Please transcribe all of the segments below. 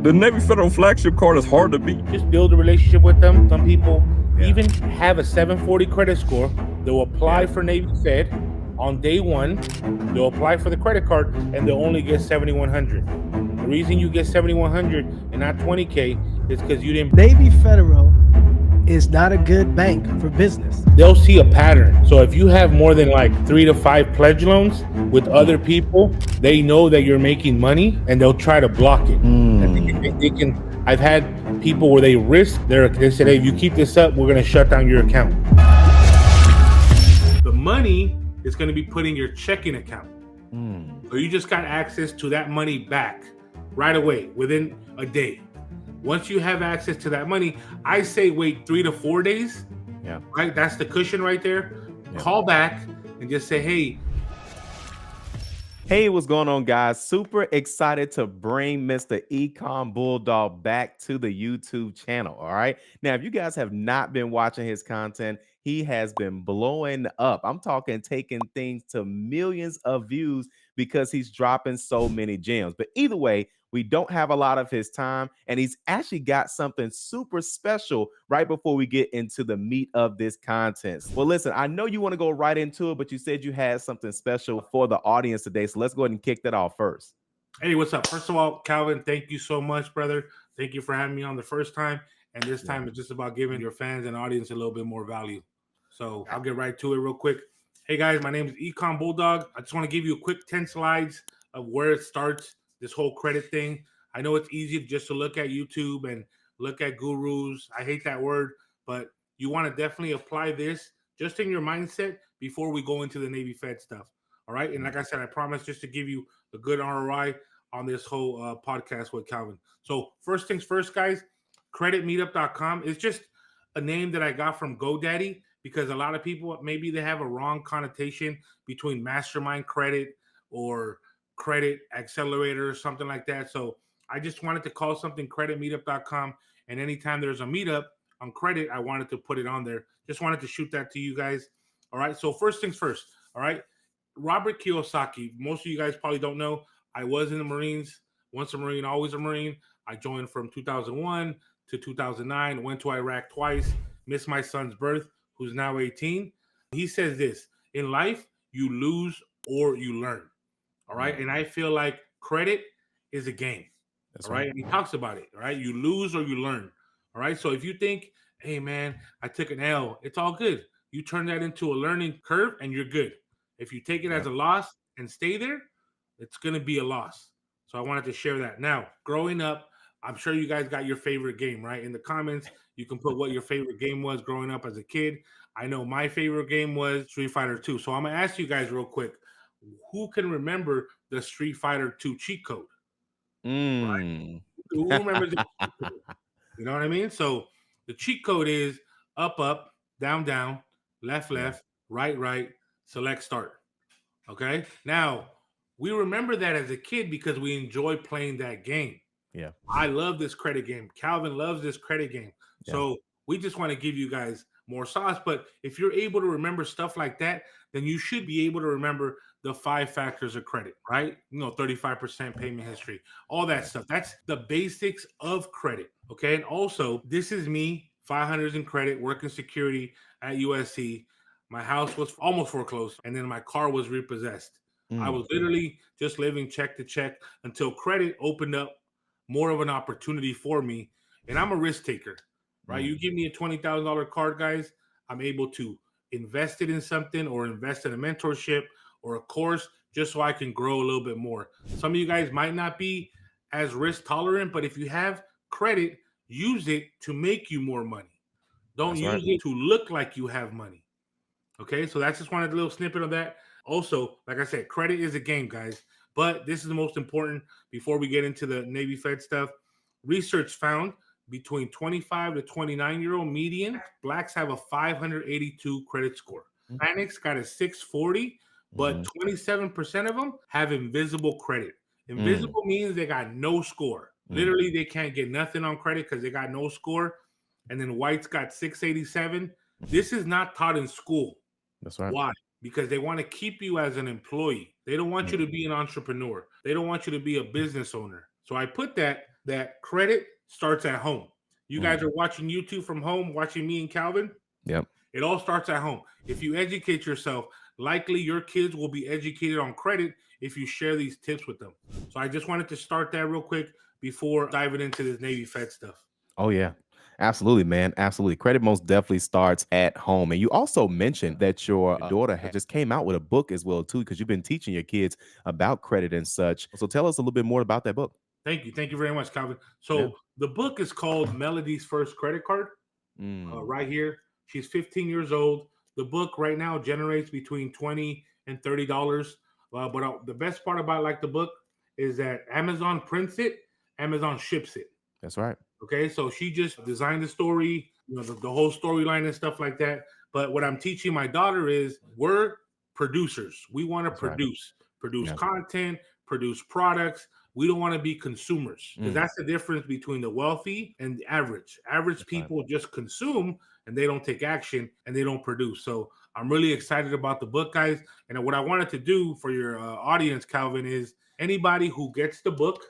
The Navy Federal flagship card is hard to beat. Just build a relationship with them. Some people even have a 740 credit score. They'll apply for Navy Fed on day one. They'll apply for the credit card and they'll only get 7,100. The reason you get 7,100 and not 20K is because you didn't. Navy Federal is not a good bank for business. They'll see a pattern. So if you have more than like 3 to 5 pledge loans with other people, they know that you're making money and they'll try to block it. And they can. I've had people where they said, hey, if you keep this up, we're going to shut down your account. The money is going to be put in your checking account. So you just got access to that money back right away within a day. Once you have access to that money, I say wait 3 to 4 days. Yeah. Right? That's the cushion right there. Yeah. Call back and just say, hey. Hey, what's going on, guys? Super excited to bring Mr. Econ Bulldog back to the YouTube channel. All right. Now, if you guys have not been watching his content, he has been blowing up. I'm talking taking things to millions of views because he's dropping so many gems. But either way, we don't have a lot of his time, and he's actually got something super special right before we get into the meat of this content. Well, listen, I know you want to go right into it, but you said you had something special for the audience today, so let's go ahead and kick that off first. Hey, what's up? First of all, Calvin, thank you so much, brother. Thank you for having me on the first time, and this time it's just about giving your fans and audience a little bit more value. So I'll get right to it real quick. Hey, guys, my name is Econ Bulldog. I just want to give you a quick 10 slides of where it starts. This whole credit thing. I know it's easy just to look at YouTube and look at gurus. I hate that word, but you want to definitely apply this just in your mindset before we go into the Navy Fed stuff. All right. And like I said, I promise just to give you a good ROI on this whole podcast with Calvin. So first things first, guys, creditmeetup.com is just a name that I got from GoDaddy because a lot of people, maybe they have a wrong connotation between mastermind credit or credit accelerator or something like that. So I just wanted to call something creditmeetup.com, and anytime there's a meetup on credit, I wanted to put it on there. Just wanted to shoot that to you guys. All right, so first things first. All right, Robert Kiyosaki, most of you guys probably don't know, I was in the Marines. Once a Marine, always a Marine. I joined from 2001 to 2009, went to Iraq twice, missed my son's birth, who's now 18. He says this: in life, you lose or you learn. All right. And I feel like credit is a game. That's all right. And he talks about it. All right. You lose or you learn. All right. So if you think, hey, man, I took an L, it's all good. You turn that into a learning curve and you're good. If you take it as a loss and stay there, it's going to be a loss. So I wanted to share that. Now, growing up, I'm sure you guys got your favorite game, right? In the comments, you can put what your favorite game was growing up as a kid. I know my favorite game was Street Fighter 2. So I'm going to ask you guys real quick. Who can remember the Street Fighter 2 cheat code? Right? Who remembers the cheat code? You know what I mean? So the cheat code is up, up, down, down, left, left, right, right, select start. Okay? Now, we remember that as a kid because we enjoy playing that game. Yeah. I love this credit game. Calvin loves this credit game. Yeah. So we just want to give you guys more sauce. But if you're able to remember stuff like that, then you should be able to remember the 5 factors of credit, right? 35% payment history, all that stuff. That's the basics of credit, okay? And also, this is me, 500s in credit, working security at USC. My house was almost foreclosed, and then my car was repossessed. I was literally just living check to check until credit opened up more of an opportunity for me, and I'm a risk taker, right? You give me a $20,000 card, guys, I'm able to invest it in something or invest in a mentorship or a course just so I can grow a little bit more. Some of you guys might not be as risk tolerant, but if you have credit, use it to make you more money. Don't use it to look like you have money. Okay, so that's just wanted a little snippet of that. Also, like I said, credit is a game, guys, but this is the most important before we get into the Navy Fed stuff. Research found between 25 to 29-year-old median, blacks have a 582 credit score. Hispanics got a 640, but 27% of them have invisible credit. Invisible means they got no score. Literally, they can't get nothing on credit because they got no score. And then whites got 687. This is not taught in school. That's right. Why? Because they want to keep you as an employee. They don't want you to be an entrepreneur. They don't want you to be a business owner. So I put that that credit starts at home. You guys are watching YouTube from home, watching me and Calvin. Yep. It all starts at home. If you educate yourself, likely your kids will be educated on credit if you share these tips with them. So I just wanted to start that real quick before diving into this Navy Fed stuff. Oh, yeah. Absolutely, man. Absolutely. Credit most definitely starts at home. And you also mentioned that your daughter had just came out with a book as well, too, because you've been teaching your kids about credit and such. So tell us a little bit more about that book. Thank you. Thank you very much, Calvin. So Yeah. the book is called Melody's First Credit Card. Right here. She's 15 years old. The book right now generates between $20 and $30. But the best part about like the book is that Amazon prints it, Amazon ships it. That's right. Okay, so she just designed the story, the whole storyline and stuff like that. But what I'm teaching my daughter is we're producers. We want to produce content, produce products. We don't want to be consumers, because that's the difference between the wealthy and the average. Average people just consume and they don't take action and they don't produce. So I'm really excited about the book, guys. And what I wanted to do for your audience, Calvin, is anybody who gets the book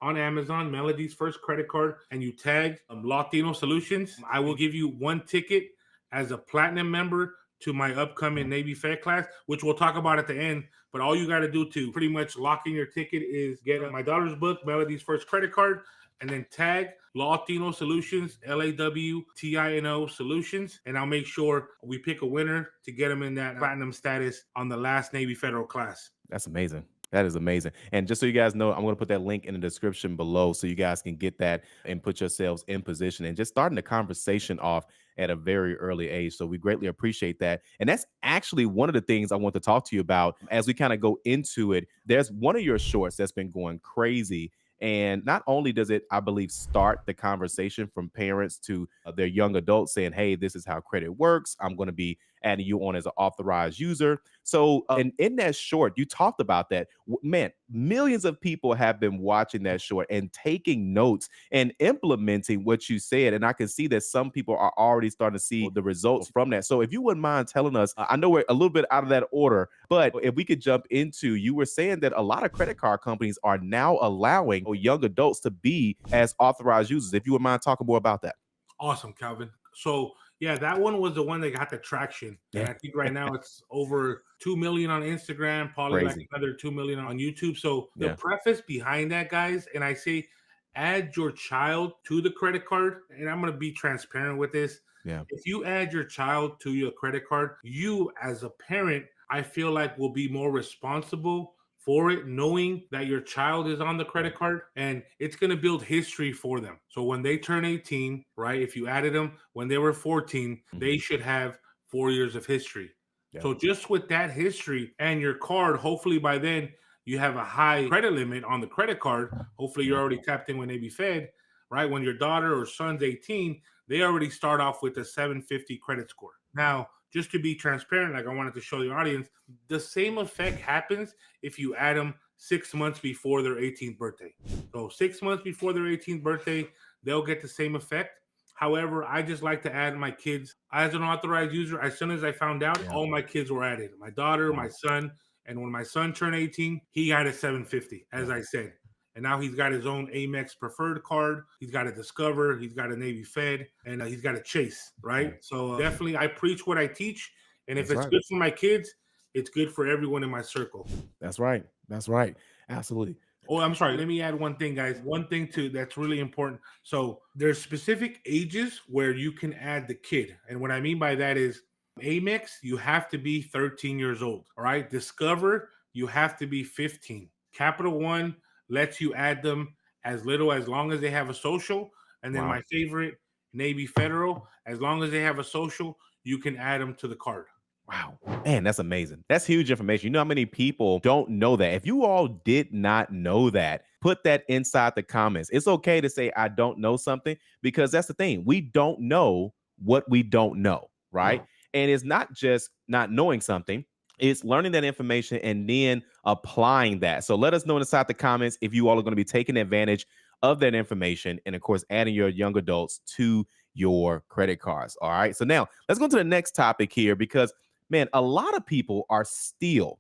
on Amazon, Melody's First Credit Card, and you tag Latino Solutions, I will give you 1 ticket as a platinum member to my upcoming Navy Fed class, which we'll talk about at the end. But all you got to do to pretty much lock in your ticket is get my daughter's book, Melody's First Credit Card, and then tag Latino Solutions, LAWTINO Solutions, and I'll make sure we pick a winner to get them in that platinum status on the last Navy Federal class. That's amazing. That is amazing. And just so you guys know, I'm going to put that link in the description below so you guys can get that and put yourselves in position and just starting the conversation off at a very early age. So we greatly appreciate that. And that's actually one of the things I want to talk to you about as we kind of go into it. There's one of your shorts that's been going crazy. And not only does it, I believe, start the conversation from parents to their young adults saying, hey, this is how credit works. I'm going to be adding you on as an authorized user. So and in that short, you talked about that. Man, millions of people have been watching that short and taking notes and implementing what you said. And I can see that some people are already starting to see the results from that. So if you wouldn't mind telling us, I know we're a little bit out of that order, but if we could jump into, you were saying that a lot of credit card companies are now allowing young adults to be as authorized users. If you would mind talking more about that. Awesome, Calvin. So yeah, that one was the one that got the traction. Yeah. And I think right now it's over 2 million on Instagram, probably like another 2 million on YouTube. So the preface behind that, guys, and I say add your child to the credit card. And I'm going to be transparent with this. Yeah. If you add your child to your credit card, you as a parent, I feel like will be more responsible for it, knowing that your child is on the credit card, and it's going to build history for them. So when they turn 18, right, if you added them when they were 14, they should have 4 years of history. Yeah. So just with that history and your card, hopefully by then you have a high credit limit on the credit card. Hopefully you're already tapped in when they be fed, right? When your daughter or son's 18, they already start off with a 750 credit score. Now, just to be transparent, like I wanted to show the audience, the same effect happens if you add them 6 months before their 18th birthday. So 6 months before their 18th birthday, they'll get the same effect. However, I just like to add my kids as an authorized user. As soon as I found out, all my kids were added. My daughter, my son, and when my son turned 18, he got a 750, as I said. And now he's got his own Amex preferred card. He's got a Discover. He's got a Navy Fed. And he's got a Chase, right? So definitely I preach what I teach. And if it's good for my kids, it's good for everyone in my circle. That's right. That's right. Absolutely. Oh, I'm sorry. Let me add one thing, guys. One thing too that's really important. So there's specific ages where you can add the kid. And what I mean by that is Amex, you have to be 13 years old. All right. Discover, you have to be 15. Capital One lets you add them as long as they have a social. And then my favorite, Navy Federal, as long as they have a social, you can add them to the card. Wow. Man, that's amazing. That's huge information. You know how many people don't know that? If you all did not know that, put that inside the comments. It's okay to say, I don't know something, because that's the thing. We don't know what we don't know, right? And it's not just not knowing something. It's learning that information and then applying that. So let us know inside the comments if you all are going to be taking advantage of that information and, of course, adding your young adults to your credit cards. All right. So now let's go to the next topic here, because, man, a lot of people are still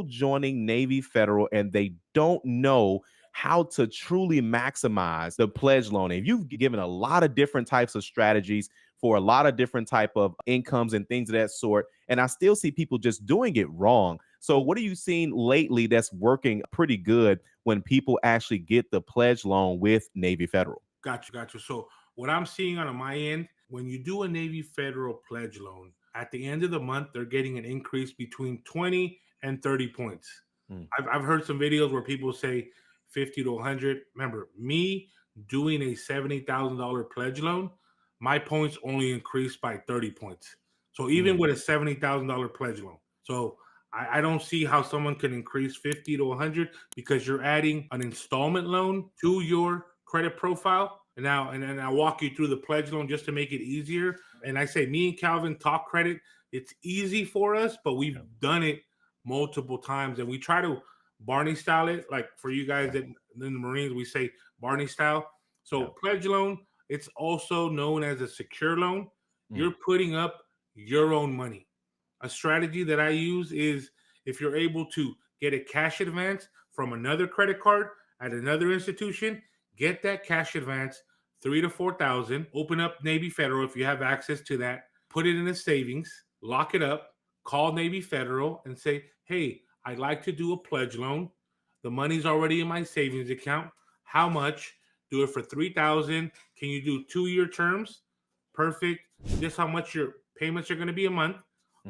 joining Navy Federal and they don't know how to truly maximize the pledge loan. And you've given a lot of different types of strategies for a lot of different type of incomes and things of that sort. And I still see people just doing it wrong. So what are you seeing lately that's working pretty good when people actually get the pledge loan with Navy Federal? Gotcha. So what I'm seeing on my end, when you do a Navy Federal pledge loan, at the end of the month, they're getting an increase between 20 and 30 points. I've heard some videos where people say 50 to 100. Remember, me doing a $70,000 pledge loan, my points only increased by 30 points. So even with a $70,000 pledge loan. So I don't see how someone can increase 50 to 100 because you're adding an installment loan to your credit profile. And then I'll walk you through the pledge loan just to make it easier. And I say, me and Calvin talk credit. It's easy for us, but we've done it multiple times, and we try to Barney style it. Like for you guys in the Marines, we say Barney style. So pledge loan, it's also known as a secure loan. You're putting up your own money. A strategy that I use is if you're able to get a cash advance from another credit card at another institution, get that cash advance, 3,000 to 4,000. Open up Navy Federal if you have access to that. Put it in a savings, lock it up, call Navy Federal and say, hey, I'd like to do a pledge loan. The money's already in my savings account. How much? Do it for 3,000. Can you do 2-year terms? Perfect. This how much your payments are going to be a month.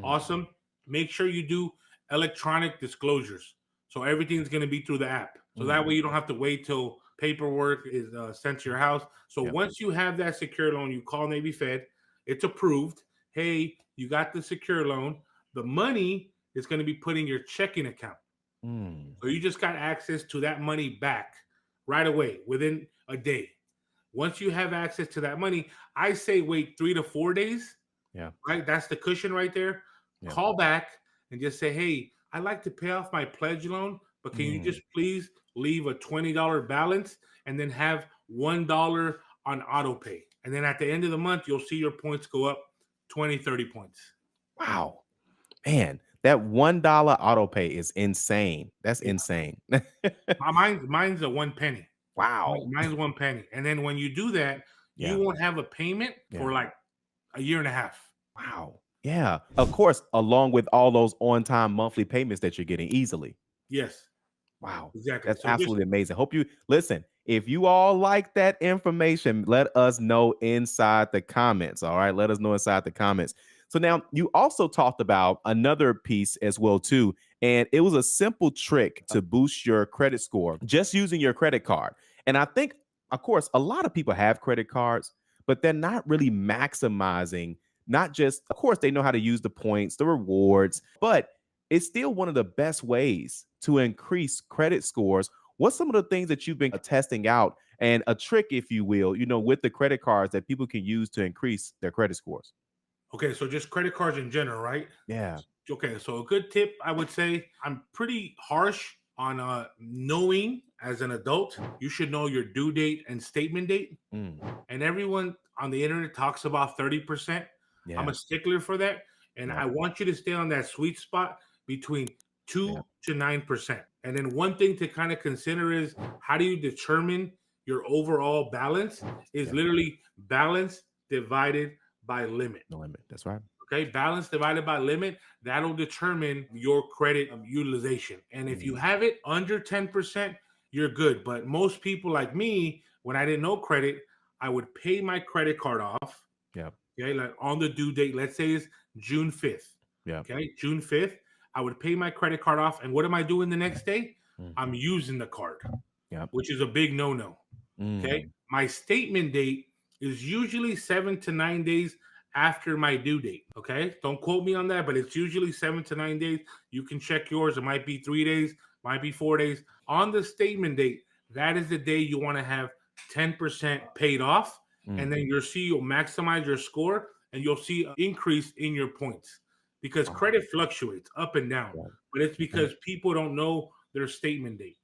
Awesome. Make sure you do electronic disclosures. So everything's going to be through the app. So that way you don't have to wait till paperwork is sent to your house. So once you have that secure loan, you call Navy Fed. It's approved. Hey, you got the secure loan. The money is going to be put in your checking account. So you just got access to that money back right away within a day. Once you have access to that money, I say wait 3 to 4 days. Yeah. Right. That's the cushion right there. Yeah. Call back and just say, hey, I'd like to pay off my pledge loan, but can you just please leave a $20 balance and then have $1 on auto pay? And then at the end of the month, you'll see your points go up 20, 30 points. Wow. Man, that $1 auto pay is insane. That's insane. Mine's a 1 penny. Wow. Mine's 1 penny. And then when you do that, you won't have a payment for like a year and a half. Wow. Yeah. Of course, along with all those on-time monthly payments that you're getting easily. Yes. Wow. Exactly. That's absolutely amazing. Hope you listen. If you all like that information, let us know inside the comments. All right. Let us know inside the comments. So now you also talked about another piece as well, too. And it was a simple trick to boost your credit score just using your credit card. And I think, of course, a lot of people have credit cards, but they're not really maximizing, not just, of course, they know how to use the points, the rewards, but it's still one of the best ways to increase credit scores. What's some of the things that you've been testing out and a trick, if you will, with the credit cards that people can use to increase their credit scores? Okay, so just credit cards in general, right? Yeah. Okay, so a good tip, I would say, I'm pretty harsh on knowing as an adult, you should know your due date and statement date. And everyone on the internet talks about 30%. I'm a stickler for that. And I want you to stay on that sweet spot between 2 to 9%. And then one thing to kind of consider is how do you determine your overall balance is literally balance divided by limit. The limit. That's right. Okay, balance divided by limit, that'll determine your credit utilization. And if you have it under 10%, you're good. But most people like me, when I didn't know credit, I would pay my credit card off. Yeah. Okay, like on the due date, let's say it's June 5th. Yeah. Okay, June 5th, I would pay my credit card off. And what am I doing the next day? I'm using the card, which is a big no-no. Okay, my statement date is usually 7 to 9 days after my due date. Okay, don't quote me on that, but it's usually 7 to 9 days. You can check yours. It might be 3 days, might be 4 days. On the statement date, that is the day you want to have 10% paid off. And then you'll maximize your score and you'll see an increase in your points because credit fluctuates up and down, but it's because people don't know their statement date.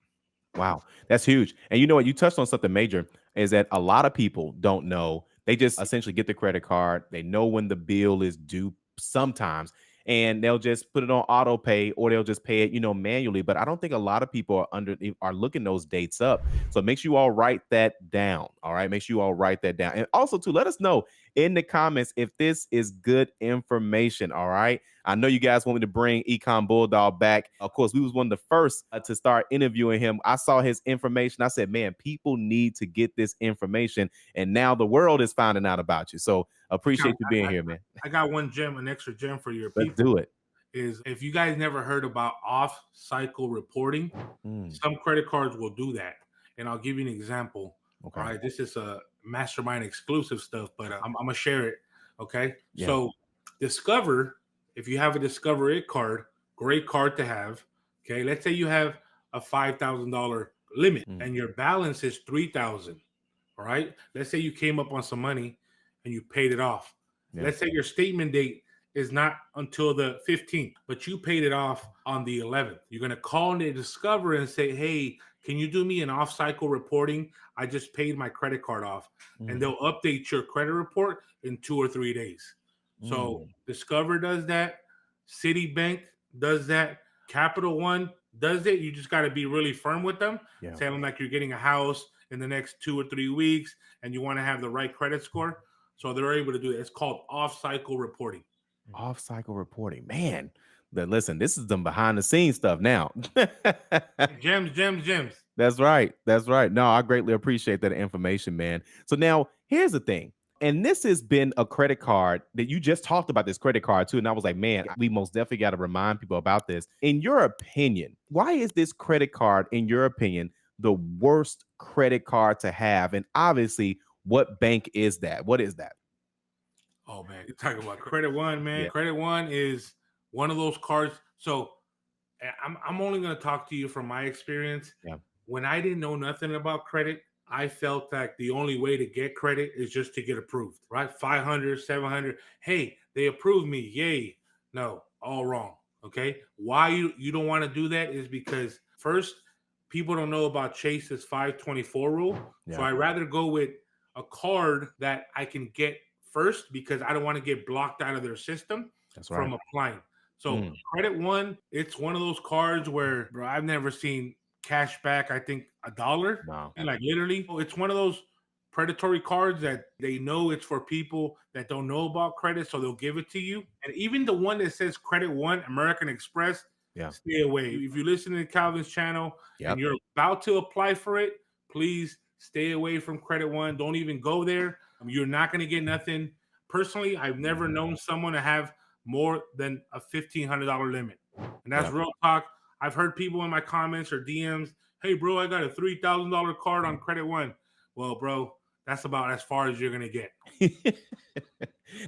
Wow, that's huge. And you know what? You touched on something major is that a lot of people don't know. They just essentially get the credit card. They know when the bill is due sometimes. and they'll just put it on auto pay, or they'll just pay it, manually. But I don't think a lot of people are looking those dates up. So make sure you all write that down. All right. Make sure you all write that down. And also to let us know in the comments if this is good information. All right. I know you guys want me to bring Econ Bulldog back. Of course, we was one of the first to start interviewing him. I saw his information. I said, man, people need to get this information. And now the world is finding out about you. So appreciate you being here, man. I got an extra gem for your Let's people. do it. Is if you guys never heard about off-cycle reporting, some credit cards will do that. And I'll give you an example. Okay. All right. This is a mastermind exclusive stuff, but I'm going to share it. Okay. Yeah. So Discover, if you have a Discover It card, great card to have. Okay. Let's say you have a $5,000 limit and your balance is $3,000. All right. Let's say you came up on some money and you paid it off. Yeah. Let's say your statement date is not until the 15th, but you paid it off on the 11th. You're going to call the Discover and say, hey, can you do me an off-cycle reporting? I just paid my credit card off. And they'll update your credit report in 2 or 3 days. So Discover does that. Citibank does that. Capital One does it. You just got to be really firm with them. Yeah. Tell them like you're getting a house in the next 2 or 3 weeks and you want to have the right credit score. So they're able to do it. It's called off-cycle reporting. Off-cycle reporting, man. But listen, this is some behind the scenes stuff now. Gems. That's right. No, I greatly appreciate that information, man. So now here's the thing. And this has been a credit card that you just talked about, this credit card too. And I was like, man, we most definitely got to remind people about this. In your opinion, why is this credit card, in your opinion, the worst credit card to have? And obviously, what bank is that? What is that? Oh, man, you're talking about Credit One, man. Yeah. Credit One is one of those cards. So I'm only going to talk to you from my experience. Yeah. When I didn't know nothing about credit, I felt like the only way to get credit is just to get approved, right? 500, 700. Hey, they approved me. Yay. No, all wrong. Okay. Why you don't want to do that is because first, people don't know about Chase's 524 rule. Yeah. So I'd rather go with a card that I can get first because I don't want to get blocked out of their system from applying. So Credit One, it's one of those cards where, bro, I've never seen cash back, I think $1. Wow. And like literally, it's one of those predatory cards that they know it's for people that don't know about credit, so they'll give it to you. And even the one that says Credit One, American Express, stay away. If you listen to Calvin's channel and you're about to apply for it, please stay away from Credit One. Don't even go there. You're not going to get nothing. Personally, I've never known someone to have more than a $1,500 limit. And that's real talk. I've heard people in my comments or DMs, hey, bro, I got a $3,000 card on Credit One. Well, bro, that's about as far as you're going to get.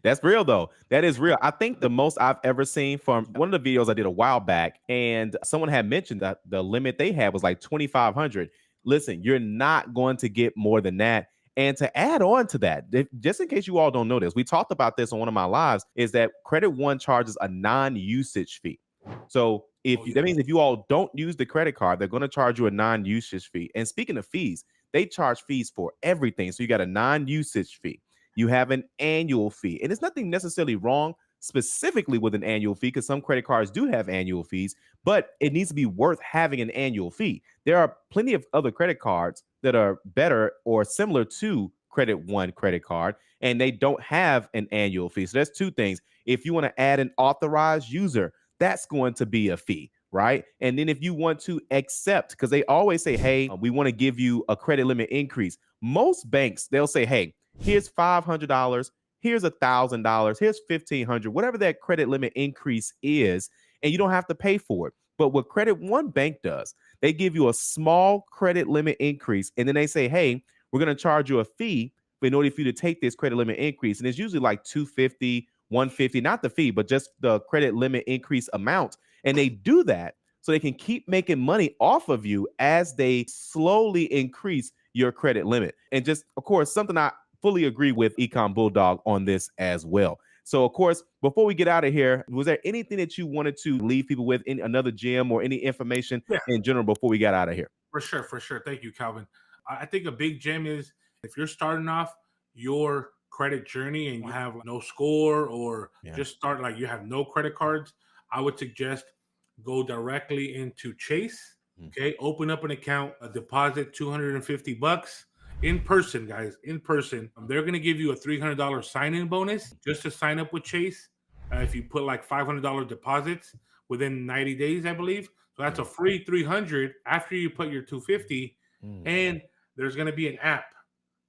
That's real, though. That is real. I think the most I've ever seen from one of the videos I did a while back, and someone had mentioned that the limit they had was like $2,500. Listen, you're not going to get more than that. And to add on to that, just in case you all don't know this, we talked about this on one of my lives, is that Credit One charges a non-usage fee. So that means if you all don't use the credit card, they're going to charge you a non-usage fee. And speaking of fees, they charge fees for everything. So you got a non-usage fee. You have an annual fee. And there's nothing necessarily wrong specifically with an annual fee, because some credit cards do have annual fees, but it needs to be worth having an annual fee. There are plenty of other credit cards that are better or similar to Credit One credit card, and they don't have an annual fee. So that's two things. If you want to add an authorized user, that's going to be a fee, right? And then if you want to accept, because they always say, hey, we want to give you a credit limit increase. Most banks, they'll say, hey, here's $500, here's $1,000, here's $1,500, whatever that credit limit increase is, and you don't have to pay for it. But what Credit One Bank does, they give you a small credit limit increase, and then they say, hey, we're going to charge you a fee in order for you to take this credit limit increase. And it's usually like $250, $150, not the fee, but just the credit limit increase amount. And they do that so they can keep making money off of you as they slowly increase your credit limit. And just, of course, something I fully agree with Econ Bulldog on this as well. So, of course, before we get out of here, was there anything that you wanted to leave people with, in another gem or any information in general before we got out of here? For sure. Thank you, Calvin. I think a big gem is if you're starting off, your credit journey and you have no score or just start like you have no credit cards, I would suggest go directly into Chase. Okay, open up an account, a deposit $250 in person, guys, in person. They're going to give you a $300 sign-in bonus just to sign up with Chase. If you put like $500 deposits within 90 days, I believe. So that's a free 300 after you put your 250. And there's going to be an app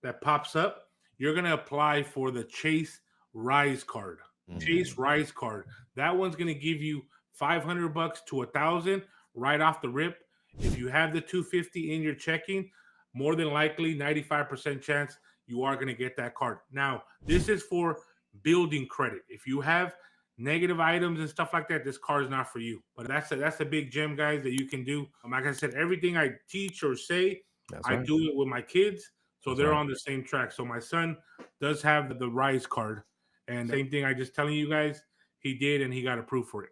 that pops up. You're going to apply for the Chase Rise card. Chase Rise card. That one's going to give you $500 to $1,000 right off the rip. If you have the 250 in your checking, more than likely 95% chance you are going to get that card. Now, this is for building credit. If you have negative items and stuff like that, this card is not for you. But that's a big gem, guys, that you can do. Like I said, everything I teach or say, I do it with my kids, so they're on the same track. So my son does have the Rise card, and same thing I just telling you guys, he did, and he got approved for it.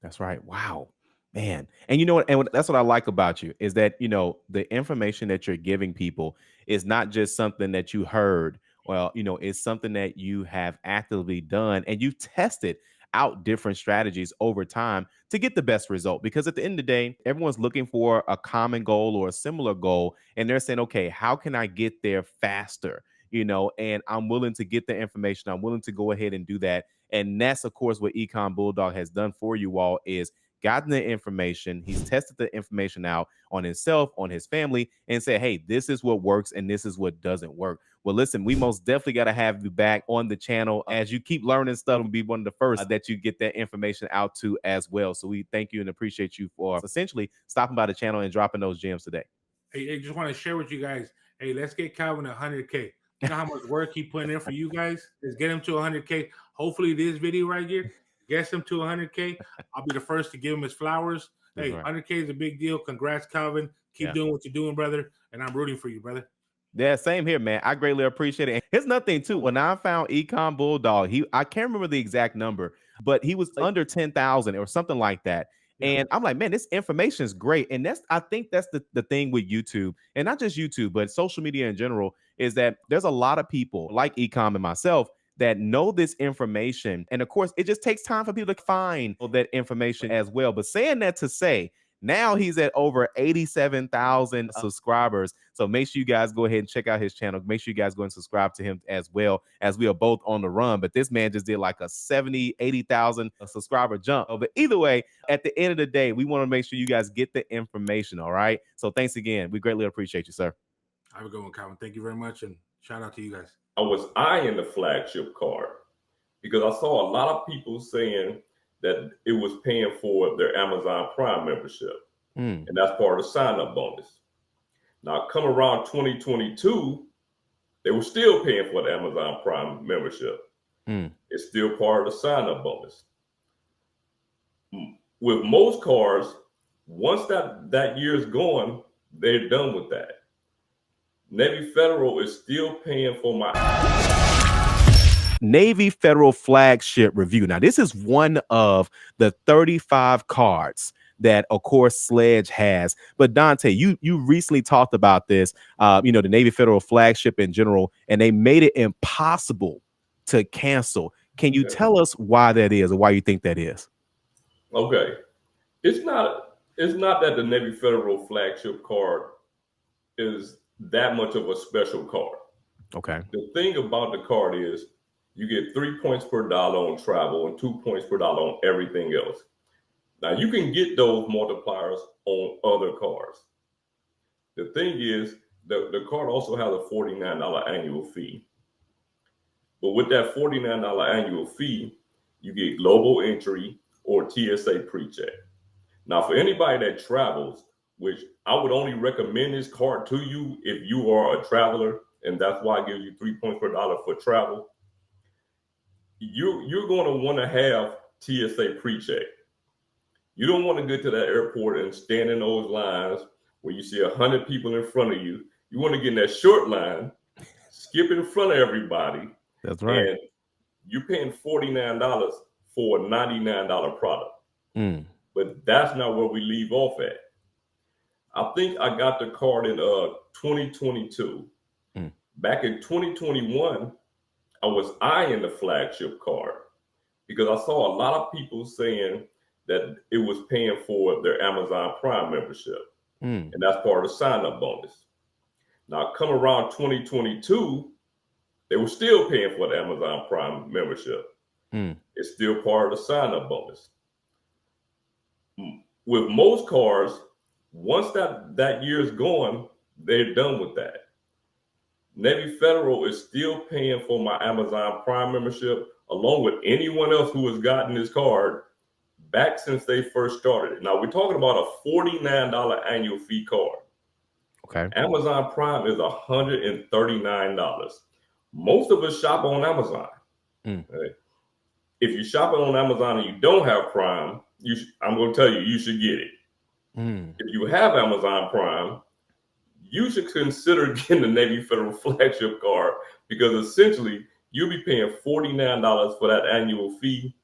That's right. Wow, man. And you know what? And that's what I like about you is that, you know, the information that you're giving people is not just something that you heard. Well, you know, it's something that you have actively done and you've tested out different strategies over time to get the best result. Because at the end of the day, everyone's looking for a common goal or a similar goal. And they're saying, okay, how can I get there faster? You know, and I'm willing to get the information. I'm willing to go ahead and do that. And that's, of course, what Econ Bulldog has done for you all is gotten the information. He's tested the information out on himself, on his family, and said, hey, this is what works and this is what doesn't work. Well, listen, we most definitely got to have you back on the channel as you keep learning stuff and be one of the first that you get that information out to as well. So we thank you and appreciate you for essentially stopping by the channel and dropping those gems today. Hey, just want to share with you guys. Hey, let's get Calvin 100K. You know how much work he putting in for you guys? Let's get him to 100K. Hopefully this video right here gets him to 100K. I'll be the first to give him his flowers. Hey, 100K is a big deal. Congrats, Calvin. Keep doing what you're doing, brother. And I'm rooting for you, brother. Yeah, same here, man. I greatly appreciate it. And here's another thing too. When I found Econ Bulldog, I can't remember the exact number, but he was under 10,000 or something like that. And I'm like, man, this information is great. And I think that's the thing with YouTube, and not just YouTube, but social media in general, is that there's a lot of people like Ecom and myself that know this information. And of course, it just takes time for people to find that information as well. But saying that to say, now he's at over 87,000 subscribers. So make sure you guys go ahead and check out his channel. Make sure you guys go and subscribe to him as well, as we are both on the run. But this man just did like a 70, 80,000 subscriber jump. But either way, at the end of the day, we want to make sure you guys get the information. All right. So thanks again. We greatly appreciate you, sir. Have a good one, Calvin. Thank you very much. And shout out to you guys. I was eyeing the flagship card because I saw a lot of people saying that it was paying for their Amazon Prime membership. And that's part of the sign-up bonus. Now, come around 2022, they were still paying for the Amazon Prime membership. It's still part of the sign-up bonus. With most cards, once that year's gone, they're done with that. Navy Federal is still paying for my Navy Federal flagship review. Now, this is one of the 35 cards that, of course, Sledge has. But Dante, you recently talked about this, you know, the Navy Federal flagship in general, and they made it impossible to cancel. Can you tell us why that is, or why you think that is? Okay, it's not that the Navy Federal flagship card is that much of a special card. Okay. The thing about the card is you get 3 points per dollar on travel and 2 points per dollar on everything else. Now you can get those multipliers on other cards. The thing is the card also has a $49 annual fee. But with that $49 annual fee, you get global entry or TSA pre-check. Now for anybody that travels, which I would only recommend this card to you if you are a traveler, and that's why I give you 3 points per dollar for travel. You're going to want to have TSA pre-check. You don't want to get to that airport and stand in those lines where you see 100 people in front of you. You want to get in that short line, skip in front of everybody. That's right. And you're paying $49 for a $99 product. But that's not where we leave off at. I think I got the card in 2022. Back in 2021, I was eyeing the flagship card because I saw a lot of people saying that it was paying for their Amazon Prime membership. And that's part of the sign-up bonus. Now, come around 2022, they were still paying for the Amazon Prime membership. It's still part of the sign-up bonus. With most cars, once that year's gone, they're done with that. Navy Federal is still paying for my Amazon Prime membership, along with anyone else who has gotten this card back since they first started it. Now, we're talking about a $49 annual fee card. Okay. Amazon Prime is $139. Most of us shop on Amazon. Right? If you're shopping on Amazon and you don't have Prime, I'm going to tell you, you should get it. If you have Amazon Prime, you should consider getting the Navy Federal flagship card, because essentially you'll be paying $49 for that annual fee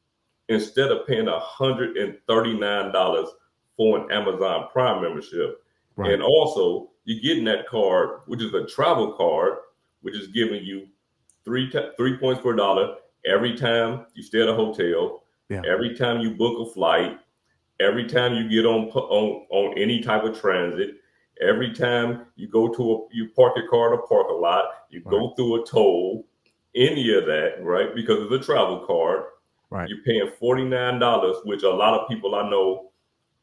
instead of paying $139 for an Amazon Prime membership. Right. And also, you're getting that card, which is a travel card, which is giving you 3 points per dollar every time you stay at a hotel, every time you book a flight, every time you get on any type of transit, every time you go to you park your car at a parking lot, you go through a toll, any of that, right? Because it's a travel card. Right. You're paying $49, which a lot of people I know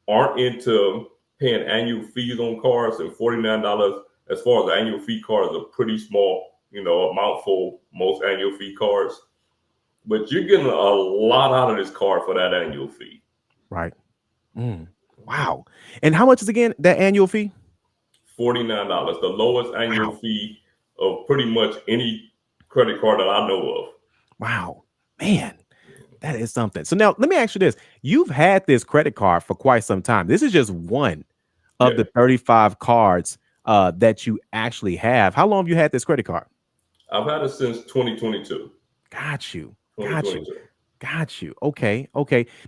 aren't into paying annual fees on cars, and $49 as far as the annual fee card is a pretty small, amount for most annual fee cards. But you're getting a lot out of this card for that annual fee. Right. Wow. And how much is again that annual fee? $49, the lowest annual fee of pretty much any credit card that I know of. Wow, man, that is something. So now let me ask you this. You've had this credit card for quite some time. This is just one of the 35 cards that you actually have. How long have you had this credit card? I've had it since 2022. Got you. Okay.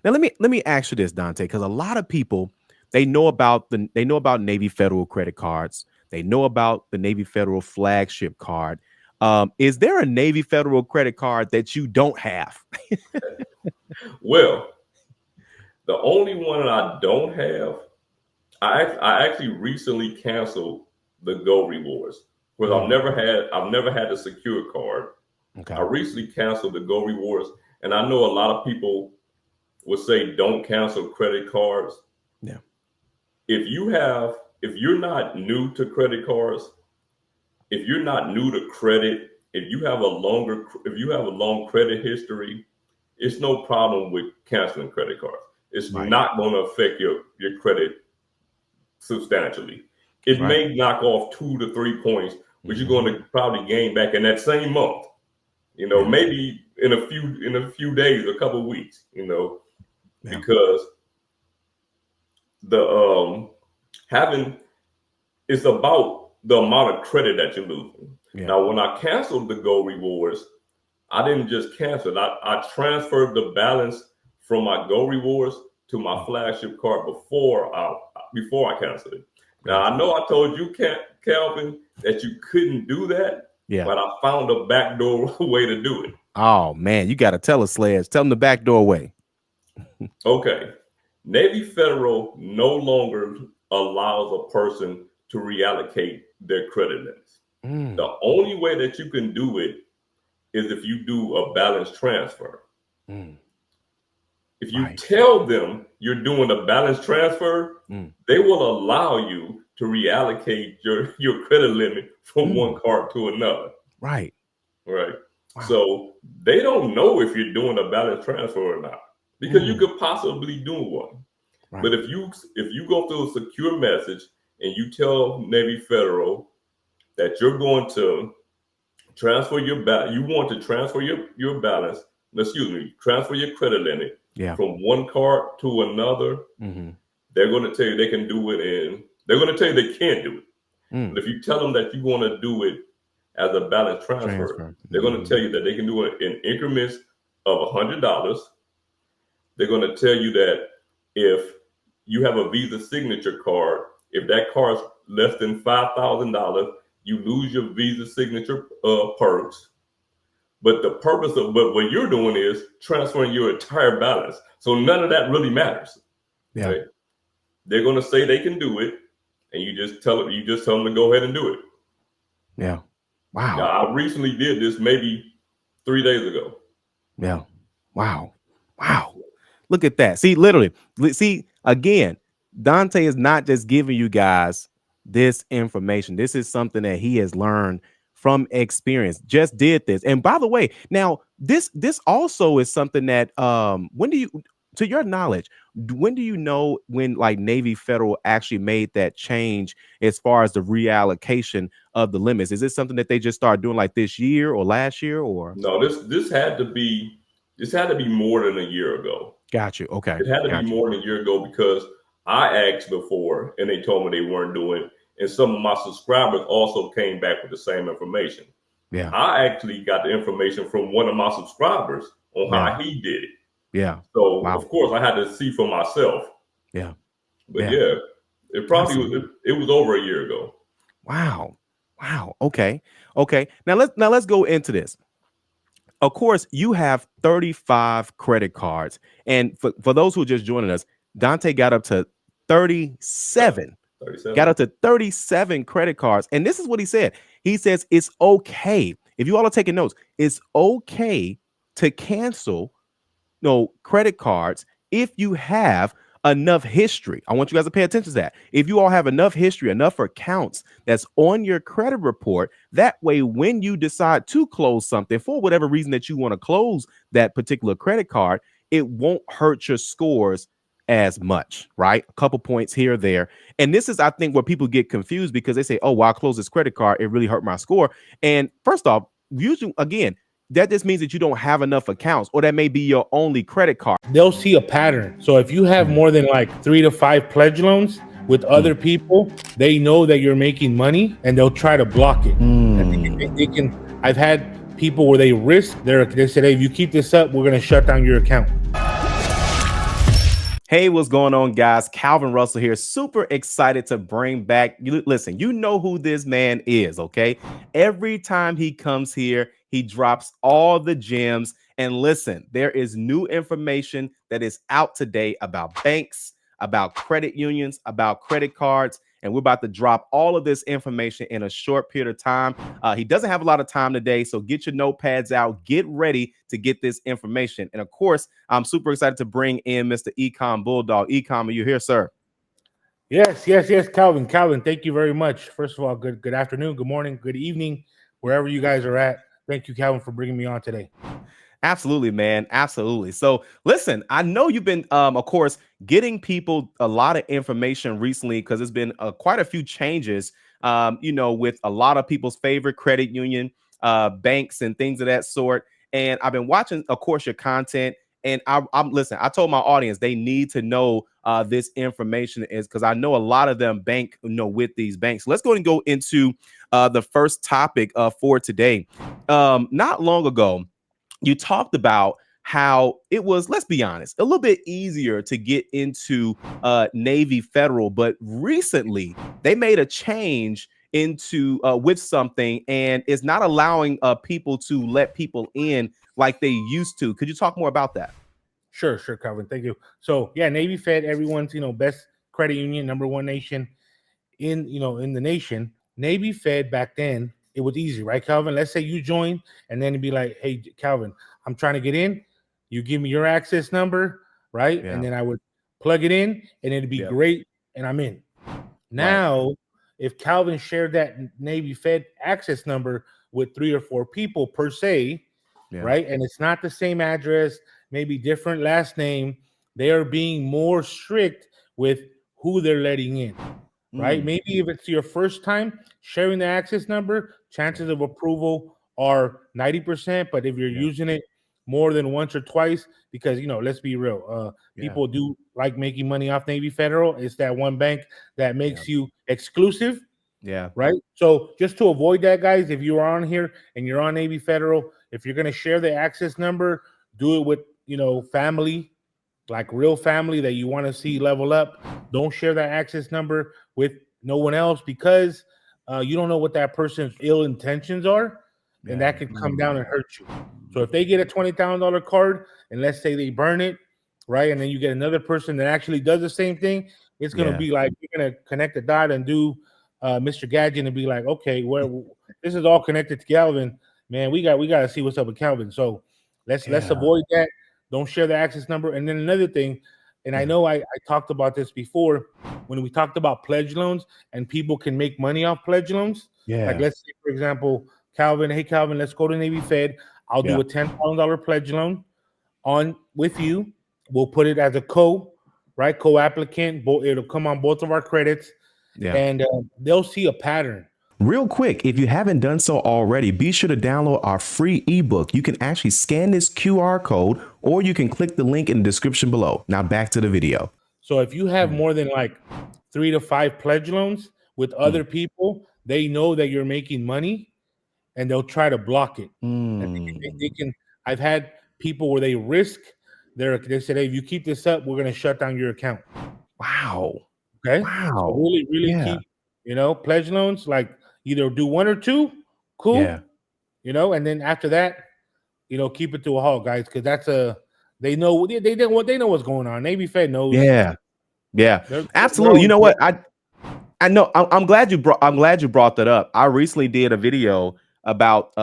Now let me ask you this, Dante, because a lot of people, they know about Navy Federal credit cards. They know about the Navy Federal flagship card. Is there a Navy Federal credit card that you don't have? Well, the only one that I don't have, I actually recently canceled the Go Rewards, because I've never had a secure card. Okay. I recently canceled the Go Rewards, and I know a lot of people would say don't cancel credit cards. Yeah. If you're not new to credit cards, if you're not new to credit, if you have a long credit history, it's no problem with canceling credit cards. It's not going to affect your credit substantially. It may knock off 2 to 3 points, which you're going to probably gain back in that same month. Maybe in a few days, a couple of weeks. Because the it's about the amount of credit that you're losing. Yeah. Now, when I canceled the Go Rewards, I didn't just cancel it. I transferred the balance from my Go Rewards to my flagship card before I canceled it. Now, I know I told you, Calvin, that you couldn't do that, but I found a backdoor way to do it. Oh, man, you got to tell us, Sledge. Tell them the backdoor way. Okay. Navy Federal no longer allows a person to reallocate their credit limits. The only way that you can do it is if you do a balance transfer. If you tell them you're doing a balance transfer, they will allow you to reallocate your credit limit from one card to another. Right. Wow. So they don't know if you're doing a balance transfer or not, because you could possibly do one. Right. But if you go through a secure message and you tell Navy Federal that you're going to transfer transfer your balance, transfer your credit limit from one card to another, they're going to tell you they can do it they're going to tell you they can't do it. But if you tell them that you want to do it as a balance transfer. They're going to tell you that they can do it in increments of $100. They're going to tell you that if you have a Visa signature card, if that card's less than $5,000, you lose your Visa signature perks. But the purpose of what you're doing is transferring your entire balance. So none of that really matters. Yeah. Right? They're going to say they can do it, and you just tell them to go ahead and do it. Yeah. Wow. Now, I recently did this maybe 3 days ago. Yeah. Wow. Wow. Look at that. See, literally, see, again, Dante is not just giving you guys this information. This is something that he has learned from experience. Just did this. And by the way, now this also is something that when do you, to your knowledge, when do you know when like Navy Federal actually made that change as far as the reallocation of the limits? Is this something that they just started doing like this year or last year or? No, this had to be more than a year ago. Got you. Okay. It had to be more than a year ago because I asked before and they told me they weren't doing, and some of my subscribers also came back with the same information. Yeah. I actually got the information from one of my subscribers on how he did it. Yeah. So of course I had to see for myself. Yeah. But yeah, it probably it was over a year ago. Wow. Wow. Okay. Okay. Now let's go into this. Of course, you have 35 credit cards. And for those who are just joining us, Dante got up to 37. 37. Got up to 37 credit cards. And this is what he said. He says it's okay. If you all are taking notes, it's okay to cancel credit cards if you have enough history. I want you guys to pay attention to that. If you all have enough history, enough accounts that's on your credit report, that way, when you decide to close something for whatever reason that you want to close that particular credit card, it won't hurt your scores as much, right? A couple points here or there. And this is, I think, where people get confused because they say, oh, well, I close this credit card, it really hurt my score. And first off, usually, again, that just means that you don't have enough accounts, or that may be your only credit card. They'll see a pattern. So if you have more than like 3 to 5 pledge loans with other people, they know that you're making money and they'll try to block it. They can. I've had people where they said, hey, if you keep this up, we're going to shut down your account. Hey, what's going on, guys? Calvin Russell here. Super excited to bring back. Listen, you know who this man is, okay? Every time he comes here, he drops all the gems. And listen, there is new information that is out today about banks, about credit unions, about credit cards. And we're about to drop all of this information in a short period of time. He doesn't have a lot of time today, so get your notepads out. Get ready to get this information. And of course, I'm super excited to bring in Mr. Ecom Bulldog. Ecom, are you here, sir? Yes, Calvin. Thank you very much. First of all, good afternoon, good morning, good evening, wherever you guys are at. Thank you, Calvin, for bringing me on today. Absolutely, man. Absolutely. So listen, I know you've been, of course, getting people a lot of information recently because there's been quite a few changes, with a lot of people's favorite credit union, banks and things of that sort. And I've been watching, of course, your content. And listen, I told my audience they need to know this information is because I know a lot of them bank, with these banks. Let's go and go into the first topic for today. Not long ago, you talked about how it was, let's be honest, a little bit easier to get into Navy Federal, but recently they made a change into with something, and it's not allowing people to let people in like they used to. Could you talk more about that? Sure, Calvin. Thank you. So yeah, Navy Fed, everyone's best credit union, #1 nation in the nation. Navy Fed back then, it was easy, right, Calvin? Let's say you join, and then it'd be like, hey, Calvin, I'm trying to get in. You give me your access number, right? Yeah. And then I would plug it in, and it'd be great, and I'm in. Now, if Calvin shared that Navy Fed access number with 3 or 4 people per se, right, and it's not the same address, maybe different last name, they are being more strict with who they're letting in. Right? Maybe if it's your first time sharing the access number, chances of approval are 90%. But if you're using it more than once or twice, because, let's be real, people do like making money off Navy Federal. It's that one bank that makes you exclusive. Yeah. Right. So just to avoid that, guys, if you're on here and you're on Navy Federal, if you're going to share the access number, do it with, family, like real family that you want to see level up. Don't share that access number with no one else because you don't know what that person's ill intentions are. and that can come down and hurt you. So if they get a $20,000 card, and let's say they burn it, right, and then you get another person that actually does the same thing, it's gonna be like you're gonna connect the dot and do Mr. Gadget and be like, okay, this is all connected to Calvin, man. We got to see what's up with Calvin. So let's avoid that. Don't share the access number. And then another thing, and I know I talked about this before when we talked about pledge loans, and people can make money off pledge loans. Like let's say, for example, Calvin, hey Calvin, let's go to Navy Fed. I'll do a $10,000 pledge loan on with you. We'll put it as a co-applicant. It'll come on both of our credits. And they'll see a pattern. Real quick, if you haven't done so already, be sure to download our free ebook. You can actually scan this QR code, or you can click the link in the description below. Now back to the video. So if you have more than like 3 to 5 pledge loans with other people, they know that you're making money, and they'll try to block it. And they can. I've had people where they risk. They said, hey, if you keep this up, we're going to shut down your account. Wow. Okay. Wow. So really keep, pledge loans, like either do 1 or 2, cool. And then after that, keep it to a halt, guys, because that's they know what's going on. Navy Fed knows. Absolutely. You know what? I know. I'm glad you brought that up. I recently did a video about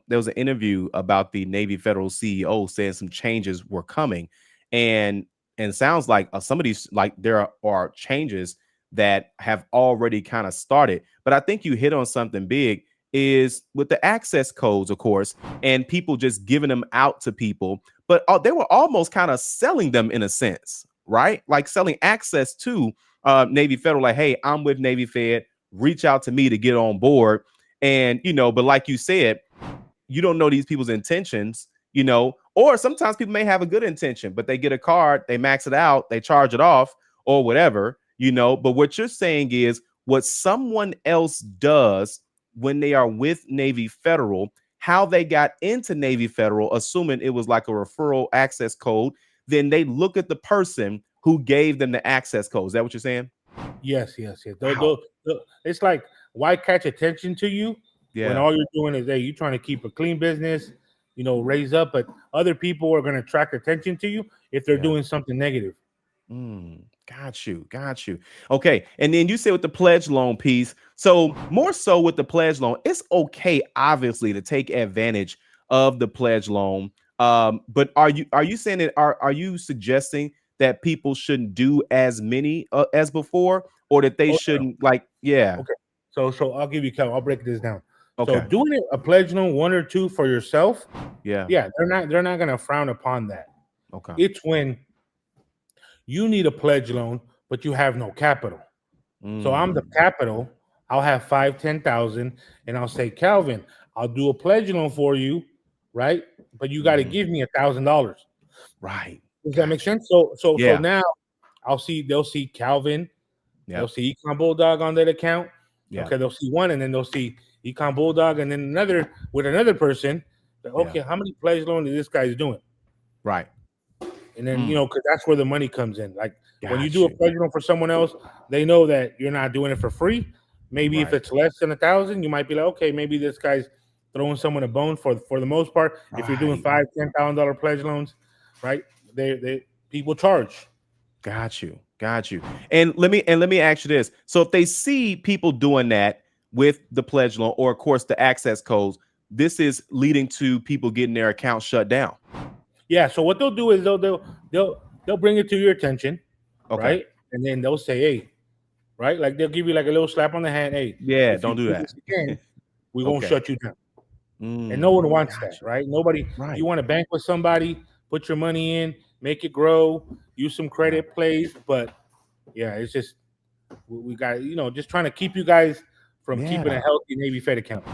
there was an interview about the Navy Federal CEO saying some changes were coming, and sounds like some of these, like, there are changes that have already kind of started. But I think you hit on something big, is with the access codes, of course, and people just giving them out to people. But they were almost kind of selling them in a sense, right? Like selling access to Navy Federal, like, hey, I'm with Navy Fed, reach out to me to get on board. And, but like you said, you don't know these people's intentions, or sometimes people may have a good intention, but they get a card, they max it out, they charge it off or whatever, but what you're saying is what someone else does when they are with Navy Federal, how they got into Navy Federal, assuming it was like a referral access code, then they look at the person who gave them the access code. Is that what you're saying? Yes. It's like, why catch attention to you when all you're doing is, hey, you're trying to keep a clean business, raise up, but other people are going to attract attention to you if they're doing something negative. Got you. Okay. And then you said with the pledge loan piece, so more so with the pledge loan, it's okay, obviously, to take advantage of the pledge loan. But are you saying that, are you suggesting that people shouldn't do as many as before, or that they shouldn't Okay. So I'll give you count. I'll break this down. Okay. So doing a pledge loan 1 or 2 for yourself, they're not going to frown upon that. Okay. It's when you need a pledge loan, but you have no capital. So I'm the capital. I'll have 5,000-10,000, and I'll say, Calvin, I'll do a pledge loan for you, right? But you got to give me $1,000. Right. Does that make sense? So now they'll see Calvin, they'll see Econ Bulldog on that account. Okay, they'll see one, and then they'll see Econ Bulldog, and then another with another person. Okay, how many pledge loans is this guy's doing? Right. And then because that's where the money comes in. Like when you do a pledge loan for someone else, they know that you're not doing it for free. Maybe if it's less than 1,000, you might be like, okay, maybe this guy's throwing someone a bone for the most part. If you're doing $5,000-$10,000 pledge loans, right? They people charge. Got you. And let me ask you this. So if they see people doing that with the pledge loan, or of course the access codes, this is leading to people getting their account shut down. Yeah. So what they'll do is they'll bring it to your attention, right? And then they'll say, hey, right? Like they'll give you like a little slap on the hand. Hey, don't do that. Again, we're gonna shut you down. And no one wants that, right? Nobody. Right. You want to bank with somebody, put your money in, make it grow, use some credit plays, but it's just we got just trying to keep you guys from keeping a healthy Navy Fed account.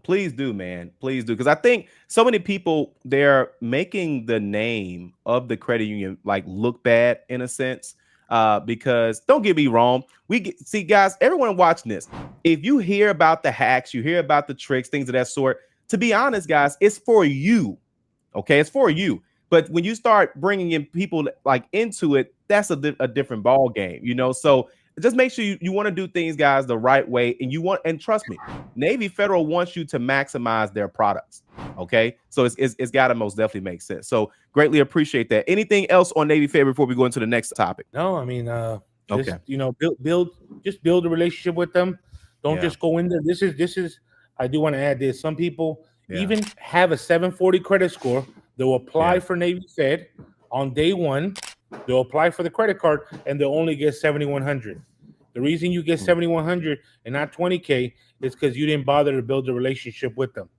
Please do, man. Please do, because I think so many people, they're making the name of the credit union like look bad in a sense. Because don't get me wrong, see guys, everyone watching this, if you hear about the hacks, you hear about the tricks, things of that sort. To be honest, guys, it's for you. Okay, it's for you. But when you start bringing in people like into it, that's a different ball game, So just make sure you want to do things, guys, the right way. And trust me, Navy Federal wants you to maximize their products. Okay. So it's got to most definitely make sense. So greatly appreciate that. Anything else on Navy Fed before we go into the next topic? No, I mean, just, Okay. build a relationship with them. Don't Yeah. just go in there. This is, I do want to add this. Some people Yeah. even have a 740 credit score. They'll apply Yeah. for Navy Fed on day one. They'll apply for the credit card and they'll only get 7,100. The reason you get 7,100 and not 20K is because you didn't bother to build a relationship with them.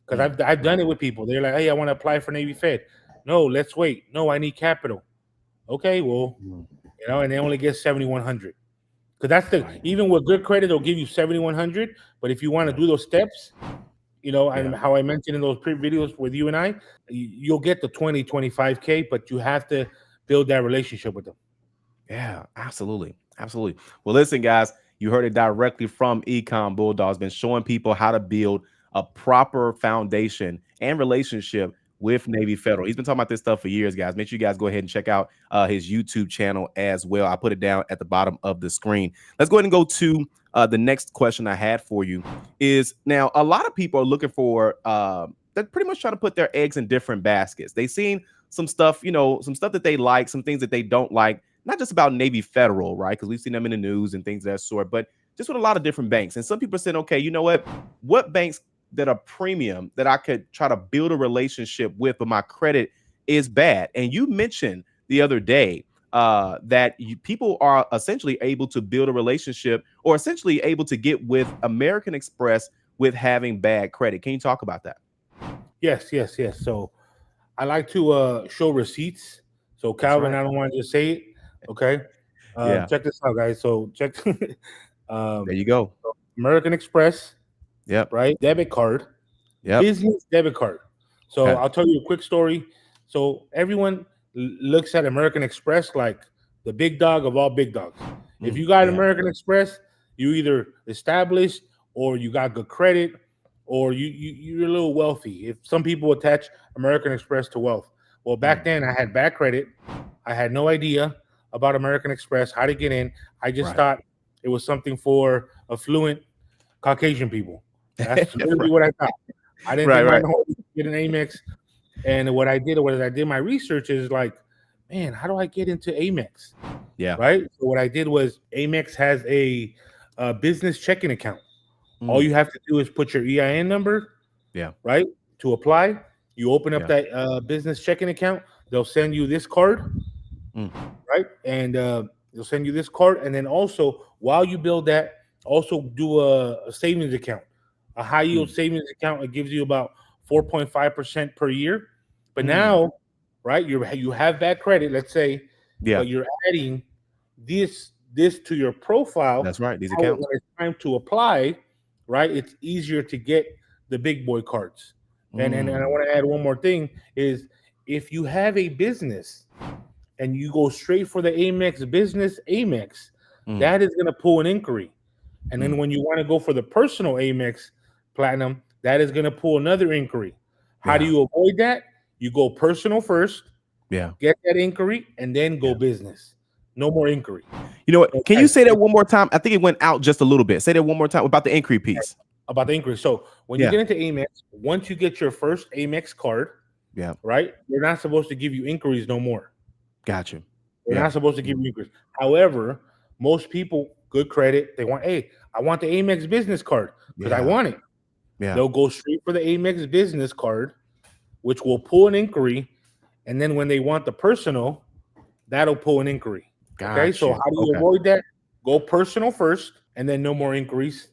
Because I've done it with people. They're like, hey, I want to apply for Navy Fed. No, let's wait. No, I need capital. Okay, well, and they only get 7,100. Because that's even with good credit, they'll give you 7,100. But if you want to do those steps, and how I mentioned in those videos with you and I, you'll get the 20, 25K, but you have to build that relationship with them. Yeah, absolutely. Absolutely. Well, listen, guys, you heard it directly from Econ Bulldog. Has been showing people how to build a proper foundation and relationship with Navy Federal. He's been talking about this stuff for years, guys. Make sure you guys go ahead and check out his YouTube channel as well. I put it down at the bottom of the screen. Let's go ahead and go to the next question I had for you. Is now a lot of people are looking for they're pretty much trying to put their eggs in different baskets. They've seen some stuff, some stuff that they like, some things that they don't like. Not just about Navy Federal, right? Because we've seen them in the news and things of that sort, but just with a lot of different banks. And some people are saying, okay, you know what banks that are premium that I could try to build a relationship with, but my credit is bad. And you mentioned the other day that people are essentially able to build a relationship or essentially able to get with American Express with having bad credit. Can you talk about that? Yes. So I like to show receipts. So Calvin, right. I don't want to just say it. Okay. Check this out, guys. So check. There you go. American Express. Yep. Right. Debit card. Yep. Business debit card. So okay. I'll tell you a quick story. So everyone looks at American Express like the big dog of all big dogs. If you got American Express, you either established or you got good credit or you're a little wealthy. If some people attach American Express to wealth. Well, back then I had bad credit. I had no idea about American Express, how to get in. I just thought it was something for affluent Caucasian people. That's literally what I thought. I didn't think my whole get an Amex. And what I did was I did my research is like, man, how do I get into Amex? Yeah. Right. So what I did was Amex has a business checking account. All you have to do is put your EIN number. Yeah. Right. To apply. You open up that business checking account. They'll send you this card. Right. And they'll send you this card. And then also while you build that, also do a savings account, a high yield savings account. It gives you about 4.5% per year. But now, right, you have bad credit, let's say, but you're adding this to your profile. That's right. These accounts. When it's time to apply, right, it's easier to get the big boy cards. And I want to add one more thing is if you have a business and you go straight for the Amex business Amex, that is going to pull an inquiry. And then when you want to go for the personal Amex Platinum, that is going to pull another inquiry. How do you avoid that? You go personal first, get that inquiry, and then go business. No more inquiry. You know what? Can you say that one more time? I think it went out just a little bit. Say that one more time about the inquiry piece. About the inquiry. So when you get into Amex, once you get your first Amex card, right, they're not supposed to give you inquiries no more. Gotcha. They're not supposed to give you inquiries. However, most people, good credit, they want, hey, I want the Amex business card because I want it. They'll go straight for the Amex business card, which will pull an inquiry. And then when they want the personal, that'll pull an inquiry. Gotcha. Okay, so how do you avoid that? Go personal first, and then no more inquiries.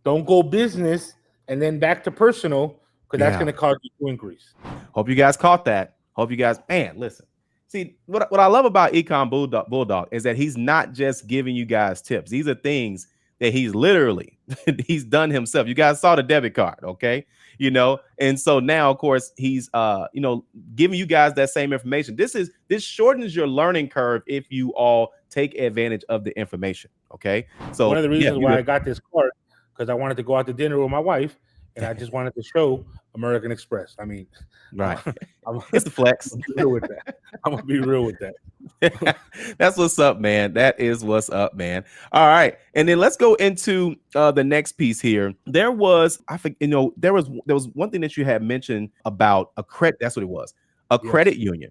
Don't go business and then back to personal because that's going to cause you two inquiries. Hope you guys caught that. Hope you guys, man, listen. See, what I love about Econ Bulldog is that he's not just giving you guys tips. These are things that he's literally, he's done himself. You guys saw the debit card, okay? And so now, of course, he's, giving you guys that same information. This shortens your learning curve if you all take advantage of the information, okay? So one of the reasons why I got this card, because I wanted to go out to dinner with my wife, and I just wanted to show American Express. I mean, right. It's the flex. I'm gonna be real with that. That's what's up, man. That is what's up, man. All right, and then let's go into the next piece here. There was, I think, there was one thing that you had mentioned about a credit. That's what it was, a credit union.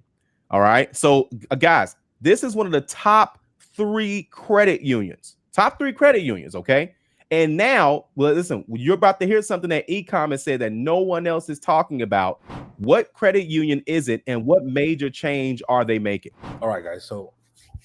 All right, so guys, this is one of the top 3 credit unions. Top 3 credit unions. Okay. And now, well, listen, you're about to hear something that Ecom has said that no one else is talking about. What credit union is it, and what major change are they making? All right, guys. So,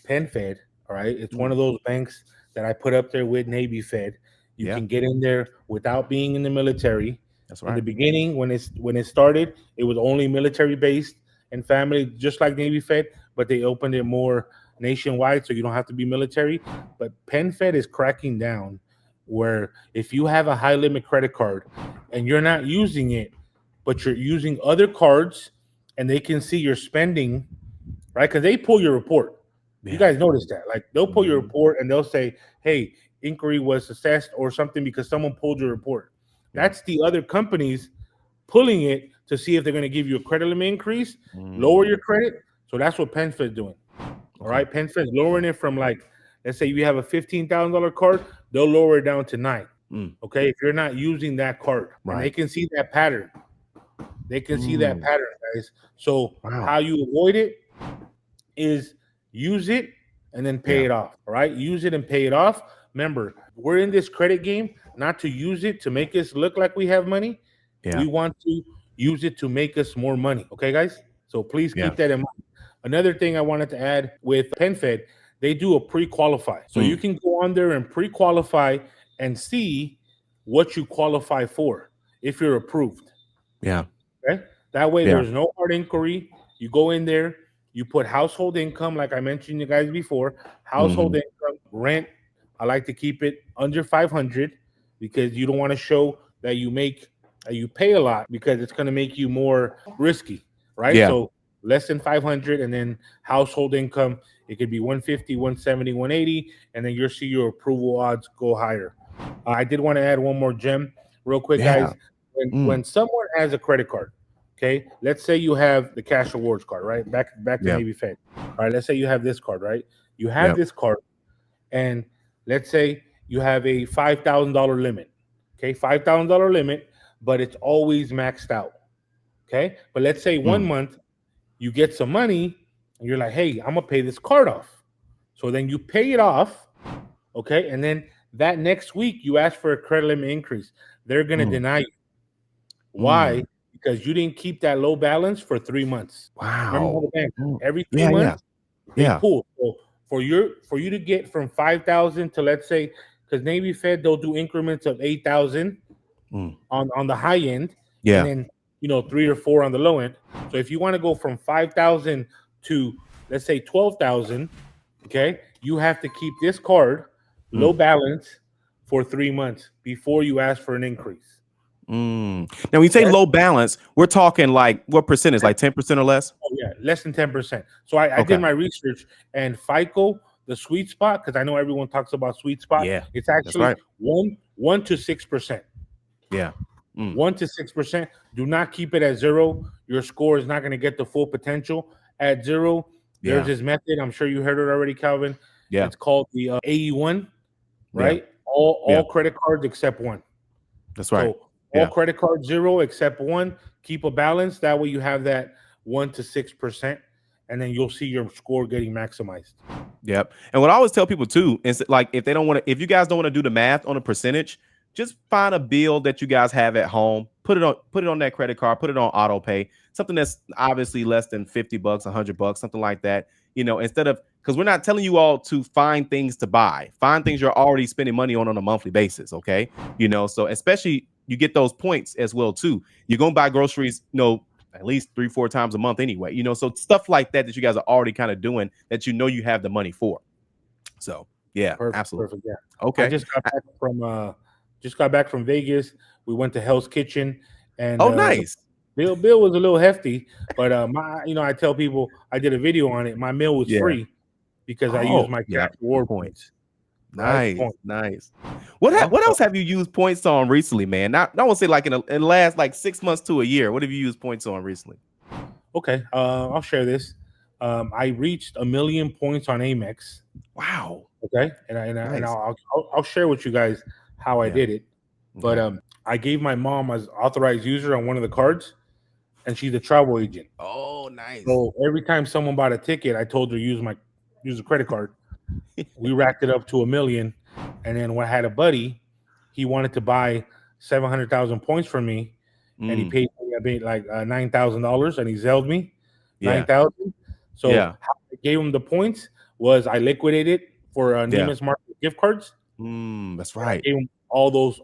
PenFed, all right, it's one of those banks that I put up there with Navy Fed. You can get in there without being in the military. That's right. In the beginning, when it started, it was only military based and family, just like Navy Fed, but they opened it more nationwide, so you don't have to be military. But PenFed is cracking down, where if you have a high limit credit card and you're not using it, but you're using other cards, and they can see your spending, right? Because they pull your report. You guys notice that? Like, they'll pull your report and they'll say, hey, inquiry was assessed or something because someone pulled your report. That's the other companies pulling it to see if they're going to give you a credit limit increase, lower your credit. So that's what PenFed's doing. All right, PenFed's lowering it from, like, let's say you have a $15,000 card, they'll lower it down to 9. Okay, if you're not using that card, and they can see that pattern. They can see that pattern, guys. So how you avoid it is use it and then pay it off. All right, use it and pay it off. Remember, we're in this credit game not to use it to make us look like we have money. We want to use it to make us more money. Okay, guys. So please keep that in mind. Another thing I wanted to add with PenFed, they do a pre-qualify. So you can go on there and pre-qualify and see what you qualify for if you're approved. Okay. That way there's no hard inquiry. You go in there, you put household income, like I mentioned you guys before, household income, rent. I like to keep it under 500 because you don't want to show that you pay a lot, because it's going to make you more risky, right? So less than 500, and then household income, it could be 150, 170, 180, and then you'll see your approval odds go higher. I did want to add one more gem real quick, guys. When someone has a credit card, okay, let's say you have the cash rewards card, right? Back to Navy Fed. All right, let's say you have this card, right? You have this card, and let's say you have a $5,000 limit. Okay, $5,000 limit, but it's always maxed out. Okay, but let's say 1 month you get some money and you're like, hey, I'm gonna pay this card off. So then you pay it off, okay, and then that next week you ask for a credit limit increase. They're gonna deny you. Why? Because you didn't keep that low balance for 3 months. Remember how the bank every 3 months they pull. So for you to get from 5,000 to, let's say, because Navy Fed, they'll do increments of 8,000 on the high end, and then 3 or 4 on the low end. So if you want to go from 5,000 to, let's say, 12,000, okay, you have to keep this card low balance for 3 months before you ask for an increase. Now, when you say low balance, we're talking like what percentage? Like 10% or less? Oh yeah, less than 10%. So I did my research, and FICO, the sweet spot, because I know everyone talks about sweet spot. It's actually 1 to 6%. 1 to 6%. Do not keep it at 0. Your score is not going to get the full potential at 0. There's this method. I'm sure you heard it already, Calvin. It's called the AE1, right? All credit cards except one. That's right. So all credit cards 0 except one. Keep a balance. That way you have that 1 to 6%, and then you'll see your score getting maximized. And what I always tell people too is, like, if you guys don't want to do the math on a percentage, just find a bill that you guys have at home, put it on that credit card, put it on auto pay, something that's obviously less than $50, $100, something like that. Instead of, because we're not telling you all to find things to buy, find things you're already spending money on a monthly basis. Okay. So especially you get those points as well too. You're going to buy groceries, at least 3-4 times a month anyway, so stuff like that you guys are already kind of doing that, you have the money for. So absolutely. Perfect, Okay. I just got back from Vegas. We went to Hell's Kitchen, and nice. Bill was a little hefty, but I tell people, I did a video on it. My meal was free because I used my cash reward points. Nice. What else have you used points on recently, man? I won't say like in the last like 6 months to a year. What have you used points on recently? Okay, I'll share this. I reached 1,000,000 points on Amex. Wow. Okay, and Nice. I'll share with you guys how I Yeah. did it. But Okay. I gave my mom as authorized user on one of the cards, and she's a travel agent. Oh, nice. So every time someone bought a ticket, I told her use a credit card. We racked it up to 1,000,000, and then when I had a buddy, he wanted to buy 700,000 points from me, and he paid me, I paid like $9,000, and he Zelled me Yeah. 9,000. So Yeah. how I gave him the points was I liquidated for Yeah. Neiman's Market gift cards. That's I right. gave him all those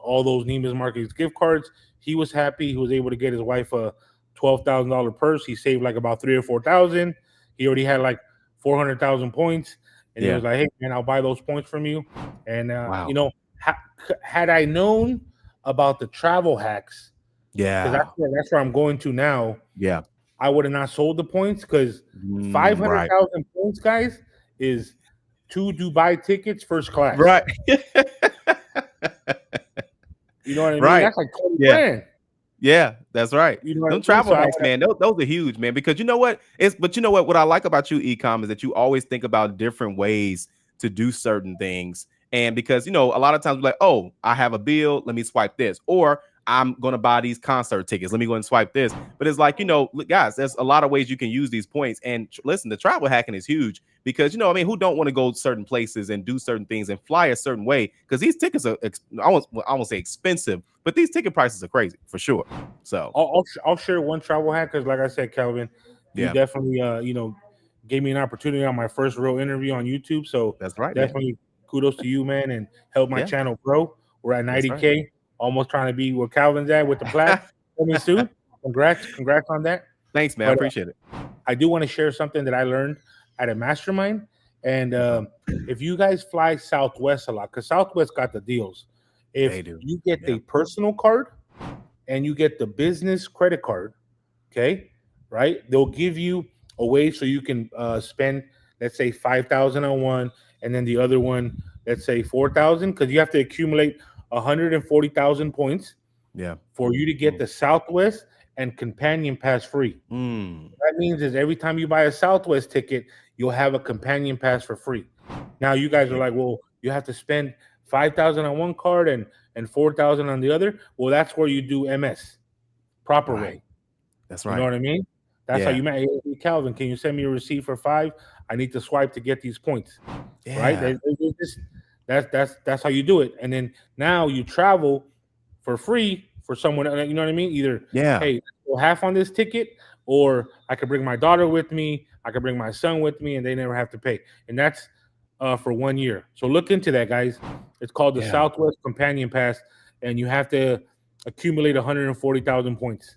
Neiman's Market gift cards. He was happy. He was able to get his wife a $12,000 purse. He saved like about 3 or 4,000. He already had like 400,000 points, and he Yeah. was like, "Hey man, I'll buy those points from you." And Wow. you know, had I known about the travel hacks, because Yeah. that's where I'm going to now, Yeah. I would have not sold the points because Right. 500,000 points, guys, is 2 Dubai tickets first class. Right. You know what I mean? Right. That's like 20 Yeah. grand. Yeah, that's right. You know what I Them mean? travel So hacks, man, those are huge, man. Because you know what? But you know what? What I like about you, Ecom, is that you always think about different ways to do certain things. And because a lot of times we're like, oh, I have a bill, let me swipe this, or I'm gonna buy these concert tickets, let me go and swipe this. But it's like, look, guys, there's a lot of ways you can use these points. And listen, the travel hacking is huge because who don't want to go certain places and do certain things and fly a certain way? Because these tickets are, I won't say expensive, but these ticket prices are crazy for sure. So I'll share one travel hack because, like I said, Calvin, you definitely gave me an opportunity on my first real interview on YouTube. So that's right, definitely kudos to you, man, and help my channel grow. We're at 90K, almost trying to be where Calvin's at with the plaque coming soon. Congrats on that. Thanks, man. I appreciate it. I do want to share something that I learned at a mastermind. And if you guys fly Southwest a lot, because Southwest got the deals. If you get the personal card and you get the business credit card, okay, right? They'll give you a way so you can spend, let's say, 5,000 on one, and then the other one, let's say 4,000, because you have to accumulate 140,000 points. Yeah. For you to get the Southwest and companion pass free. What that means is every time you buy a Southwest ticket, you'll have a companion pass for free. Now you guys are like, well, you have to spend 5,000 on one card and 4,000 on the other. Well, that's where you do MS proper way. That's right. You know what I mean? That's how you make. Hey, Calvin, can you send me a receipt for 5? I need to swipe to get these points. Right? That's how you do it. And then now you travel for free for someone, you know what I mean? Either, hey, go half on this ticket, or I could bring my daughter with me, I could bring my son with me, and they never have to pay. And that's for 1 year. So look into that, guys. It's called the Southwest Companion Pass, and you have to accumulate 140,000 points.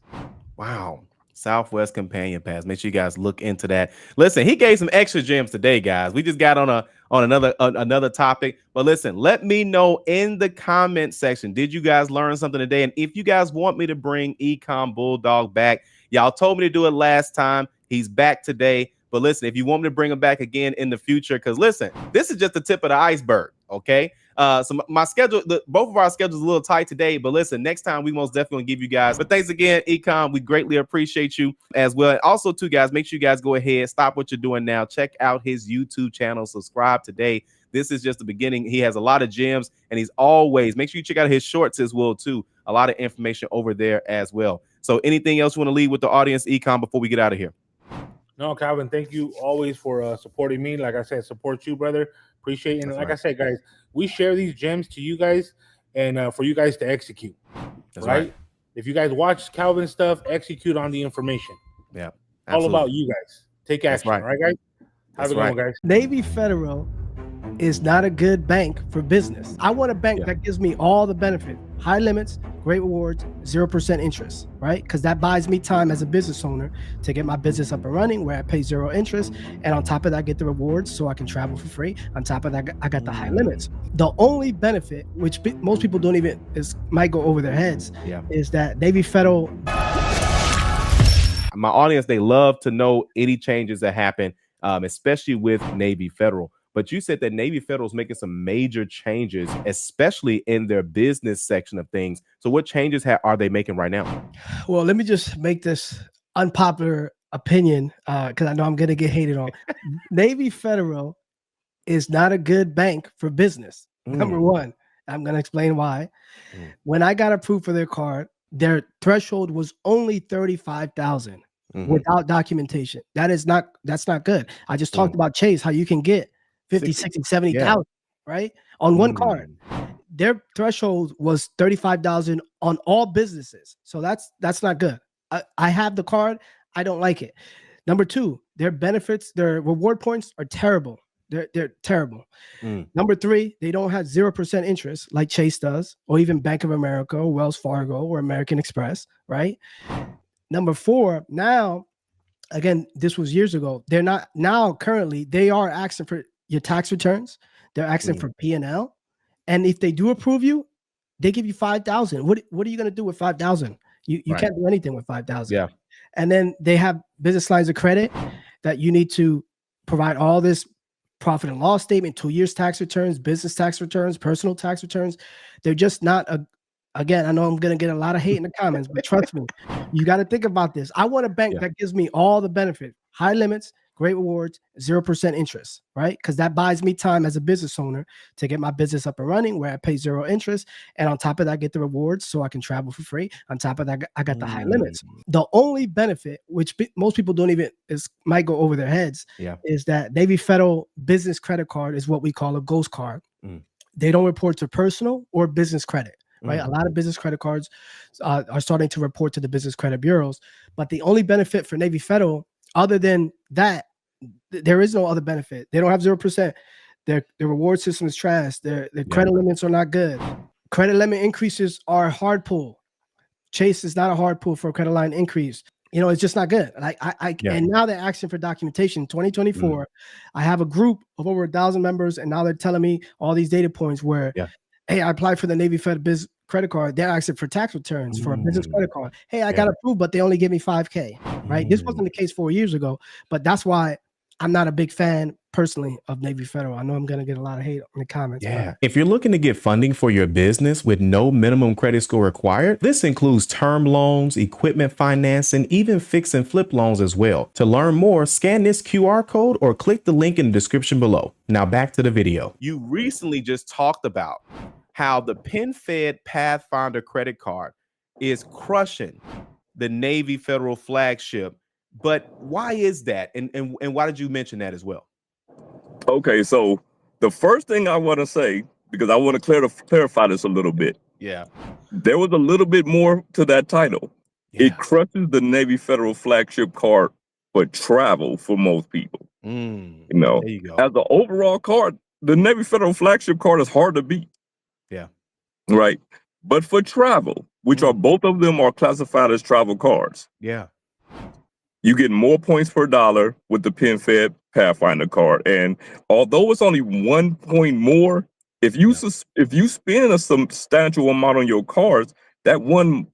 Wow. Southwest Companion Pass. Make sure you guys look into that. Listen, he gave some extra gems today, guys. We just got on another topic. But listen, let me know in the comment section. Did you guys learn something today? And if you guys want me to bring Ecom Bulldog back, y'all told me to do it last time. He's back today. But listen, if you want me to bring him back again in the future, because listen, this is just the tip of the iceberg. Okay. So my schedule, both of our schedules a little tight today, but listen, next time we most definitely give you guys. But thanks again, Ecom. We greatly appreciate you as well. And also, too, guys, make sure you guys go ahead, stop what you're doing now. Check out his YouTube channel. Subscribe today. This is just the beginning. He has a lot of gems, and he's always, make sure you check out his shorts as well, too. A lot of information over there as well. So anything else you want to leave with the audience, Ecom, before we get out of here? No, Calvin, thank you always for supporting me. Like I said, support you, brother. Appreciate it. And like I said, guys, we share these gems to you guys and for you guys to execute. That's right. If you guys watch Calvin stuff, execute on the information. Yeah. All about you guys. Take action. Right, guys? Have a good one, guys. Navy Federal is not a good bank for business. I want a bank that gives me all the benefit, high limits, great rewards, 0% interest, right? Because that buys me time as a business owner to get my business up and running where I pay 0 interest. And on top of that, I get the rewards so I can travel for free. On top of that, I got the high limits. The only benefit, which most people don't even, might go over their heads, is that Navy Federal. My audience, they love to know any changes that happen, especially with Navy Federal. But you said that Navy Federal is making some major changes, especially in their business section of things. So what changes are they making right now? Well, let me just make this unpopular opinion, because I know I'm gonna get hated on. Navy Federal is not a good bank for business. Number one, I'm gonna explain why. When I got approved for their card, their threshold was only 35,000 without documentation. That's not good. I just talked about Chase, how you can get 50, 60, 70,000, right? On one card. Their threshold was 35,000 on all businesses. So that's not good. I have the card. I don't like it. Number two, their benefits, their reward points are terrible. They're terrible. Number three, they don't have 0% interest like Chase does, or even Bank of America, or Wells Fargo, or American Express, right? Number four, now, again, this was years ago. They're not now currently, they are asking for your tax returns. They're asking for P&L. And if they do approve you, they give you 5,000. What are you going to do with 5,000? You can't do anything with 5,000. Yeah. And then they have business lines of credit that you need to provide all this profit and loss statement, 2 years tax returns, business tax returns, personal tax returns. They're just not again, I know I'm going to get a lot of hate in the comments, but trust me, you got to think about this. I want a bank that gives me all the benefit, high limits, great rewards, 0% interest, right? Because that buys me time as a business owner to get my business up and running where I pay 0 interest. And on top of that, I get the rewards so I can travel for free. On top of that, I got the high limits. The only benefit, which most people don't even, might go over their heads, is that Navy Federal Business Credit Card is what we call a ghost card. They don't report to personal or business credit. Right, a lot of business credit cards are starting to report to the business credit bureaus, but the only benefit for Navy Federal, other than that, there is no other benefit. They don't have 0%. Their reward system is trash. Their credit limits are not good. Credit limit increases are hard pull. Chase is not a hard pull for a credit line increase. It's just not good. Like and now they're asking for documentation. 2024, I have a group of over 1,000 members, and now they're telling me all these data points where. Hey, I applied for the Navy Fed Biz credit card. They're asking for tax returns for a business credit card. Hey, I got approved, but they only give me $5,000, right? This wasn't the case 4 years ago, but that's why I'm not a big fan personally of Navy Federal. I know I'm going to get a lot of hate in the comments. Yeah. If you're looking to get funding for your business with no minimum credit score required, this includes term loans, equipment finance, and even fix and flip loans as well. To learn more, scan this QR code or click the link in the description below. Now back to the video. You recently just talked about how the PenFed Pathfinder credit card is crushing the Navy Federal flagship. But why is that? And why did you mention that as well? Okay, so the first thing I want to say, because I want to clarify this a little bit. Yeah. There was a little bit more to that title. Yeah. It crushes the Navy Federal flagship card for travel for most people. There you go. As an overall card, the Navy Federal flagship card is hard to beat. Yeah. Right. But for travel, which are both of them are classified as travel cards. Yeah. You get more points per dollar with the PenFed Pathfinder card. And although it's only 1 point more, if you spend a substantial amount on your cards, that one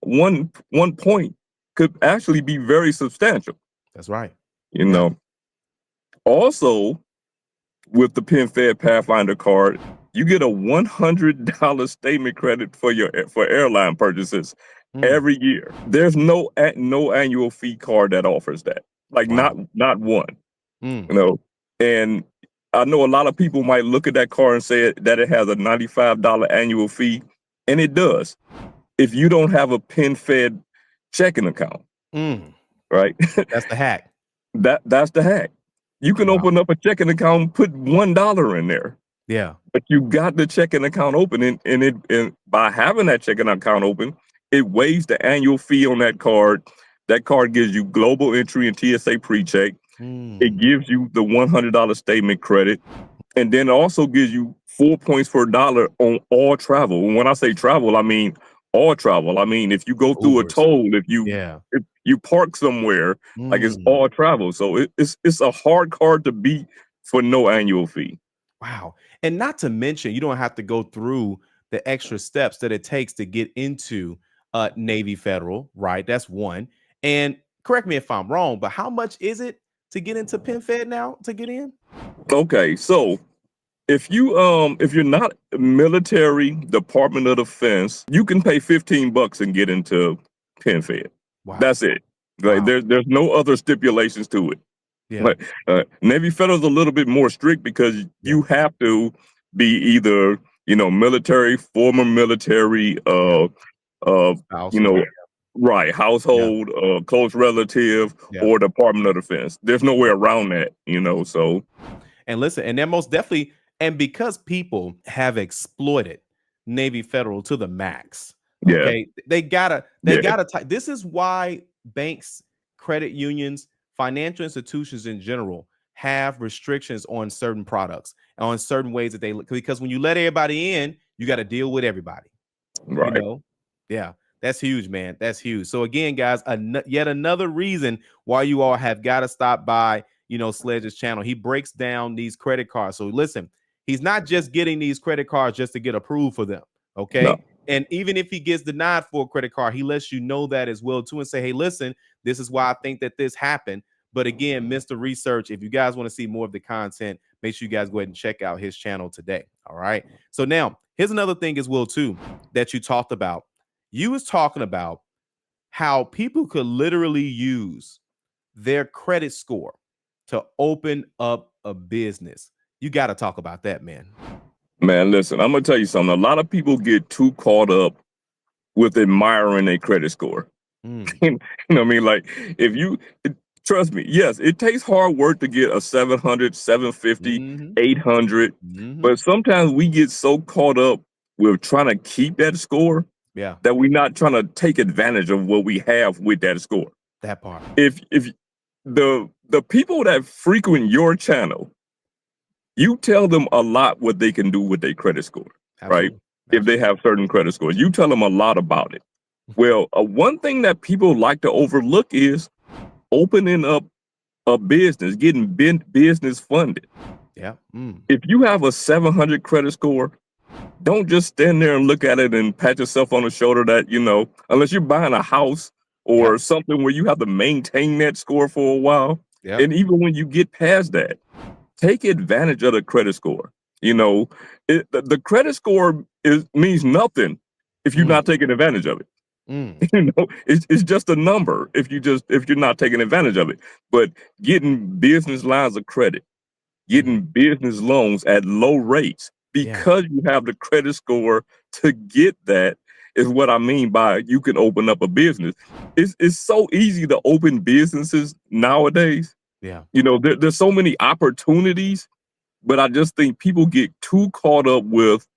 point could actually be very substantial. That's right. Also, with the PenFed Pathfinder card, you get a $100 statement credit for airline purchases every year. There's no annual fee card that offers that. Like not one. And I know a lot of people might look at that card and say that it has a $95 annual fee, and it does. If you don't have a PenFed checking account, right? That's the hack. That's the hack. You can open up a checking account and put $1 in there. Yeah. But you got the checking account open, and by having that checking account open, it waives the annual fee on that card. That card gives you global entry and TSA pre-check. It gives you the $100 statement credit, and then it also gives you 4 points per dollar on all travel. And when I say travel, I mean all travel. I mean, if you go through a toll, if you park somewhere, like it's all travel. So it's a hard card to beat for no annual fee. Wow. And not to mention, you don't have to go through the extra steps that it takes to get into Navy Federal, right? That's one. And correct me if I'm wrong, but how much is it to get into PenFed now to get in? Okay, so if you're not military, Department of Defense, you can pay $15 and get into PenFed. Wow. That's it. Like Wow. there's no other stipulations to it. Yeah. Like Navy Federal's a little bit more strict because Yeah. you have to be either military, former military, you Household. know, right, Yeah. household, close relative, Yeah. or Department of Defense. There's no way Yeah. around that, So And listen, and they're most definitely, and because people have exploited Navy Federal to the max, yeah, okay, they gotta, yeah, this is why banks, credit unions, financial institutions in general have restrictions on certain products, on certain ways that they look, because when you let everybody in, you got to deal with everybody, you right. know? Yeah, that's huge, man. That's huge. So again, guys, yet another reason why you all have got to stop by, Sledge's channel. He breaks down these credit cards. So listen, he's not just getting these credit cards just to get approved for them. No, Okay. And even if he gets denied for a credit card, he lets you know that as well too, and say, hey, listen, this is why I think that this happened. But again, Mr. Research, if you guys want to see more of the content, make sure you guys go ahead and check out his channel today. All right. So now here's another thing as well too that you talked about. You was talking about how people could literally use their credit score to open up a business. You got to talk about that, man. man, listen, I'm gonna tell you something. A lot of people get too caught up with admiring a credit score. Mm. You know what I mean? Like, if you trust me, yes, it takes hard work to get a 700, 750, Mm-hmm. 800, Mm-hmm. but sometimes we get so caught up with trying to keep that score Yeah, that we're not trying to take advantage of what we have with that score. that part. If the people that frequent your channel, you tell them a lot what they can do with their credit score, right? Absolutely. If they have certain credit scores, you tell them a lot about it. Well, one thing that people like to overlook is opening up a business, getting business funded. Yeah. Mm. If you have a 700 credit score, don't just stand there and look at it and pat yourself on the shoulder that, unless you're buying a house Yep. or something where you have to maintain that score for a while. Yep. And even when you get past that, take advantage of the credit score. The credit score means nothing if you're Mm. not taking advantage of it. Mm. It's just a number if you're not taking advantage of it. But getting business lines of credit, Mm. getting business loans at low rates Yeah. because you have the credit score to get that is what I mean by you can open up a business. It's so easy to open businesses nowadays. Yeah. There's so many opportunities, but I just think people get too caught up with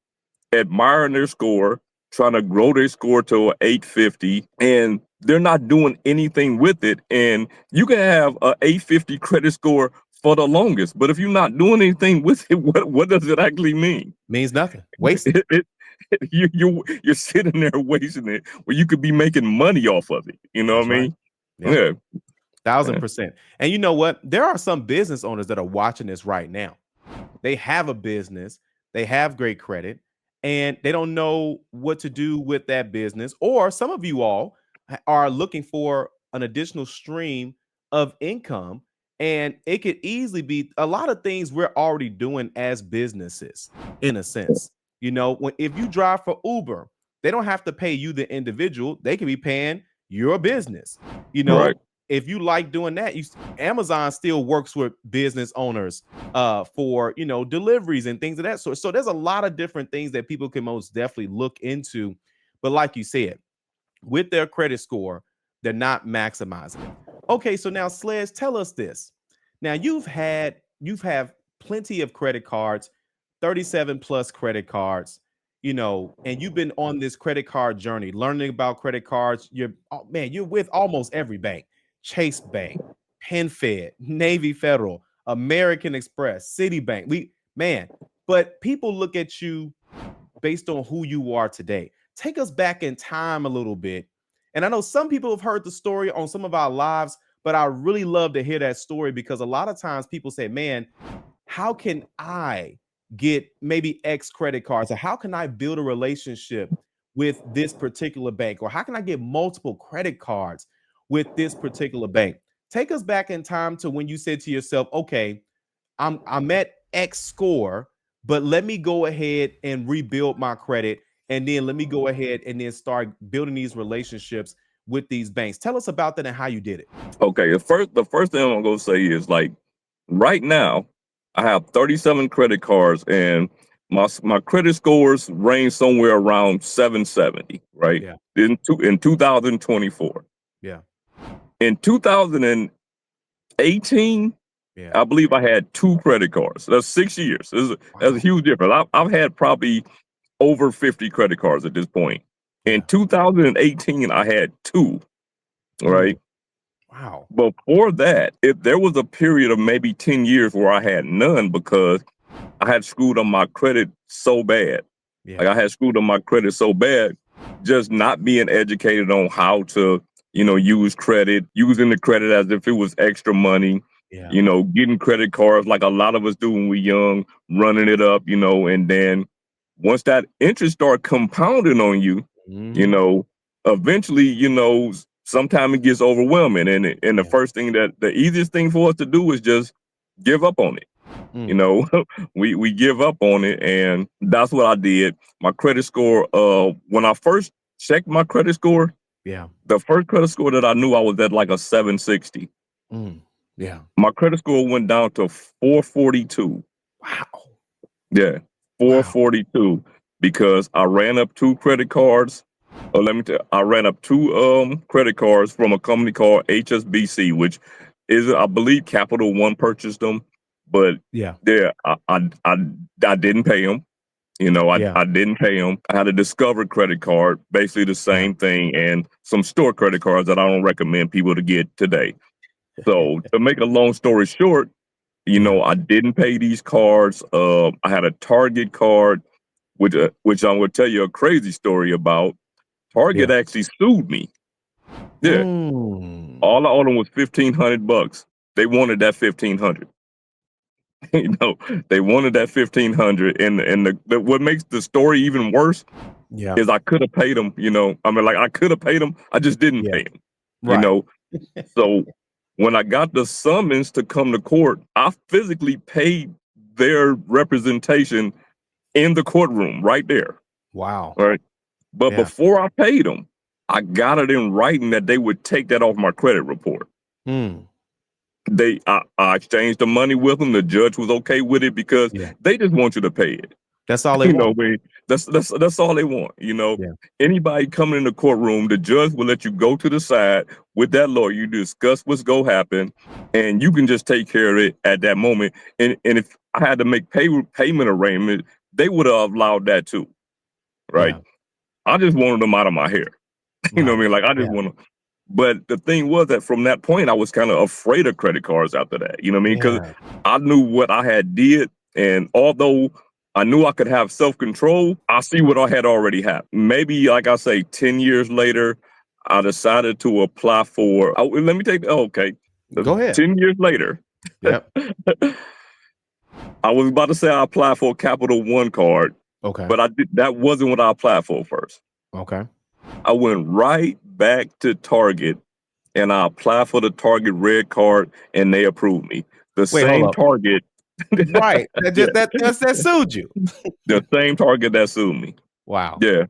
admiring their score, trying to grow their score to an 850, and they're not doing anything with it. And you can have an 850 credit score for the longest, but if you're not doing anything with it, what does it actually mean? Means nothing. Wasted. You're sitting there wasting it where you could be making money off of it. You know That's what I right. mean? Yeah. Yeah. 1000%. And you know what? There are some business owners that are watching this right now. They have a business, they have great credit, and they don't know what to do with that business. Or some of you all are looking for an additional stream of income, and it could easily be a lot of things we're already doing as businesses, in a sense. If you drive for Uber, they don't have to pay you, the individual, they can be paying your business. Right. If you like doing that, Amazon still works with business owners for deliveries and things of that sort. So there's a lot of different things that people can most definitely look into. But like you said, with their credit score, they're not maximizing it. Okay, so now Sledge, tell us this. Now you've have plenty of credit cards, 37 plus credit cards, and you've been on this credit card journey, learning about credit cards. You're with almost every bank. Chase Bank, PenFed, Navy Federal, American Express, Citibank. But people look at you based on who you are today. Take us back in time a little bit. And I know some people have heard the story on some of our lives, but I really love to hear that story because a lot of times people say, man, how can I get maybe X credit cards? Or how can I build a relationship with this particular bank? Or how can I get multiple credit cards with this particular bank? Take us back in time to when you said to yourself, okay, I'm at X score, but let me go ahead and rebuild my credit. And then let me go ahead and then start building these relationships with these banks. Tell us about that and how you did it. Okay, the first thing I'm gonna say is, like, right now I have 37 credit cards, and my credit scores range somewhere around 770, right? Yeah. In 2024. Yeah. In 2018, Yeah. I believe I had 2 credit cards. That's 6 years. That's a huge difference. I've had probably over 50 credit cards at this point. In 2018, I had 2, right? Wow. Before that, if there was a period of maybe 10 years where I had none, because I had screwed up my credit so bad. Yeah. Like, I had screwed up my credit so bad, just not being educated on how to, use credit, using the credit as if it was extra money, Yeah. getting credit cards like a lot of us do when we're young, running it up, and then once that interest start compounding on you, eventually, sometimes it gets overwhelming. And the first thing, the easiest thing for us to do is just give up on it. We give up on it, and that's what I did. My credit score, when I first checked my credit score, the first credit score that I knew, I was at like a 760. Yeah. My credit score went down to 442. Wow. Yeah, 442, because I ran up 2 credit cards. I ran up 2 credit cards from a company called HSBC, which is, I believe, Capital One purchased them, but I didn't pay them. I didn't pay them. I had a Discover credit card, basically the same thing, and some store credit cards that I don't recommend people to get today. So to make a long story short, I didn't pay these cards. I had a Target card, which I'm going to tell you a crazy story about. Target actually sued me. Yeah. All I owed them was $1,500. They wanted that $1,500. They wanted that $1,500, and what makes the story even worse is I could have paid them. I could have paid them. I just didn't pay them. Right. So when I got the summons to come to court, I physically paid their representation in the courtroom right there. Wow. Right. But before I paid them, I got it in writing that they would take that off my credit report. I exchanged the money with them. The judge was okay with it, because they just want you to pay it. That's all they want. That's all they want. Anybody coming in the courtroom, the judge will let you go to the side with that lawyer. You discuss what's going to happen, and you can just take care of it at that moment. And if I had to make payment arrangement, they would have allowed that too. Right. I just wanted them out of my hair. You know what I mean? Like, I just want to. But the thing was that from that point, I was kind of afraid of credit cards after that. You know what I mean? Because I knew what I had did. And although I knew I could have self-control, I see what I had already happened. Maybe, like I say, 10 years later, I decided to apply for, let me take, okay. Go ahead. 10 years later. Yep. I was about to say I applied for a Capital One card. Okay. But that wasn't what I applied for first. Okay. I went right back to Target, and I applied for the Target Red card, and they approved me. The same Target. Right. That sued you. The same Target that sued me. Wow. Yeah.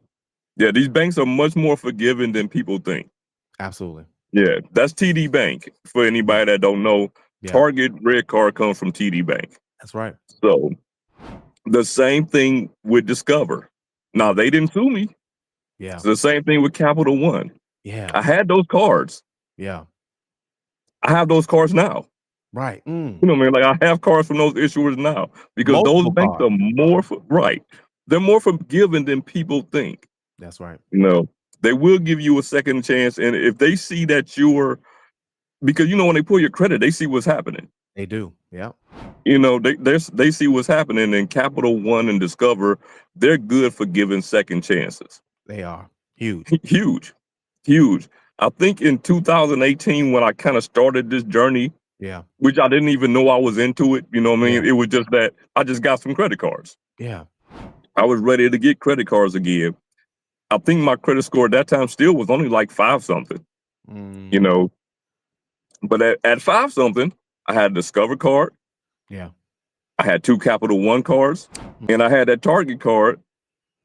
Yeah. These banks are much more forgiving than people think. Absolutely. Yeah. That's TD Bank. For anybody that don't know, Target Red card comes from TD Bank. That's right. So the same thing with Discover. Now, they didn't sue me. Yeah. It's the same thing with Capital One. Yeah. I had those cards. Yeah. I have those cards now. Right. You know what I mean? Like, I have cards from those issuers now, because those banks are more they're more forgiving than people think. That's right. They will give you a second chance, and if they see that because when they pull your credit, they see what's happening. They do. Yeah. They see what's happening. And Capital One and Discover, they're good for giving second chances. They are huge. Huge. I think in 2018, when I kind of started this journey, which I didn't even know I was into it. You know what I mean? It was just that I just got some credit cards. Yeah. I was ready to get credit cards again. I think my credit score at that time still was only like 5-something. But at 5-something, I had a Discover card. Yeah. I had 2 Capital One cards, and I had that Target card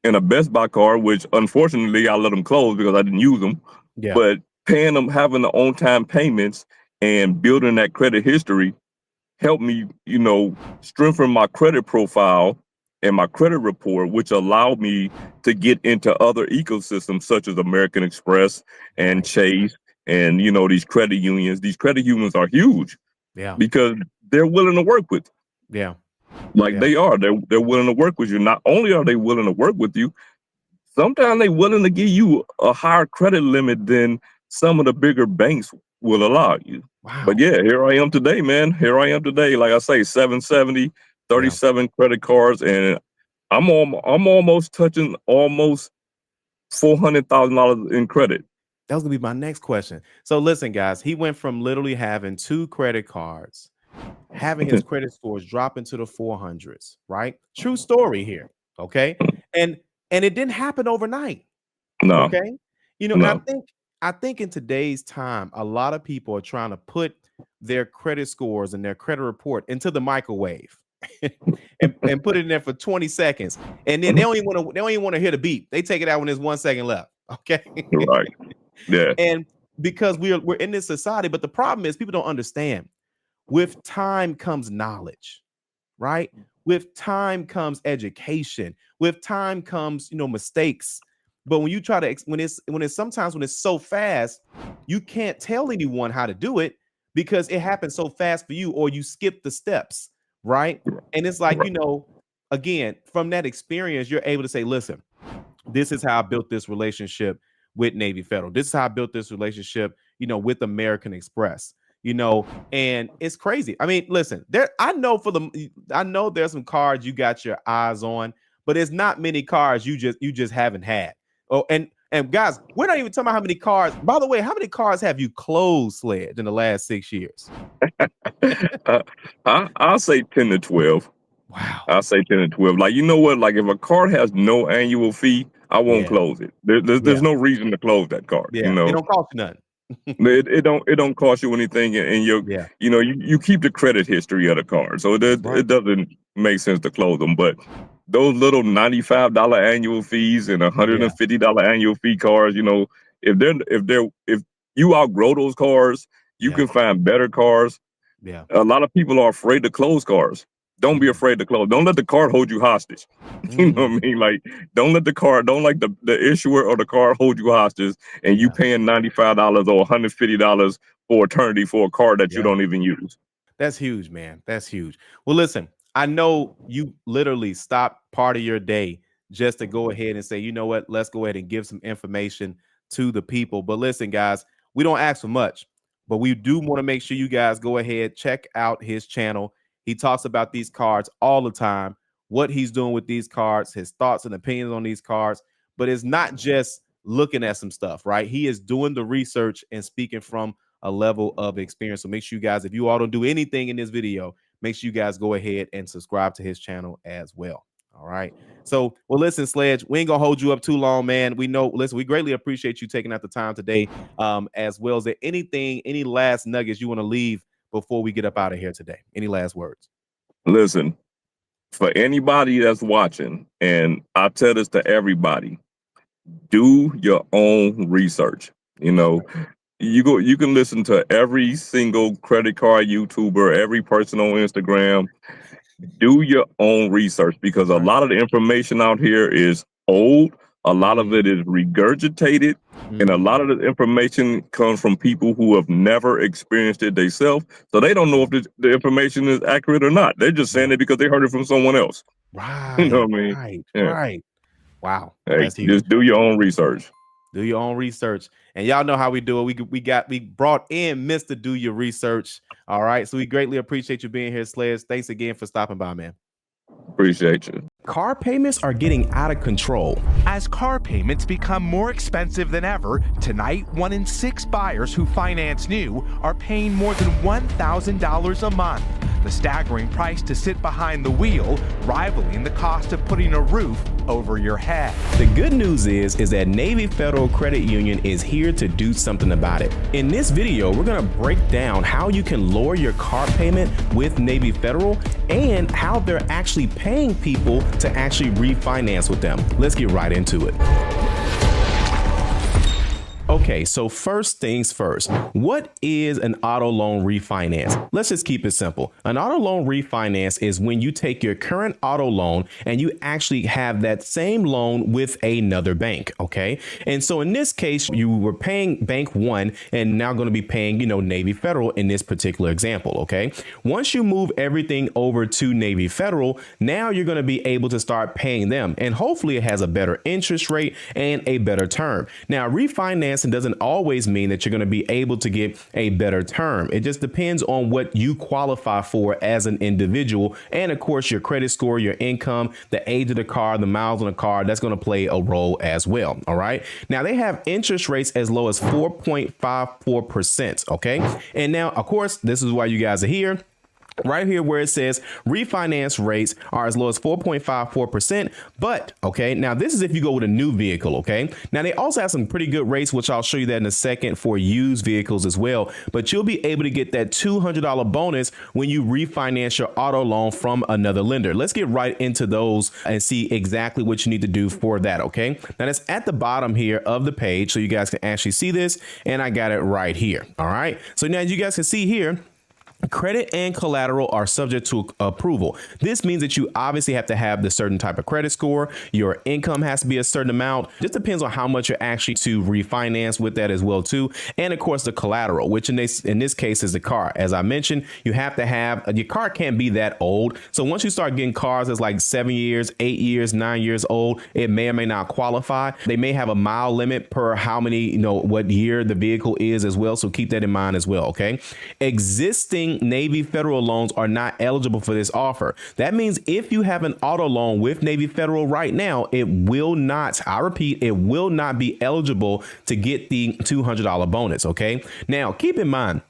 and a Best Buy card, which unfortunately I let them close because I didn't use them. Yeah. But paying them, having the on-time payments and building that credit history helped me, strengthen my credit profile and my credit report, which allowed me to get into other ecosystems such as American Express and Chase and, these credit unions. These credit unions are huge because they're willing to work with you. Yeah. They're willing to work with you. Not only are they willing to work with you, sometimes they're willing to give you a higher credit limit than some of the bigger banks will allow you. Wow. But yeah, here I am today, man. Here I am today. Like I say, 770, 37 credit cards, and I'm almost touching almost $400,000 in credit. That was gonna be my next question. So listen, guys, he went from literally having 2 credit cards, having his credit scores drop into the 400s, right? True story here. Okay. And it didn't happen overnight. No. Okay. And No. I think in today's time, a lot of people are trying to put their credit scores and their credit report into the microwave and put it in there for 20 seconds. And then they don't even want to hear the beep. They take it out when there's 1 second left. Okay. Right. Yeah. And because we're in this society, but the problem is people don't understand. With time comes knowledge, right? With time comes education. With time comes, mistakes. But when you try to, when it's so fast, you can't tell anyone how to do it because it happens so fast for you, or you skip the steps, right? And it's like, again, from that experience, you're able to say, listen, this is how I built this relationship with Navy Federal. This is how I built this relationship, with American Express. And it's crazy. I mean, listen, I know there's some cards you got your eyes on, but there's not many cards you just haven't had. Oh, and guys, we're not even talking about how many cards. By the way, how many cards have you closed, Sledge, in the last 6 years? I'll say 10 to 12. Wow. I'll say 10 to 12. Like, you know what? Like, if a card has no annual fee, I won't close it. There's no reason to close that card. Yeah. It don't cost you nothing. It don't cost you anything, and you keep the credit history of the card, so it doesn't make sense to close them. But those little $95 annual fees and $150 annual fee cards, if you outgrow those cards, you can find better cards. Yeah, a lot of people are afraid to close cards. Don't be afraid to close. Don't let the card hold you hostage. You know what I mean? Like, don't let the issuer or the card hold you hostage, and you paying $95 or $150 for eternity for a card that you don't even use. That's huge, man. That's huge. Well, listen, I know you literally stopped part of your day just to go ahead and say, you know what, let's go ahead and give some information to the people. But listen, guys, we don't ask for much, but we do want to make sure you guys go ahead, check out his channel. He talks about these cards all the time, what he's doing with these cards, his thoughts and opinions on these cards. But it's not just looking at some stuff, right? He is doing the research and speaking from a level of experience. So make sure you guys, if you all don't do anything in this video, make sure you guys go ahead and subscribe to his channel as well. All right. So, well, listen, Sledge, we ain't gonna hold you up too long, man. We greatly appreciate you taking out the time today, as well. Is there any last nuggets you want to leave before we get up out of here today? Any last words? Listen, for anybody that's watching, and I tell this to everybody, do your own research. You can listen to every single credit card YouTuber, every person on Instagram. Do your own research, because a lot of the information out here is old. A lot of it is regurgitated, and a lot of the information comes from people who have never experienced it themselves. So they don't know if the information is accurate or not. They're just saying it because they heard it from someone else. Right. You know what I mean? Right. Wow. Hey, just do your own research. Do your own research. And y'all know how we do it. We brought in Mr. Do Your Research. All right. So we greatly appreciate you being here, Sledge. Thanks again for stopping by, man. Appreciate you. Car payments are getting out of control. As car payments become more expensive than ever, tonight 1 in 6 buyers who finance new are paying more than $1,000 a month. The staggering price to sit behind the wheel, rivaling the cost of putting a roof over your head. The good news is that Navy Federal Credit Union is here to do something about it. In this video, we're going to break down how you can lower your car payment with Navy Federal and how they're actually paying people to actually refinance with them. Let's get right into it. Okay, so first things first, what is an auto loan refinance? Let's just keep it simple. An auto loan refinance is when you take your current auto loan and you actually have that same loan with another bank, okay? And so in this case, you were paying Bank One and now going to be paying, Navy Federal in this particular example, okay? Once you move everything over to Navy Federal, now you're going to be able to start paying them. And hopefully it has a better interest rate and a better term. Now, refinancing doesn't always mean that you're going to be able to get a better term. It just depends on what you qualify for as an individual. And of course, your credit score, your income, the age of the car, the miles on the car, that's going to play a role as well. All right. Now they have interest rates as low as 4.54%. Okay. And now, of course, this is why you guys are here. Right here where it says refinance rates are as low as 4.54%. But OK, now this is if you go with a new vehicle. OK, now they also have some pretty good rates, which I'll show you that in a second for used vehicles as well. But you'll be able to get that $200 bonus when you refinance your auto loan from another lender. Let's get right into those and see exactly what you need to do for that. OK, now that's at the bottom here of the page so you guys can actually see this. And I got it right here. All right. So now you guys can see here, credit and collateral are subject to approval. This means that you obviously have to have the certain type of credit score. Your income has to be a certain amount. Just depends on how much you're actually to refinance with that as well too. And of course the collateral, which in this case is the car. As I mentioned, you have to have your car can't be that old. So once you start getting cars that's like 7 years, 8 years, 9 years old, it may or may not qualify. They may have a mile limit per how many, what year the vehicle is as well. So keep that in mind as well. Okay. Existing Navy Federal loans are not eligible for this offer. That means if you have an auto loan with Navy Federal right now, it will not, I repeat, it will not be eligible to get the $200 bonus. Okay. Now keep in mind,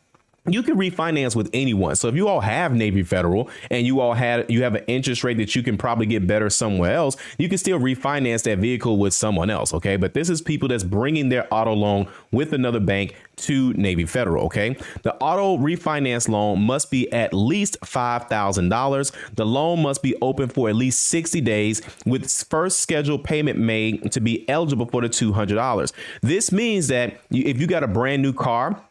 you can refinance with anyone. So if you all have Navy Federal and you have an interest rate that you can probably get better somewhere else, you can still refinance that vehicle with someone else. OK, but this is people that's bringing their auto loan with another bank to Navy Federal. OK, the auto refinance loan must be at least $5,000. The loan must be open for at least 60 days with first scheduled payment made to be eligible for the $200. This means that if you got a brand new car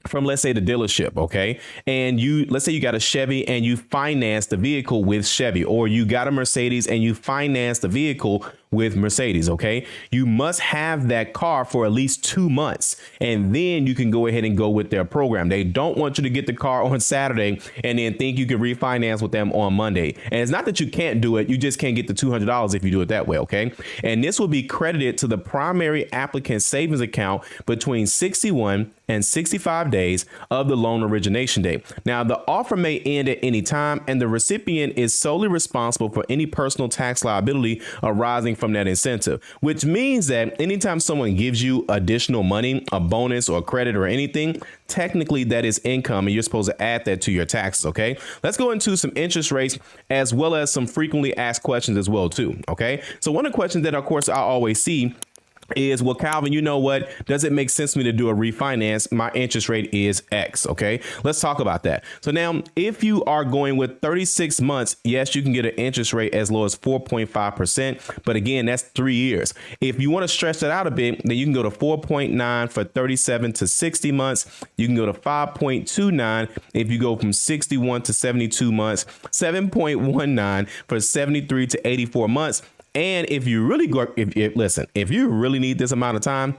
from, let's say, the dealership, okay, and let's say you got a Chevy and you finance the vehicle with Chevy, or you got a Mercedes and you finance the vehicle with Mercedes, okay, you must have that car for at least 2 months, and then you can go ahead and go with their program. They don't want you to get the car on Saturday and then think you can refinance with them on Monday. And it's not that you can't do it, you just can't get the $200 if you do it that way, okay? And this will be credited to the primary applicant savings account between 61 and 65 days of the loan origination date. Now, the offer may end at any time, and the recipient is solely responsible for any personal tax liability arising from that incentive, which means that anytime someone gives you additional money, a bonus or credit or anything, technically that is income and you're supposed to add that to your taxes. OK, let's go into some interest rates as well as some frequently asked questions as well, too. OK, so one of the questions that, of course, I always see is, well, Calvin, you know what? Does it make sense for me to do a refinance? My interest rate is X. OK, let's talk about that. So now, if you are going with 36 months, yes, you can get an interest rate as low as 4.5%. But again, that's 3 years. If you want to stretch that out a bit, then you can go to 4.9 for 37 to 60 months. You can go to 5.29 if you go from 61 to 72 months, 7.19 for 73 to 84 months. And if you really go, if you really need this amount of time,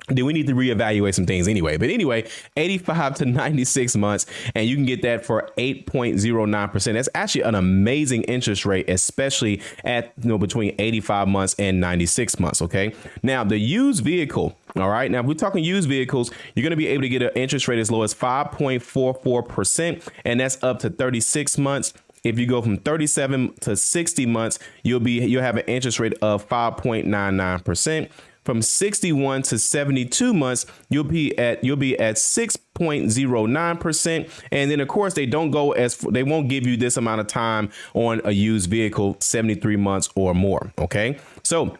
then we need to reevaluate some things anyway. But anyway, 85 to 96 months, and you can get that for 8.09%. That's actually an amazing interest rate, especially at between 85 months and 96 months. OK, now the used vehicle. All right. Now, if we're talking used vehicles, you're going to be able to get an interest rate as low as 5.44%, and that's up to 36 months. If you go from 37 to 60 months, you'll have an interest rate of 5.99%. From 61 to 72 months, you'll be at 6.09%. And then, of course, they won't give you this amount of time on a used vehicle, 73 months or more. OK, so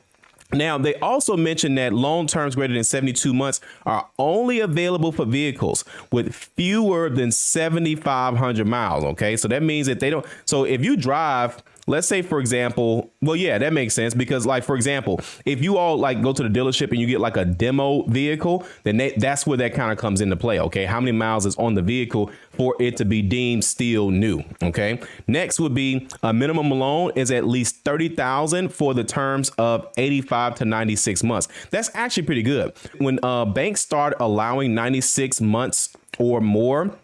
now, they also mentioned that loan terms greater than 72 months are only available for vehicles with fewer than 7,500 miles. OK, so that means that they don't. So if you drive let's say, for example, well, yeah, that makes sense because, like, for example, if you all like go to the dealership and you get like a demo vehicle, then that's where that kind of comes into play. OK, how many miles is on the vehicle for it to be deemed still new? OK, next would be a minimum loan is at least $30,000 for the terms of 85 to 96 months. That's actually pretty good. When banks start allowing 96 months or more,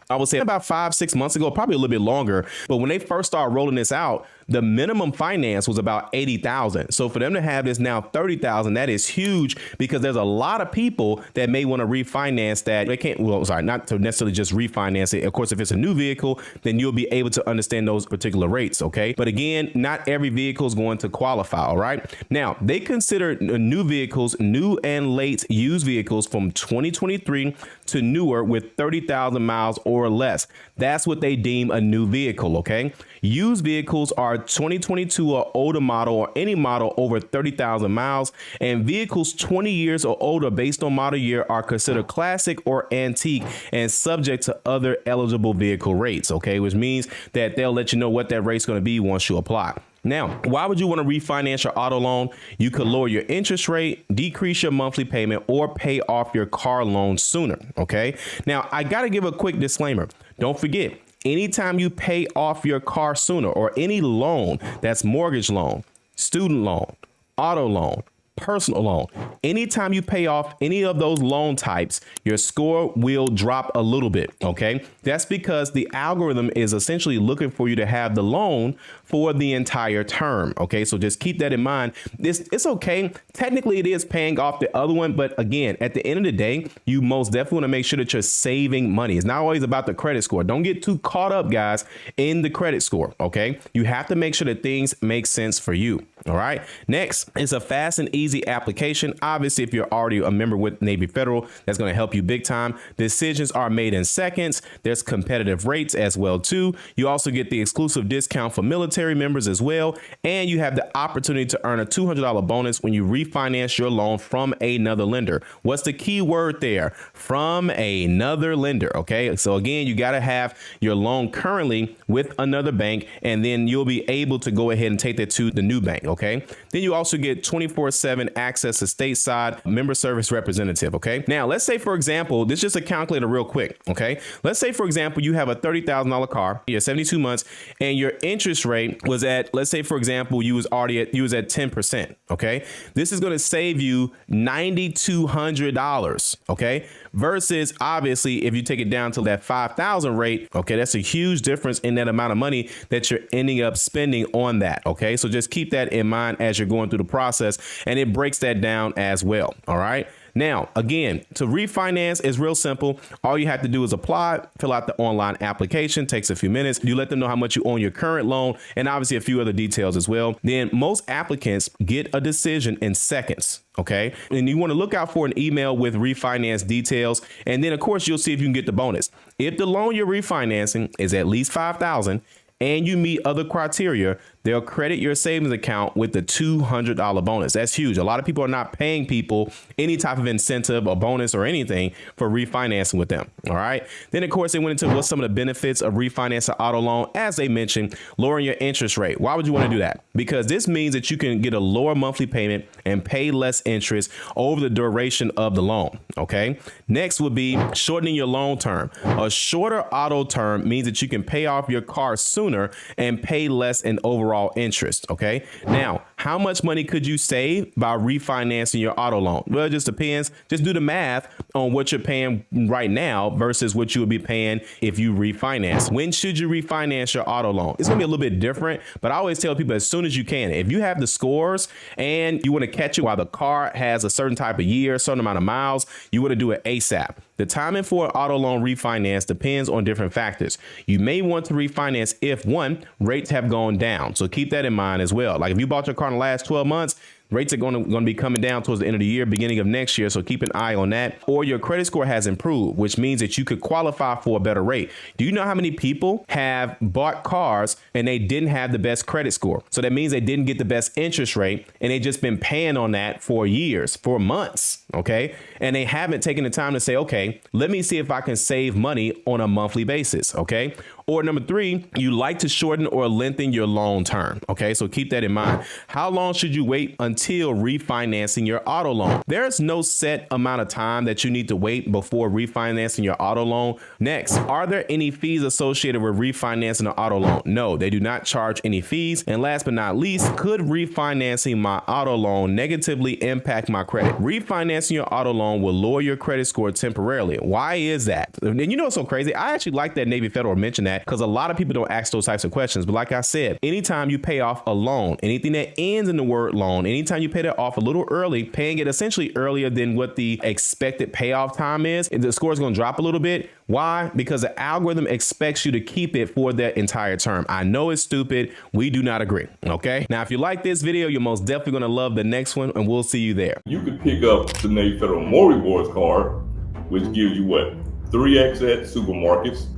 I would say about 5-6 months ago, probably a little bit longer. But when they first started rolling this out, the minimum finance was about $80,000. So for them to have this now $30,000, that is huge because there's a lot of people that may want to refinance that. They can't, well, sorry, not to necessarily just refinance it. Of course, if it's a new vehicle, then you'll be able to understand those particular rates. OK, but again, not every vehicle is going to qualify. All right. Now, they consider new vehicles, new and late used vehicles from 2023 to newer with 30,000 miles or less. That's what they deem a new vehicle. OK, used vehicles are 2022 or older model or any model over 30,000 miles, and vehicles 20 years or older based on model year are considered classic or antique and subject to other eligible vehicle rates. OK, which means that they'll let you know what that rate's going to be once you apply. Now, why would you want to refinance your auto loan? You could lower your interest rate, decrease your monthly payment, or pay off your car loan sooner. OK, now I got to give a quick disclaimer. Don't forget, anytime you pay off your car sooner or any loan, that's mortgage loan, student loan, auto loan, personal loan, anytime you pay off any of those loan types, your score will drop a little bit. OK, that's because the algorithm is essentially looking for you to have the loan for the entire term. OK, so just keep that in mind. It's OK. Technically, it is paying off the other one. But again, at the end of the day, you most definitely want to make sure that you're saving money. It's not always about the credit score. Don't get too caught up, guys, in the credit score. OK, you have to make sure that things make sense for you. All right. Next, it's a fast and easy application. Obviously, if you're already a member with Navy Federal, that's going to help you big time. Decisions are made in seconds. There's competitive rates as well, too. You also get the exclusive discount for military members as well. And you have the opportunity to earn a $200 bonus when you refinance your loan from another lender. What's the key word there? From another lender. OK, so again, you got to have your loan currently with another bank, and then you'll be able to go ahead and take that to the new bank. OK, then you also get 24/7 access to stateside member service representative. OK, now let's say, for example, this is just a calculator real quick. OK, let's say, for example, you have a $30,000 car, you're 72 months, and your interest rate was at, let's say, for example, you was at 10%. OK, this is going to save you $9,200. OK, versus obviously if you take it down to that 5,000 rate. OK, that's a huge difference in that amount of money that you're ending up spending on that. OK, so just keep that in mind as you're going through the process, and it breaks that down as well. All right. Now, again, to refinance is real simple. All you have to do is apply, fill out the online application, takes a few minutes. You let them know how much you owe on your current loan and obviously a few other details as well. Then most applicants get a decision in seconds. OK, and you want to look out for an email with refinance details. And then, of course, you'll see if you can get the bonus. If the loan you're refinancing is at least $5,000 and you meet other criteria, they'll credit your savings account with the $200 bonus. That's huge. A lot of people are not paying people any type of incentive or bonus or anything for refinancing with them. All right. Then, of course, they went into what's some of the benefits of refinancing auto loan. As they mentioned, lowering your interest rate. Why would you want to do that? Because this means that you can get a lower monthly payment and pay less interest over the duration of the loan. OK, next would be shortening your loan term. A shorter auto term means that you can pay off your car sooner and pay less in overall interest. OK, now, how much money could you save by refinancing your auto loan? Well, it just depends. Just do the math on what you're paying right now versus what you would be paying if you refinance. When should you refinance your auto loan? It's going to be a little bit different, but I always tell people as soon as you can. If you have the scores and you want to catch it while the car has a certain type of year, a certain amount of miles, you want to do it ASAP. The timing for an auto loan refinance depends on different factors. You may want to refinance if, one, rates have gone down. So keep that in mind as well. Like if you bought your car in the last 12 months, rates are going to be coming down towards the end of the year, beginning of next year. So keep an eye on that. Or your credit score has improved, which means that you could qualify for a better rate. Do you know how many people have bought cars and they didn't have the best credit score? So that means they didn't get the best interest rate and they just been paying on that for years, for months. Okay. And they haven't taken the time to say, okay, let me see if I can save money on a monthly basis. Okay. Or number 3, you like to shorten or lengthen your loan term. Okay. So keep that in mind. How long should you wait until refinancing your auto loan? There's no set amount of time that you need to wait before refinancing your auto loan. Next, are there any fees associated with refinancing an auto loan? No, they do not charge any fees. And last but not least, could refinancing my auto loan negatively impact my credit? Refinancing your auto loan will lower your credit score temporarily. Why is that? And you know what's so crazy? I actually like that Navy Federal mentioned that because a lot of people don't ask those types of questions. But like I said, anytime you pay off a loan, anything that ends in the word loan, anytime you pay that off a little early, paying it essentially earlier than what the expected payoff time is, the score is going to drop a little bit. Why? Because the algorithm expects you to keep it for that entire term. I know it's stupid. We do not agree. Okay. Now, if you like this video, you're most definitely going to love the next one, and we'll see you there. You could pick up the Navy Federal More Rewards card, which gives you what? 3x at supermarkets,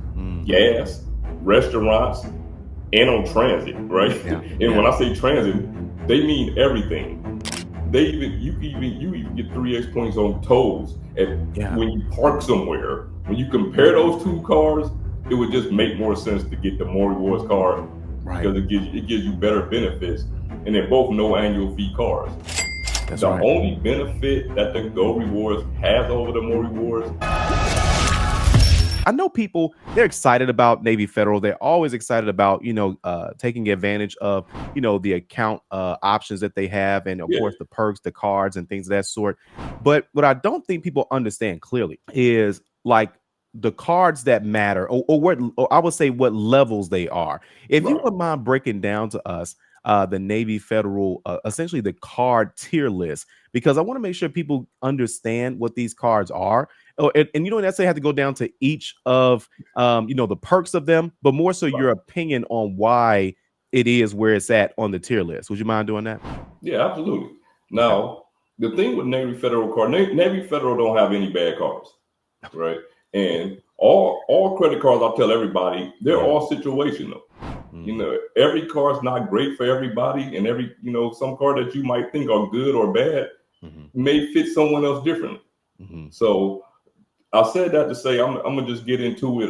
gas, restaurants, and on transit, right? Yeah. And when I say transit, they mean everything. You even get 3x points on tolls when you park somewhere. When you compare those two cards, it would just make more sense to get the More Rewards card because it gives you better benefits, and they're both no annual fee cards. That's the right. only benefit that the Go Rewards has over the More Rewards. I know people, they're excited about Navy Federal. They're always excited about, taking advantage of, the account options that they have. And of course, the perks, the cards and things of that sort. But what I don't think people understand clearly is like the cards that matter or I would say what levels they are. If you wouldn't mind breaking down to us the Navy Federal, essentially the card tier list, because I want to make sure people understand what these cards are. Oh, and you don't necessarily have to go down to each of, the perks of them, but more so your opinion on why it is where it's at on the tier list. Would you mind doing that? Yeah, absolutely. Now, the thing with Navy Federal card, Navy Federal don't have any bad cards, right? And all credit cards, I'll tell everybody, they're all situational. Every card's not great for everybody, and every, some card that you might think are good or bad may fit someone else differently. So I said that to say I'm gonna just get into it.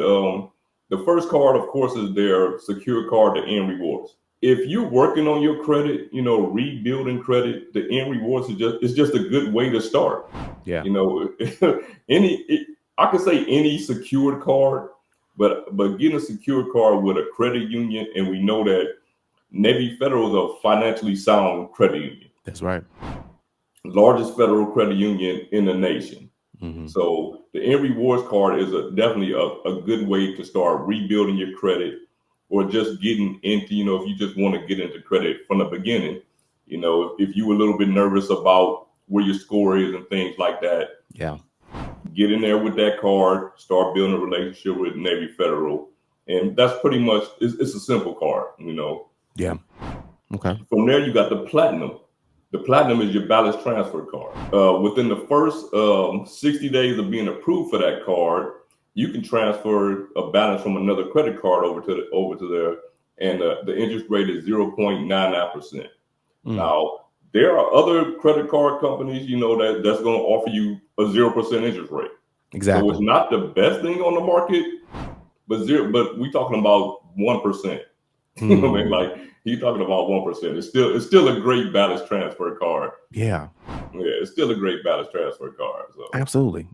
The first card, of course, is their secure card, the End Rewards. If you're working on your credit, rebuilding credit, the End Rewards is just a good way to start. Yeah. I could say any secured card, but getting a secured card with a credit union, and we know that Navy Federal is a financially sound credit union. That's right. Largest federal credit union in the nation. So the End Rewards card is definitely a good way to start rebuilding your credit, or just getting into, if you just want to get into credit from the beginning, if you were a little bit nervous about where your score is and things like that. Yeah. Get in there with that card, start building a relationship with Navy Federal. And that's pretty much, it's a simple card, Yeah. Okay. From there, you got the Platinum. The Platinum is your balance transfer card. Within the first 60 days of being approved for that card, you can transfer a balance from another credit card over to there, and the interest rate is 0.99%. Now, there are other credit card companies, that's going to offer you a 0% interest rate. Exactly. So it's not the best thing on the market, but we're talking about 1%. You know what I mean? Like, you're talking about 1%. It's still a great balance transfer card. Yeah. Yeah, it's still a great balance transfer card. So. Absolutely.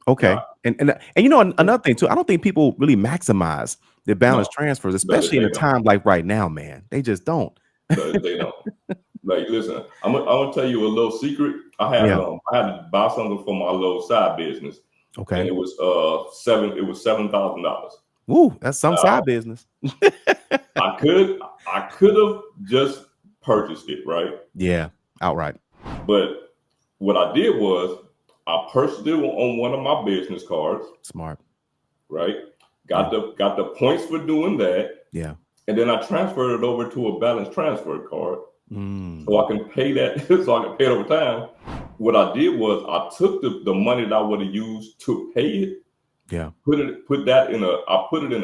Okay. And another thing too, I don't think people really maximize their balance transfers, especially in a time like right now, man. They just don't. They don't. Like, listen, I'm gonna tell you a little secret. I had to buy something for my little side business. Okay. And it was $7,000. Woo, that's some side business. I could have just purchased it, right? Yeah, outright. But what I did was I purchased it on one of my business cards. Smart. Right? Got the points for doing that. Yeah. And then I transferred it over to a balance transfer card. So I can pay that, so I can pay it over time. What I did was I took the money that I would have used to pay it. Yeah. Put it in a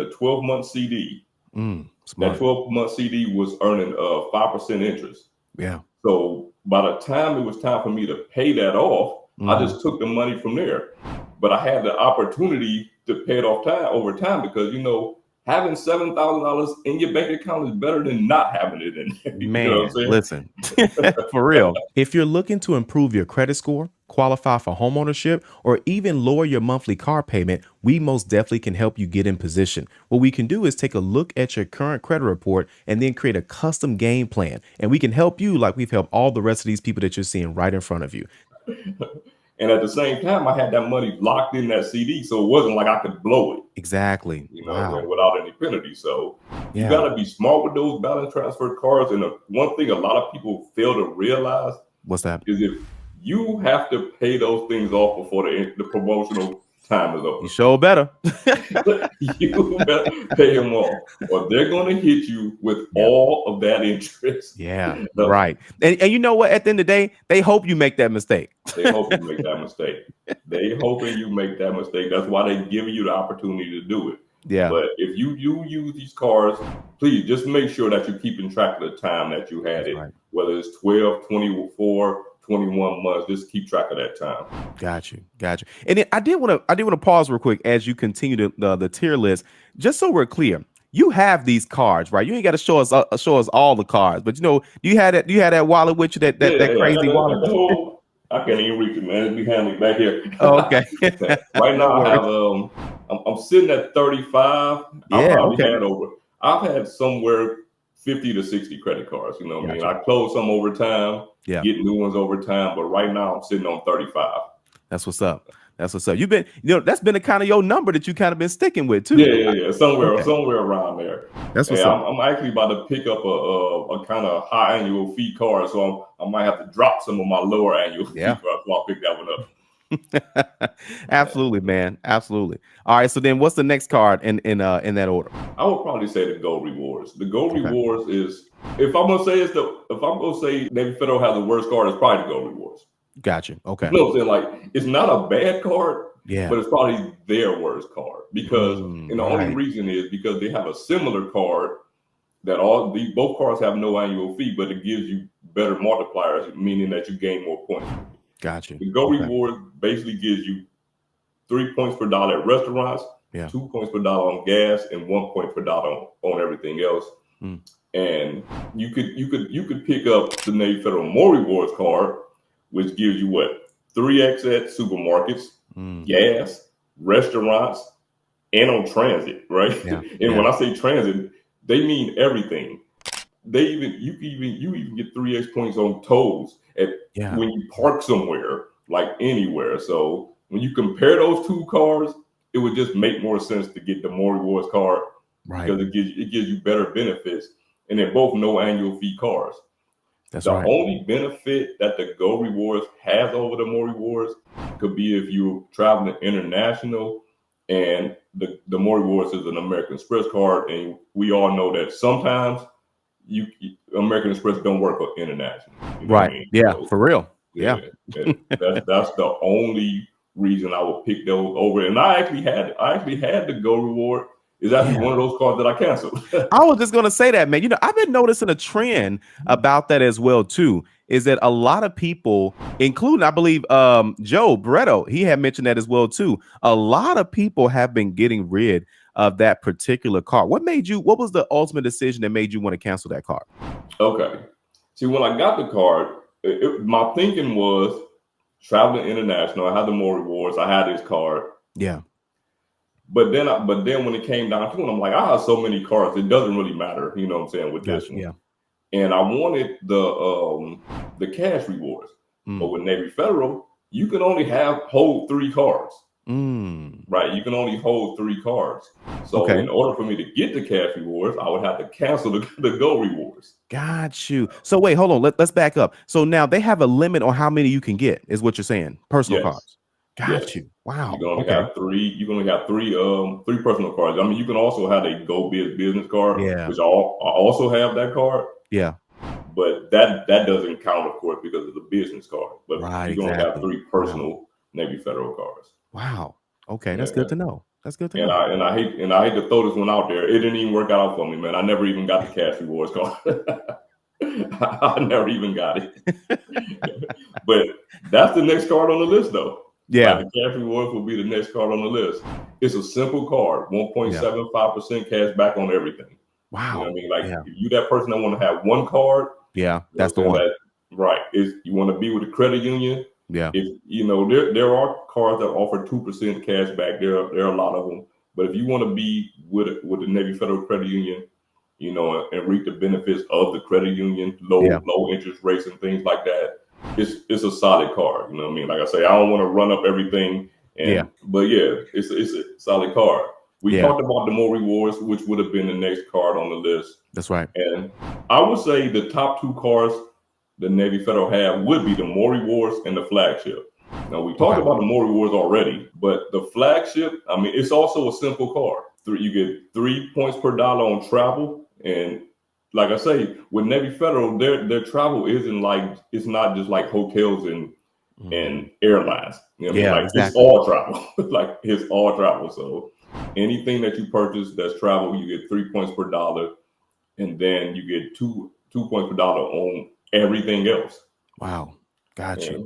12-month CD. That 12-month CD was earning 5% interest. Yeah. So by the time it was time for me to pay that off, I just took the money from there. But I had the opportunity to pay it off over time because, having $7,000 in your bank account is better than not having it in there. Man, You know what I'm saying? listen, for real. If you're looking to improve your credit score, qualify for homeownership, or even lower your monthly car payment, we most definitely can help you get in position. What we can do is take a look at your current credit report and then create a custom game plan. And we can help you like we've helped all the rest of these people that you're seeing right in front of you. And at the same time, I had that money locked in that CD, so it wasn't like I could blow it. Exactly. And without any penalty. So Yeah. you got to be smart with those balance transfer cards. And one thing a lot of people fail to realize What's that? is if you have to pay those things off before the promotional time is over. You sure better. You better pay them off, or they're going to hit you with all of that interest. Yeah, right. And you know what? At the end of the day, they hope you make that mistake. They hope you make that mistake. They hoping you make that mistake. That's why they're giving you the opportunity to do it. Yeah. But if you use these cards, please just make sure that you're keeping track of the time that you had it, whether it's 12, 24, 21 months. Just keep track of that time. Got you. And then I did want to pause real quick as you continue the tier list, just so we're clear. You have these cards, right? You ain't got to show us all the cards, but do you have that wallet with you? That crazy wallet. I can't even reach it, man. It's behind me back here. Oh, okay. Right now I have I'm sitting at 35. I've had somewhere 50 to 60 credit cards. You know what I mean? I close some over time, get new ones over time, but right now I'm sitting on 35. That's what's up. You've been, that's been a kind of your number that you kind of been sticking with too. Yeah. Somewhere around there. That's what's up. I'm actually about to pick up a kind of high annual fee card, so I might have to drop some of my lower annual fee cards. So I'll pick that one up. Absolutely, man. Absolutely. All right. So then, what's the next card in that order? I would probably say the Gold Rewards. The Gold Rewards is, if I'm gonna say Navy Federal has the worst card, it's probably the Gold Rewards. Gotcha. Okay. You know what I'm saying? Like, it's not a bad card, yeah, but it's probably their worst card because, and the only reason is because they have a similar card that both cards have no annual fee, but it gives you better multipliers, meaning that you gain more points. Gotcha. The Go Reward basically gives you 3 points per dollar at restaurants, 2 points per dollar on gas, and 1 point per dollar on everything else. And you could pick up the Navy Federal More Rewards card, which gives you 3x at supermarkets, gas, restaurants, and on transit, right? And when I say transit, they mean everything. You even get 3x points on tolls when you park somewhere, like anywhere. So when you compare those two cards, it would just make more sense to get the More Rewards card because it gives you better benefits, and they're both no annual fee cards. That's the right. only benefit that the Go Rewards has over the More Rewards could be if you're traveling international, and the More Rewards is an American Express card, and we all know that sometimes American Express don't work on international. You know what I mean? Yeah, so, for real. Yeah. That's the only reason I would pick those over. And I actually had the Go Reward. Is actually one of those cards that I canceled. I was just gonna say that, man. I've been noticing a trend about that as well too. Is that a lot of people, including I believe Joe Bretto, he had mentioned that as well too. A lot of people have been getting rid of that particular card. What was the ultimate decision that made you want to cancel that card? Okay. See, when I got the card, my thinking was traveling international. I had the More Rewards. I had this card. Yeah. But then when it came down to it, I'm like, I have so many cards, it doesn't really matter, you know what I'm saying, with this one. Yeah. And I wanted the cash rewards. But with Navy Federal, you can only hold 3 cards. Right? You can only hold 3 cards. So in order for me to get the cash rewards, I would have to cancel the Go Rewards. Got you. So wait, hold on. Let's back up. So now they have a limit on how many you can get, is what you're saying. Personal cards. Got you. Wow. You can only have 3. You can only have 3 personal cards. I mean, you can also have a Go Biz business card, which I also have that card. Yeah. But that doesn't count, of course, because of the business card. But you can only have 3 personal Navy Federal cards. Wow. Okay, that's good to know. That's good to know. And I hate to throw this one out there. It didn't even work out for me, man. I never even got the cash rewards card. I never even got it. But that's the next card on the list, though. Yeah. Like the cash rewards will be the next card on the list. It's a simple card, 1.75% cash back on everything. Wow. You know what I mean? Like if you that person that want to have one card, that's the one. Right. Is you want to be with a credit union? Yeah. If you know there are cards that offer 2% cash back. There are a lot of them. But if you want to be with the Navy Federal Credit Union, you know, and reap the benefits of the credit union, low interest rates and things like that, it's a solid card. You know what I mean? Like I say, I don't want to run up everything. But it's a solid card. We talked about the more rewards, which would have been the next card on the list. That's right. And I would say the top two cards the Navy Federal have would be the more rewards and the flagship. Now we talked about the more rewards already, but the flagship, I mean, it's also a simple card. You get 3 points per dollar on travel, and like I say, with Navy Federal, their travel isn't like, it's not just like hotels and airlines. You know what I mean? Like it's all travel. Like it's all travel. So anything that you purchase that's travel, you get 3 points per dollar, and then you get two points per dollar on everything else. Wow. Gotcha.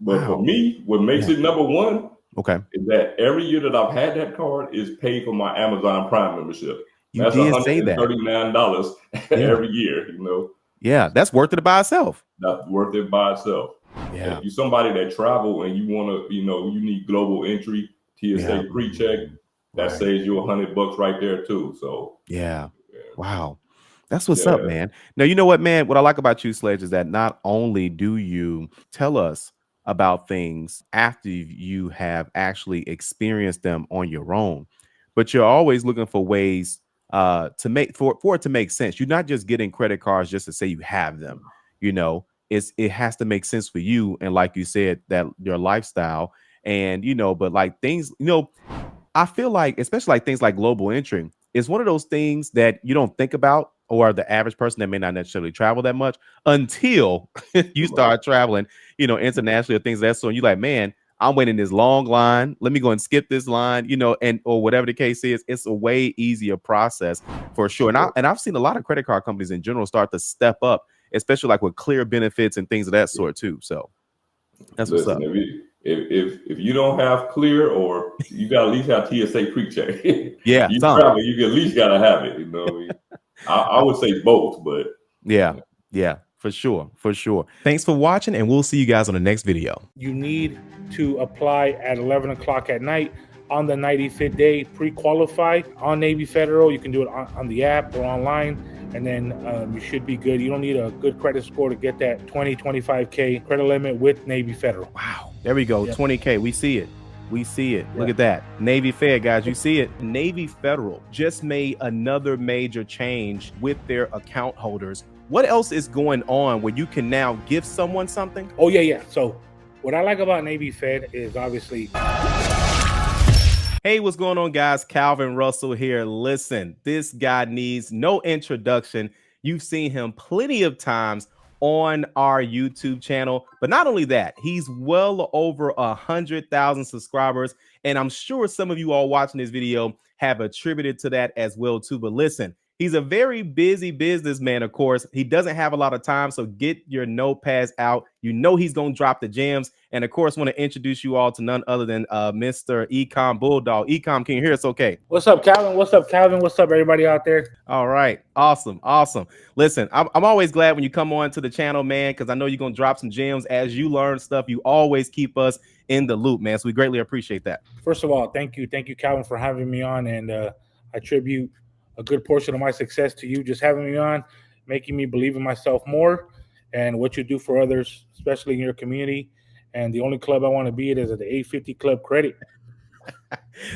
But for me, what makes it number one is that every year that I've had that card is paid for my Amazon Prime membership. That's $139 every year, you know. Yeah, that's worth it by itself. That's worth it by itself. Yeah. If you're somebody that travel and you want to, you know, you need global entry, TSA pre-check, that saves you $100 right there too. So wow. That's what's up, man. Now, you know what, man? What I like about you, Sledge, is that not only do you tell us about things after you have actually experienced them on your own, but you're always looking for ways to make for it to make sense. You're not just getting credit cards just to say you have them. You know, it has to make sense for you, and like you said, that your lifestyle, and you know, but like things, you know, I feel like, especially like things like global entry, is one of those things that you don't think about, or the average person that may not necessarily travel that much until you start traveling, you know, internationally or things like that. So you're like, man, I'm waiting this long line. Let me go and skip this line, you know, and or whatever the case is. It's a way easier process for sure. And I've seen a lot of credit card companies in general start to step up, especially like with clear benefits and things of that sort too. So that's what's up. If you don't have clear, or you got to at least have TSA pre-check. You travel, you at least got to have it. You know, I would say both, but yeah, for sure. Thanks for watching, and we'll see you guys on the next video. You need to apply at 11 o'clock at night on the 95th day, pre-qualify on Navy Federal. You can do it on the app or online, and then you should be good. You don't need a good credit score to get that 25K credit limit with Navy Federal. Wow, there we go. 20K. We see it. Look at that. Navy Fed, guys, you see it. Navy Federal just made another major change with their account holders. What else is going on where you can now give someone something? Oh, yeah. So what I like about Navy Fed is obviously... Hey, what's going on, guys? Calvin Russell here. Listen, this guy needs no introduction. You've seen him plenty of times on our YouTube channel, but not only that, he's well over 100,000 subscribers, and I'm sure some of you all watching this video have attributed to that as well too. But listen, he's a very busy businessman. Of course, he doesn't have a lot of time, so get your notepads out. You know he's gonna drop the gems, and of course, want to introduce you all to none other than Mr. Ecom Bulldog. Ecom, can you hear us? Okay. What's up, Calvin? What's up, everybody out there? All right, awesome. Listen, I'm always glad when you come on to the channel, man, because I know you're gonna drop some gems as you learn stuff. You always keep us in the loop, man. So we greatly appreciate that. First of all, thank you, Calvin, for having me on, and I attribute a good portion of my success to you just having me on, making me believe in myself more, and what you do for others, especially in your community. And the only club I want to be at is at the 850 Club Credit.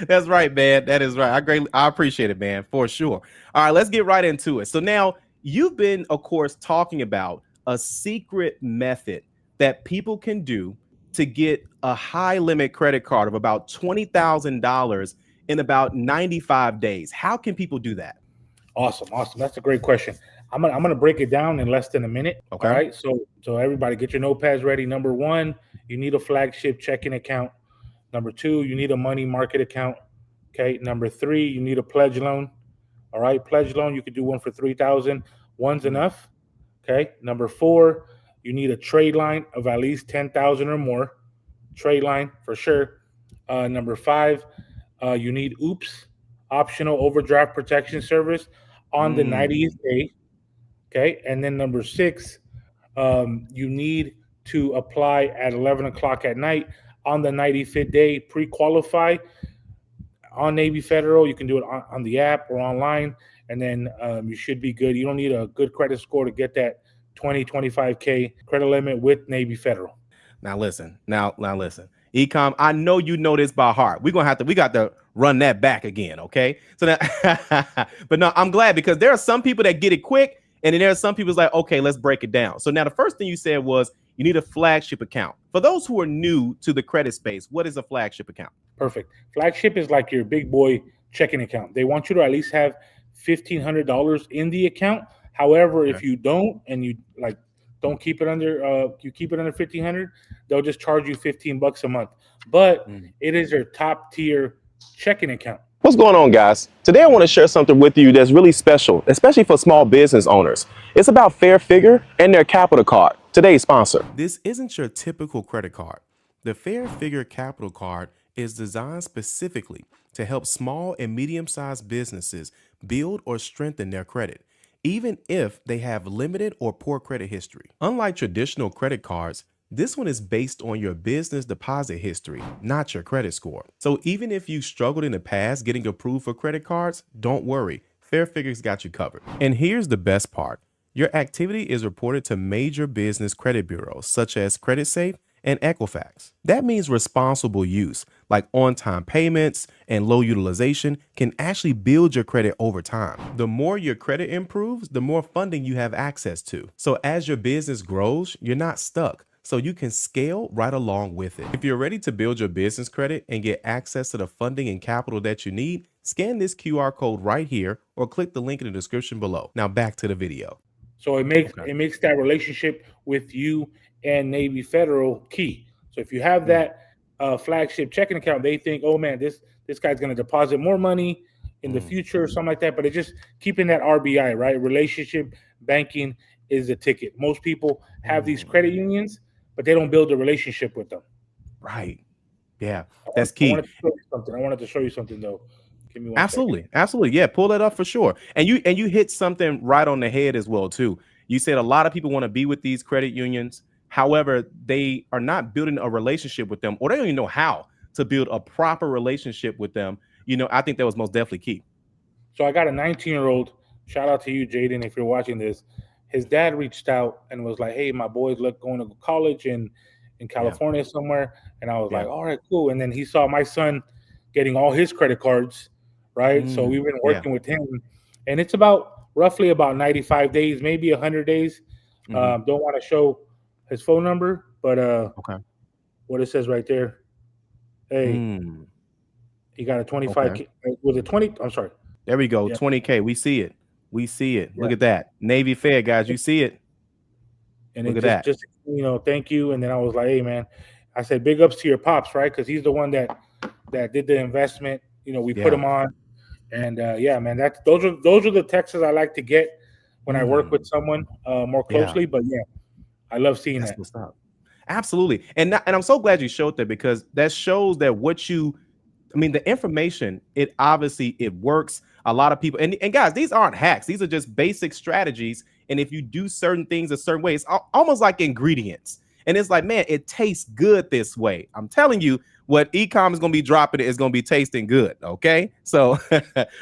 That's right, man. That is right. I appreciate it, man, for sure. All right, let's get right into it. So now you've been, of course, talking about a secret method that people can do to get a high limit credit card of about $20,000 in about 95 days. How can people do that? Awesome. That's a great question. I'm gonna break it down in less than a minute. Okay. All right. So everybody, get your notepads ready. Number one, you need a flagship checking account. Number two, you need a money market account. Okay. Number three, you need a pledge loan. All right. Pledge loan, you could do one for $3,000. One's enough. Okay. Number 4, you need a trade line of at least 10,000 or more. Trade line for sure. Number 5, you need OOPS, optional overdraft protection service, on the 90th day. Okay. And then number 6, you need to apply at 11 o'clock at night on the 95th day, pre-qualify on Navy Federal. You can do it on the app or online, and then you should be good. You don't need a good credit score to get that 25K credit limit with Navy Federal. Now listen, now listen. Ecom, I know you know this by heart. We got to run that back again, okay? So now, but no, I'm glad, because there are some people that get it quick, and then there are some people like, okay, let's break it down. So now the first thing you said was you need a flagship account. For those who are new to the credit space, what is a flagship account? Perfect. Flagship is like your big boy checking account. They want you to at least have $1,500 in the account. However, if you don't, and you don't keep it under, you keep it under 1,500, they'll just charge you $15 a month. But it is their top tier checking account. What's going on, guys? Today I want to share something with you that's really special, especially for small business owners. It's about Fair Figure and their Capital Card, today's sponsor. This isn't your typical credit card. The Fair Figure Capital Card is designed specifically to help small and medium-sized businesses build or strengthen their credit, even if they have limited or poor credit history. Unlike traditional credit cards, this one is based on your business deposit history, not your credit score. So even if you struggled in the past getting approved for credit cards, don't worry, Fair Figure's got you covered. And here's the best part. Your activity is reported to major business credit bureaus such as CreditSafe and Equifax. That means responsible use, like on-time payments and low utilization, can actually build your credit over time. The more your credit improves, the more funding you have access to. So as your business grows, you're not stuck, so you can scale right along with it. If you're ready to build your business credit and get access to the funding and capital that you need, scan this QR code right here or click the link in the description below. Now back to the video. So it makes that relationship with you and Navy Federal key. So if you have that flagship checking account, they think, oh man, this guy's going to deposit more money in the future or something like that. But it's just keeping that RBI, right? Relationship banking is the ticket. Most people have these credit unions, but they don't build a relationship with them. Right. Yeah, that's key. I wanted to show you something though. Give me one Absolutely. second. Absolutely. Yeah, pull that up for sure. And you hit something right on the head as well too. You said a lot of people want to be with these credit unions. However, they are not building a relationship with them, or they don't even know how to build a proper relationship with them. You know, I think that was most definitely key. So I got a 19-year-old. Shout out to you, Jaden, if you're watching this. His dad reached out and was like, hey, my boy's going to college in California somewhere. And I was like, all right, cool. And then he saw my son getting all his credit cards, right? So we've been working with him. And it's roughly about 95 days, maybe 100 days. Don't want to show his phone number, but what it says right there. Hey, he got a 25K. Was it 20? I'm sorry. There we go. 20K. We see it. We see it. Look at that. Navy Fair, guys. You see it. And look at that. Just, thank you. And then I was like, hey, man, I said, big ups to your pops, right? Because he's the one that did the investment. We put him on. And man, those are the texts I like to get when I work with someone more closely. But yeah, I love seeing that. What's up. Absolutely. And I'm so glad you showed that, because that shows that the information, it works. A lot of people, and guys, these aren't hacks. These are just basic strategies. And if you do certain things a certain way, it's almost like ingredients. And it's like, man, it tastes good this way. I'm telling you, what Ecom is going to be dropping is going to be tasting good. Okay. So,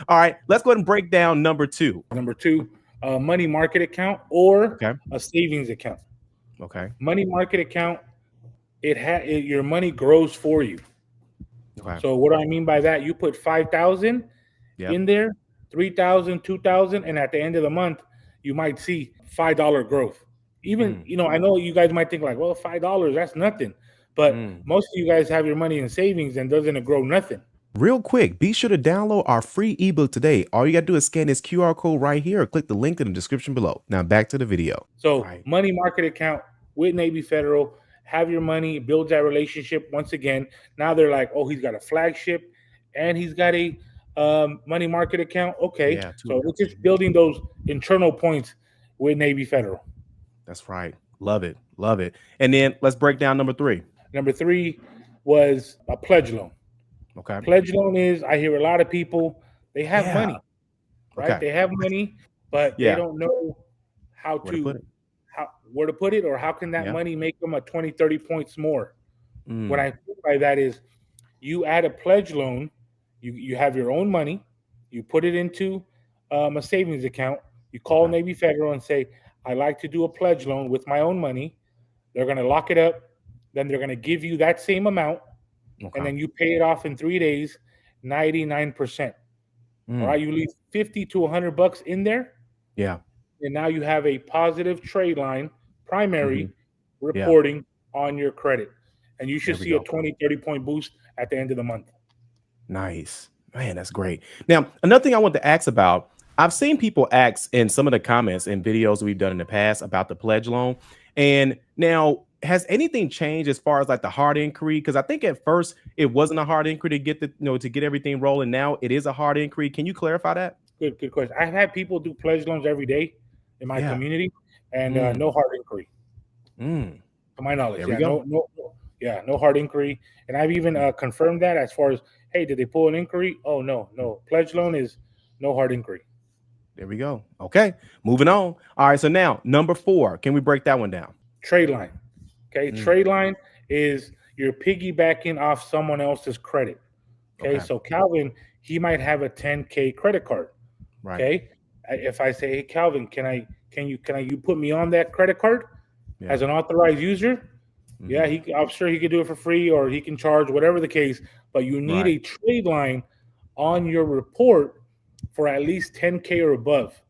all right, let's go ahead and break down number 2. Number 2, money market account or a savings account. Okay. Money market account, your money grows for you. Okay. So what do I mean by that? You put 5,000 in there, 3,000, 2,000, and at the end of the month, you might see $5 growth. Even, I know you guys might think like, well, $5, that's nothing. But most of you guys have your money in savings, and doesn't it grow nothing? Real quick, be sure to download our free ebook today. All you got to do is scan this QR code right here or click the link in the description below. Now back to the video. So money market account with Navy Federal, have your money, build that relationship. Once again, now they're like, oh, he's got a flagship and he's got a money market account. Okay. So we're just building those internal points with Navy Federal. That's right. Love it. Love it. And then let's break down number 3. Number 3 was a pledge loan. Okay. Pledge loan is, I hear a lot of people, they have money, right? Okay. They have money, but they don't know where to put it. where to put it, or how can that money make them a 20, 30 points more. What I mean by that is, you add a pledge loan, you have your own money, you put it into a savings account, you call Navy Federal and say, I like to do a pledge loan with my own money. They're going to lock it up. Then they're going to give you that same amount. And then you pay it off in 3 days, 99%. All right. You leave 50 to $100 in there. Yeah. And now you have a positive trade line, primary reporting on your credit. And you should see a 20, 30 point boost at the end of the month. Nice. Man, that's great. Now, another thing I want to ask about, I've seen people ask in some of the comments and videos we've done in the past about the pledge loan. And now, has anything changed as far as like the hard inquiry? Because I think at first it wasn't a hard inquiry to get to get everything rolling. Now it is a hard inquiry. Can you clarify that? Good question. I've had people do pledge loans every day in my community, and no hard inquiry. To my knowledge, There we go. No hard inquiry. And I've even confirmed that as far as, hey, did they pull an inquiry? Oh, no. Pledge loan is no hard inquiry. There we go. Okay, moving on. All right, so now number 4. Can we break that one down? Trade line. Okay, trade line is you're piggybacking off someone else's credit. Okay, so Calvin, he might have a 10K credit card. Right. Okay, if I say, hey, Calvin, can you put me on that credit card as an authorized user? Yeah, I'm sure he could do it for free, or he can charge, whatever the case. But you need a trade line on your report for at least 10K or above,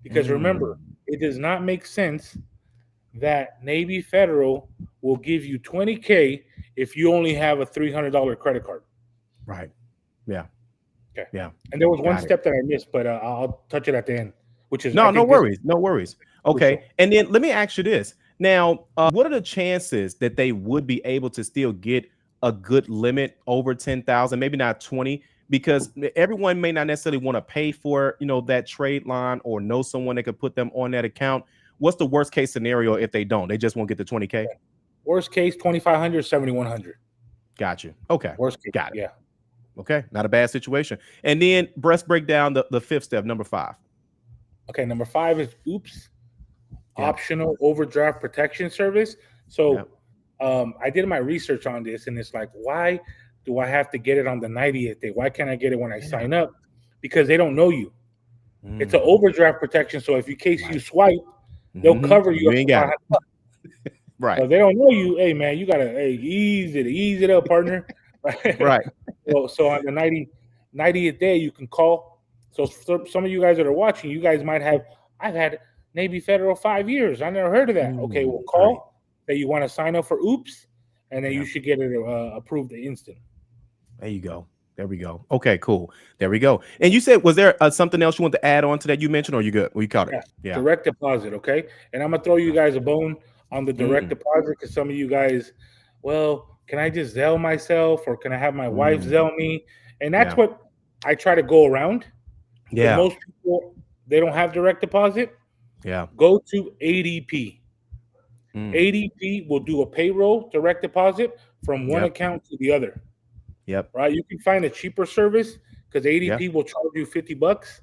because remember, it does not make sense that Navy Federal will give you 20K if you only have a $300 credit card. Right. Yeah. Okay. Yeah. And there was one step that I missed, but I'll touch it at the end, which is no worries. Okay. And then let me ask you this. Now, what are the chances that they would be able to still get a good limit over 10,000, maybe not 20, because everyone may not necessarily want to pay for, that trade line or know someone that could put them on that account. What's the worst case scenario if they don't? They just won't get the 20K? Worst case, 2,500, 7,100. Got you. Okay. Worst case. Got it. Yeah. Okay. Not a bad situation. And then let's break down the 5th step, number 5. Okay. Number 5 is optional overdraft protection service. So I did my research on this, and it's like, why do I have to get it on the 90th day? Why can't I get it when I sign up? Because they don't know you. It's an overdraft protection. So if in case you swipe, they'll cover you. Ain't got it. Right. So they don't know you. Hey, man, you gotta ease it up, partner. Right. So on the 90th day, you can call. So some of you guys that are watching, you guys might have. I've had Navy Federal 5 years. I never heard of that. Okay, well, call that you want to sign up for Oops, and then you should get it approved instant. There you go. There we go. Okay, cool. There we go. And you said, was there something else you want to add on to that you mentioned, or you good? We caught it. Yeah. Direct deposit. Okay. And I'm going to throw you guys a bone on the direct deposit, because some of you guys, well, can I just Zelle myself, or can I have my wife Zelle me? And that's what I try to go around. Yeah. Most people, they don't have direct deposit. Yeah. Go to ADP. ADP will do a payroll direct deposit from one account to the other. Yep. Right. You can find a cheaper service, because ADP will charge you $50,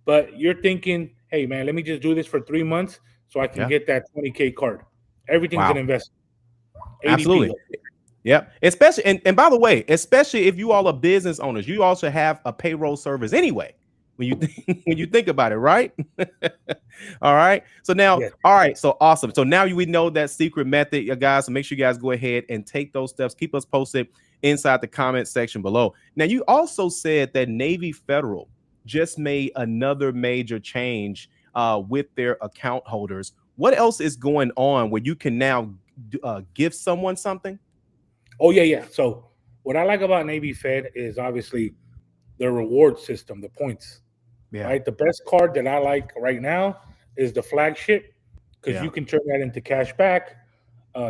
but you're thinking, hey man, let me just do this for 3 months so I can get that 20K card. Everything's an investment. ADP. Absolutely. Yep. Especially, and by the way, especially if you all are business owners, you also have a payroll service anyway. When you think about it, right? All right. So now, all right. So awesome. So now we know that secret method, you guys. So make sure you guys go ahead and take those steps. Keep us posted inside the comment section below. Now, you also said that Navy Federal just made another major change with their account holders. What else is going on where you can now give someone something? Oh, yeah. So what I like about Navy Fed is obviously the reward system, the points. Yeah. Right. The best card that I like right now is the flagship, because you can turn that into cash back,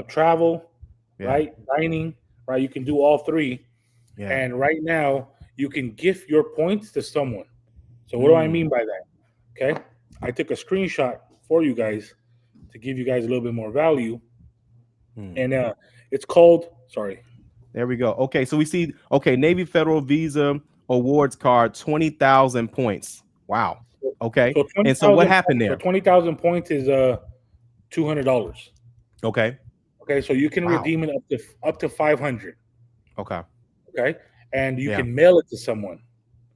travel, right, dining, right. You can do all 3. Yeah. And right now you can gift your points to someone. So what do I mean by that? Okay. I took a screenshot for you guys to give you guys a little bit more value. Hmm. And it's called, sorry. There we go. Okay, so we see, okay, Navy Federal Visa Awards card, 20,000 points. Wow. Okay. So And so what happened there? 20,000 points is $200. Okay. Okay, so you can Wow. redeem it up to 500. Okay. Okay, and you Yeah. can mail it to someone.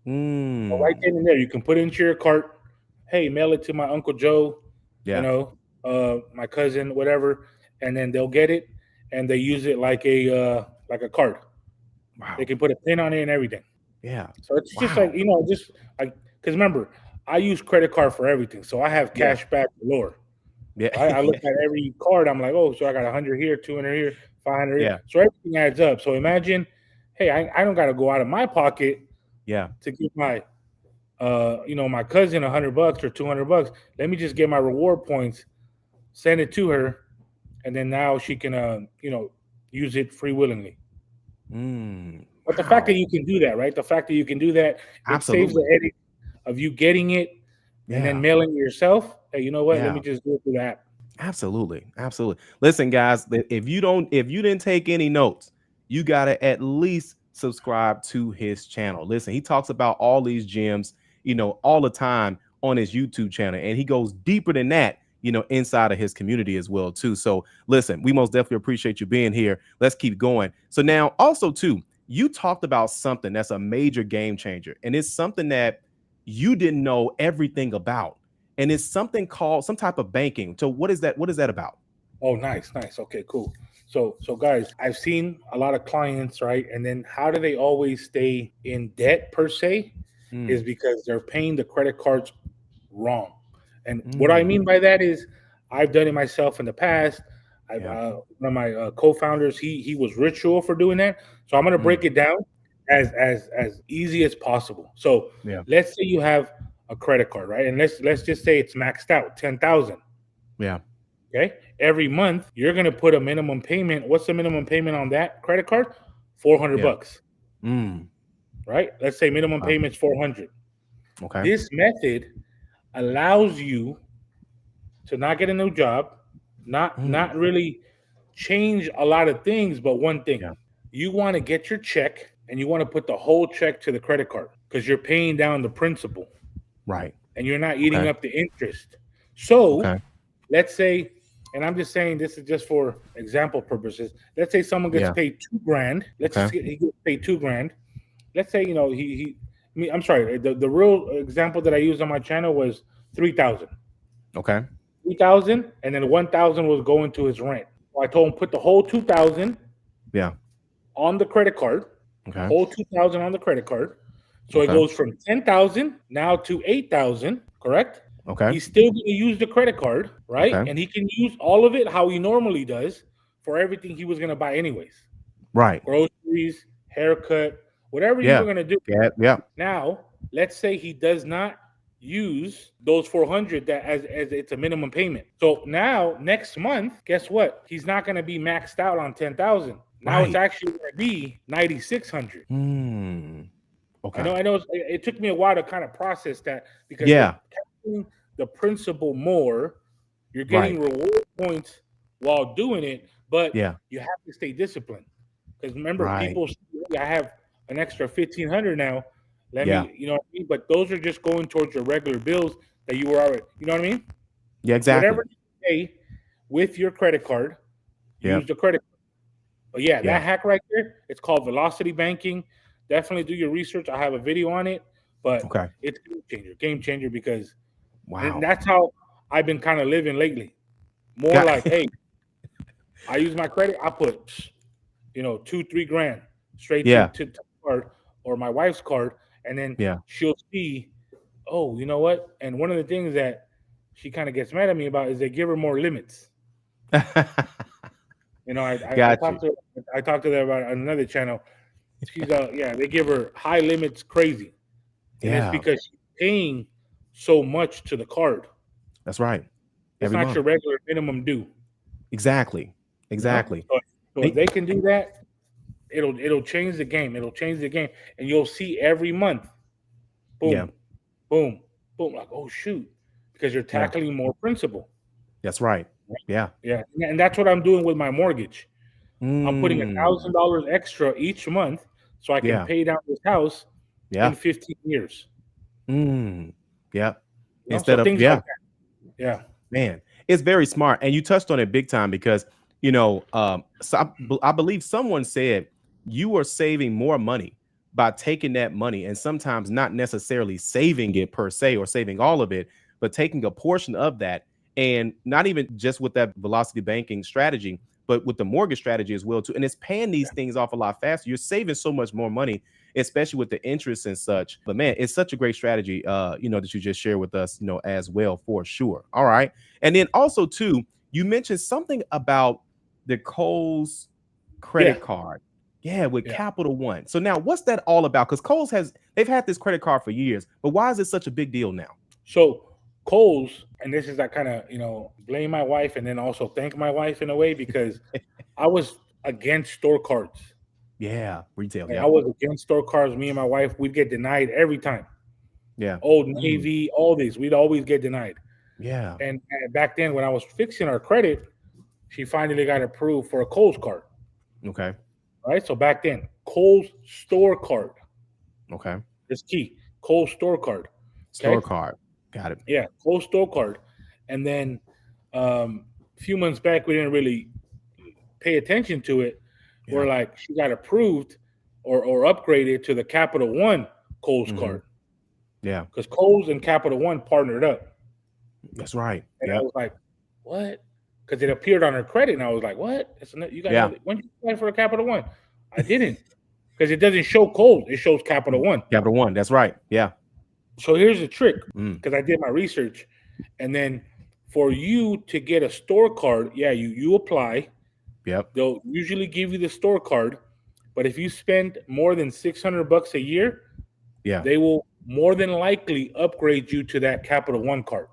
So Mm. right then and there, you can put it into your cart. Hey, mail it to my Uncle Joe. Yeah. You know, my cousin, whatever, and then they'll get it and they use it like a card. Wow. They can put a pin on it and everything. Yeah. So it's just Wow. like, you know, just like, because remember, I use credit card for everything, so I have Yeah. cash back galore. Yeah. I look at every card. I'm like, oh, so I got 100 here, 200 here, 500 here. Yeah. So everything adds up. So imagine, hey, I don't got to go out of my pocket Yeah. to give my, you know, my cousin $100 or $200. Let me just get my reward points, send it to her, and then now she can, you know, use it free willingly. Mm. But the fact that you can do that, right? The fact that you can do that, it saves the Absolutely. headache of you getting it and then Yeah. mailing it yourself. Hey, you know what? Yeah. Let me just do it through the app. Absolutely. Absolutely. Listen, guys, if you didn't take any notes, you got to at least subscribe to his channel. Listen, he talks about all these gems, you know, all the time on his YouTube channel, and he goes deeper than that, you know, inside of his community as well too. So listen, we most definitely appreciate you being here. Let's keep going. So now also too, you talked about something that's a major game changer, and it's something that you didn't know everything about. And it's something called some type of banking. So what is that? What is that about? Oh, nice. Okay, cool. So guys, I've seen a lot of clients, right? And then how do they always stay in debt per se? Is because they're paying the credit cards wrong. And what I mean by that is I've done it myself in the past. I've one of my co-founders, he was ritual for doing that. So I'm gonna break it down as easy as possible. So let's say you have a credit card, right? And let's just say it's maxed out, 10,000. Yeah. Okay. Every month you're gonna put a minimum payment. What's the minimum payment on that credit card? $400. Right? Let's say minimum payment's 400. Okay. This method allows you to not get a new job, not really change a lot of things, but one thing. You want to get your check and you want to put the whole check to the credit card because you're paying down the principal. Right. And you're not eating up the interest. So let's say, and I'm just saying this is just for example purposes. Let's say someone gets paid $2,000. Let's just he gets paid $2,000. Let's say, you know, I'm sorry, the real example that I used on my channel was 3,000. Okay. 3,000, and then 1,000 was going to his rent. So I told him put the whole 2,000 on the credit card. Okay. Whole 2,000 on the credit card. So it goes from 10,000 now to 8,000, correct? Okay. He's still going to use the credit card, right? Okay. And he can use all of it how he normally does for everything he was going to buy anyways. Right. Groceries, haircut, whatever you were going to do. Yeah. Now, let's say he does not use those 400 that as it's a minimum payment. So now next month, guess what? He's not going to be maxed out on 10,000. Now it's actually going to be 9,600. Okay. I know it took me a while to kind of process that because the principal more, you're getting reward points while doing it, but you have to stay disciplined. Because remember, people say, I have an extra 1,500 now. Let me, you know what I mean? But those are just going towards your regular bills that you were already, you know what I mean? Yeah, exactly. Whatever you pay with your credit card, use the credit card. But that hack right there, it's called velocity banking. Definitely do your research. I have a video on it, but it's a game changer because that's how I've been kind of living lately. More like, hey, I use my credit, I put, you know, $2-3 grand straight to the card or my wife's card, and then she'll see, oh, you know what? And one of the things that she kind of gets mad at me about is they give her more limits. You know, I talked to her about another channel. She's they give her high limits, crazy. And it's because she's paying so much to the card. That's right. It's not your regular minimum due. Exactly. You know? So if they can do that, it'll change the game. It'll change the game. And you'll see every month. Boom. Boom. Boom. Like, oh shoot. Because you're tackling more principal. That's right. Yeah. Yeah, and that's what I'm doing with my mortgage. I'm putting Mm. $1,000 extra each month so I can Yeah. pay down this house Yeah. in 15 years. Mm. Yeah. You know? Instead So of, things like that. Yeah. man, it's very smart. And you touched on it big time because, so I believe someone said you are saving more money by taking that money and sometimes not necessarily saving it per se or saving all of it, but taking a portion of that and not even just with that velocity banking strategy, but with the mortgage strategy as well too. And it's paying these things off a lot faster. You're saving so much more money, especially with the interest and such. But man, it's such a great strategy, that you just shared with us, as well for sure. All right. And then also too, you mentioned something about the Kohl's credit card. Yeah, with Yeah. Capital One. So now what's that all about? Because Kohl's they've had this credit card for years, but why is it such a big deal now? So Kohl's, and this is that kind of, blame my wife and then also thank my wife in a way because I was against store cards. Yeah, retail. Like, Yeah. I was against store cards. Me and my wife, we'd get denied every time. Yeah. Old Navy, all these, we'd always get denied. Yeah. And back then, when I was fixing our credit, she finally got approved for a Kohl's card. Okay. Right. So back then, Kohl's store card. Okay. It's key. Kohl's store card. Store card. Got it. Yeah, Kohl's store card. And then a few months back, we didn't really pay attention to it. Yeah. We're like, she got approved or upgraded to the Capital One Kohl's card. Yeah. Because Kohl's and Capital One partnered up. That's right. And Yeah. I was like, what? Because it appeared on her credit, and I was like, what? You got when did you apply for a Capital One? I didn't. Because it doesn't show Kohl's, it shows Capital One. Capital One, that's right. Yeah. So here's the trick, because I did my research, and then for you to get a store card, you apply. Yep. They'll usually give you the store card, but if you spend more than $600 a year, they will more than likely upgrade you to that Capital One card.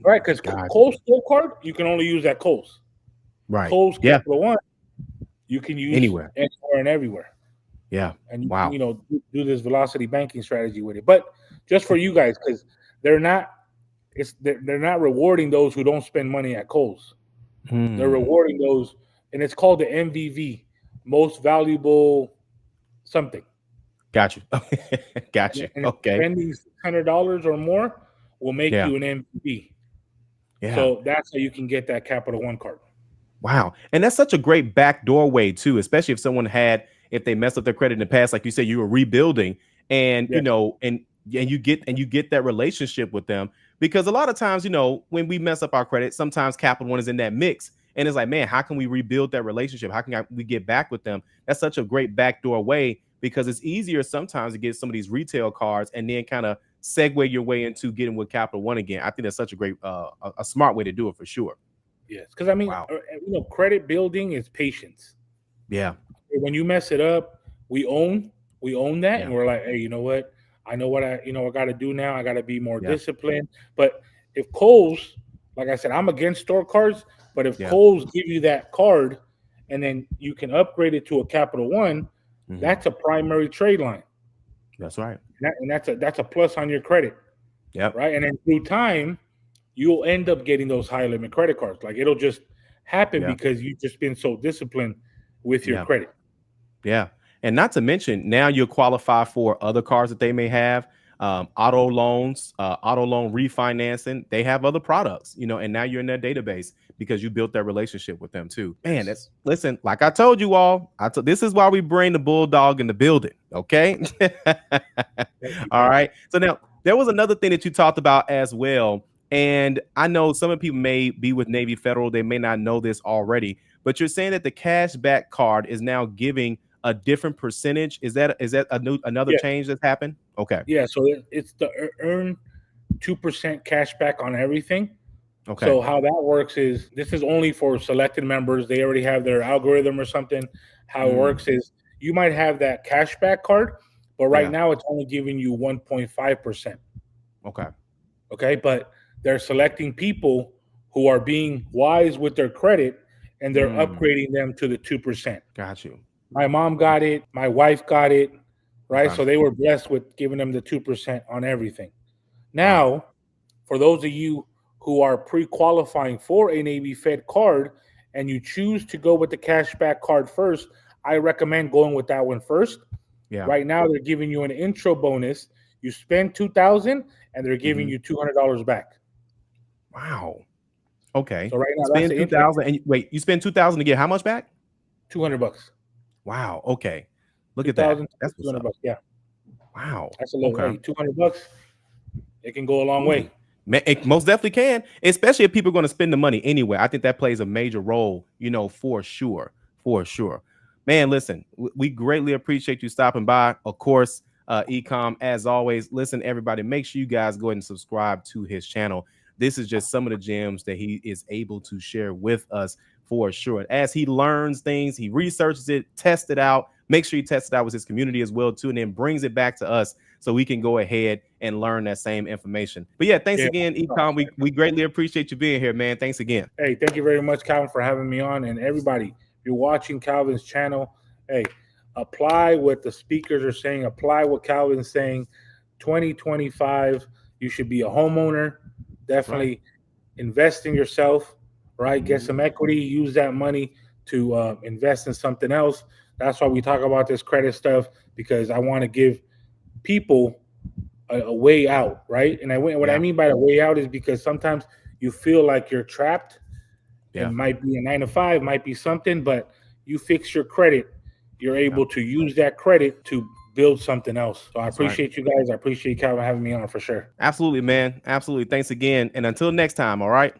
Right? Because Kohl's store card, you can only use at Kohl's. Right. Kohl's Capital One, you can use anywhere and everywhere. Yeah. And you can, do this velocity banking strategy with it. But just for you guys, because they're not rewarding those who don't spend money at Kohl's. They're rewarding those, and it's called the MVV, most valuable something. Got you. Got you. And okay. Spending $600 or more will make you an MVV. Yeah. So that's how you can get that Capital One card. Wow. And that's such a great backdoor way too, especially if they messed up their credit in the past, like you said, you were rebuilding and, and you get that relationship with them, because a lot of times, when we mess up our credit, sometimes Capital One is in that mix and it's like, man, how can we rebuild that relationship? How can we get back with them? That's such a great backdoor way, because it's easier sometimes to get some of these retail cards and then kind of segue your way into getting with Capital One again. I think that's such a great, a smart way to do it for sure. Yes, because credit building is patience. Yeah. When you mess it up, we own that, and we're like, hey, you know what? I know what I got to do now. I got to be more disciplined. But if Kohl's, like I said, I'm against store cards, but if Kohl's give you that card, and then you can upgrade it to a Capital One, that's a primary trade line. That's right. And that's a plus on your credit. Yep. Right. And then through time, you'll end up getting those high limit credit cards. Like, it'll just happen because you've just been so disciplined with your credit. Yeah. And not to mention, now you'll qualify for other cards that they may have, auto loans, auto loan refinancing. They have other products, and now you're in their database because you built that relationship with them too. Man, listen, like I told you all, this is why we bring the bulldog in the building. Okay. All right. So now there was another thing that you talked about as well. And I know some of the people may be with Navy Federal. They may not know this already, but you're saying that the cashback card is now giving a different percentage. Is that another change that's happened? Okay. Yeah. So it's the earn 2% cash back on everything. Okay. So how that works is, this is only for selected members. They already have their algorithm or something. How it works is, you might have that cashback card, but right now it's only giving you 1.5%. Okay. Okay. But they're selecting people who are being wise with their credit, and they're upgrading them to the 2%. Got you. My mom got it. My wife got it. Right. Okay. So they were blessed with giving them the 2% on everything. Now, for those of you who are pre-qualifying for a Navy Fed card and you choose to go with the cashback card first, I recommend going with that one first. Yeah. Right now, they're giving you an intro bonus. You spend $2,000 and they're giving you $200 back. Wow. Okay. So right now, spend $2,000 and wait, you spend $2,000 to get how much back? $200. Wow. Okay. Look at that. That's $200. Yeah. Wow. That's a little. Okay. Hey, $200. It can go a long way. It most definitely can, especially if people are going to spend the money anyway. I think that plays a major role, for sure. Man, listen, we greatly appreciate you stopping by. Of course, Ecom, as always, listen, everybody, make sure you guys go ahead and subscribe to his channel. This is just some of the gems that he is able to share with us for sure. As he learns things, he researches it, tests it out. Make sure he tests it out with his community as well, too, and then brings it back to us so we can go ahead and learn that same information. But yeah, thanks again, Ecom. We greatly appreciate you being here, man. Thanks again. Hey, thank you very much, Calvin, for having me on. And everybody, if you're watching Calvin's channel, hey, apply what the speakers are saying. Apply what Calvin's saying. 2025, you should be a homeowner. Definitely invest in yourself, right? Get some equity. Use that money to invest in something else. That's why we talk about this credit stuff, because I want to give people a way out, right? And what I mean by the way out is because sometimes you feel like you're trapped. It might be a 9-to-5, might be something, but you fix your credit, you're able to use that credit to build something else. So I appreciate you guys. I appreciate Calvin having me on for sure. Absolutely, man. Absolutely. Thanks again. And until next time, all right?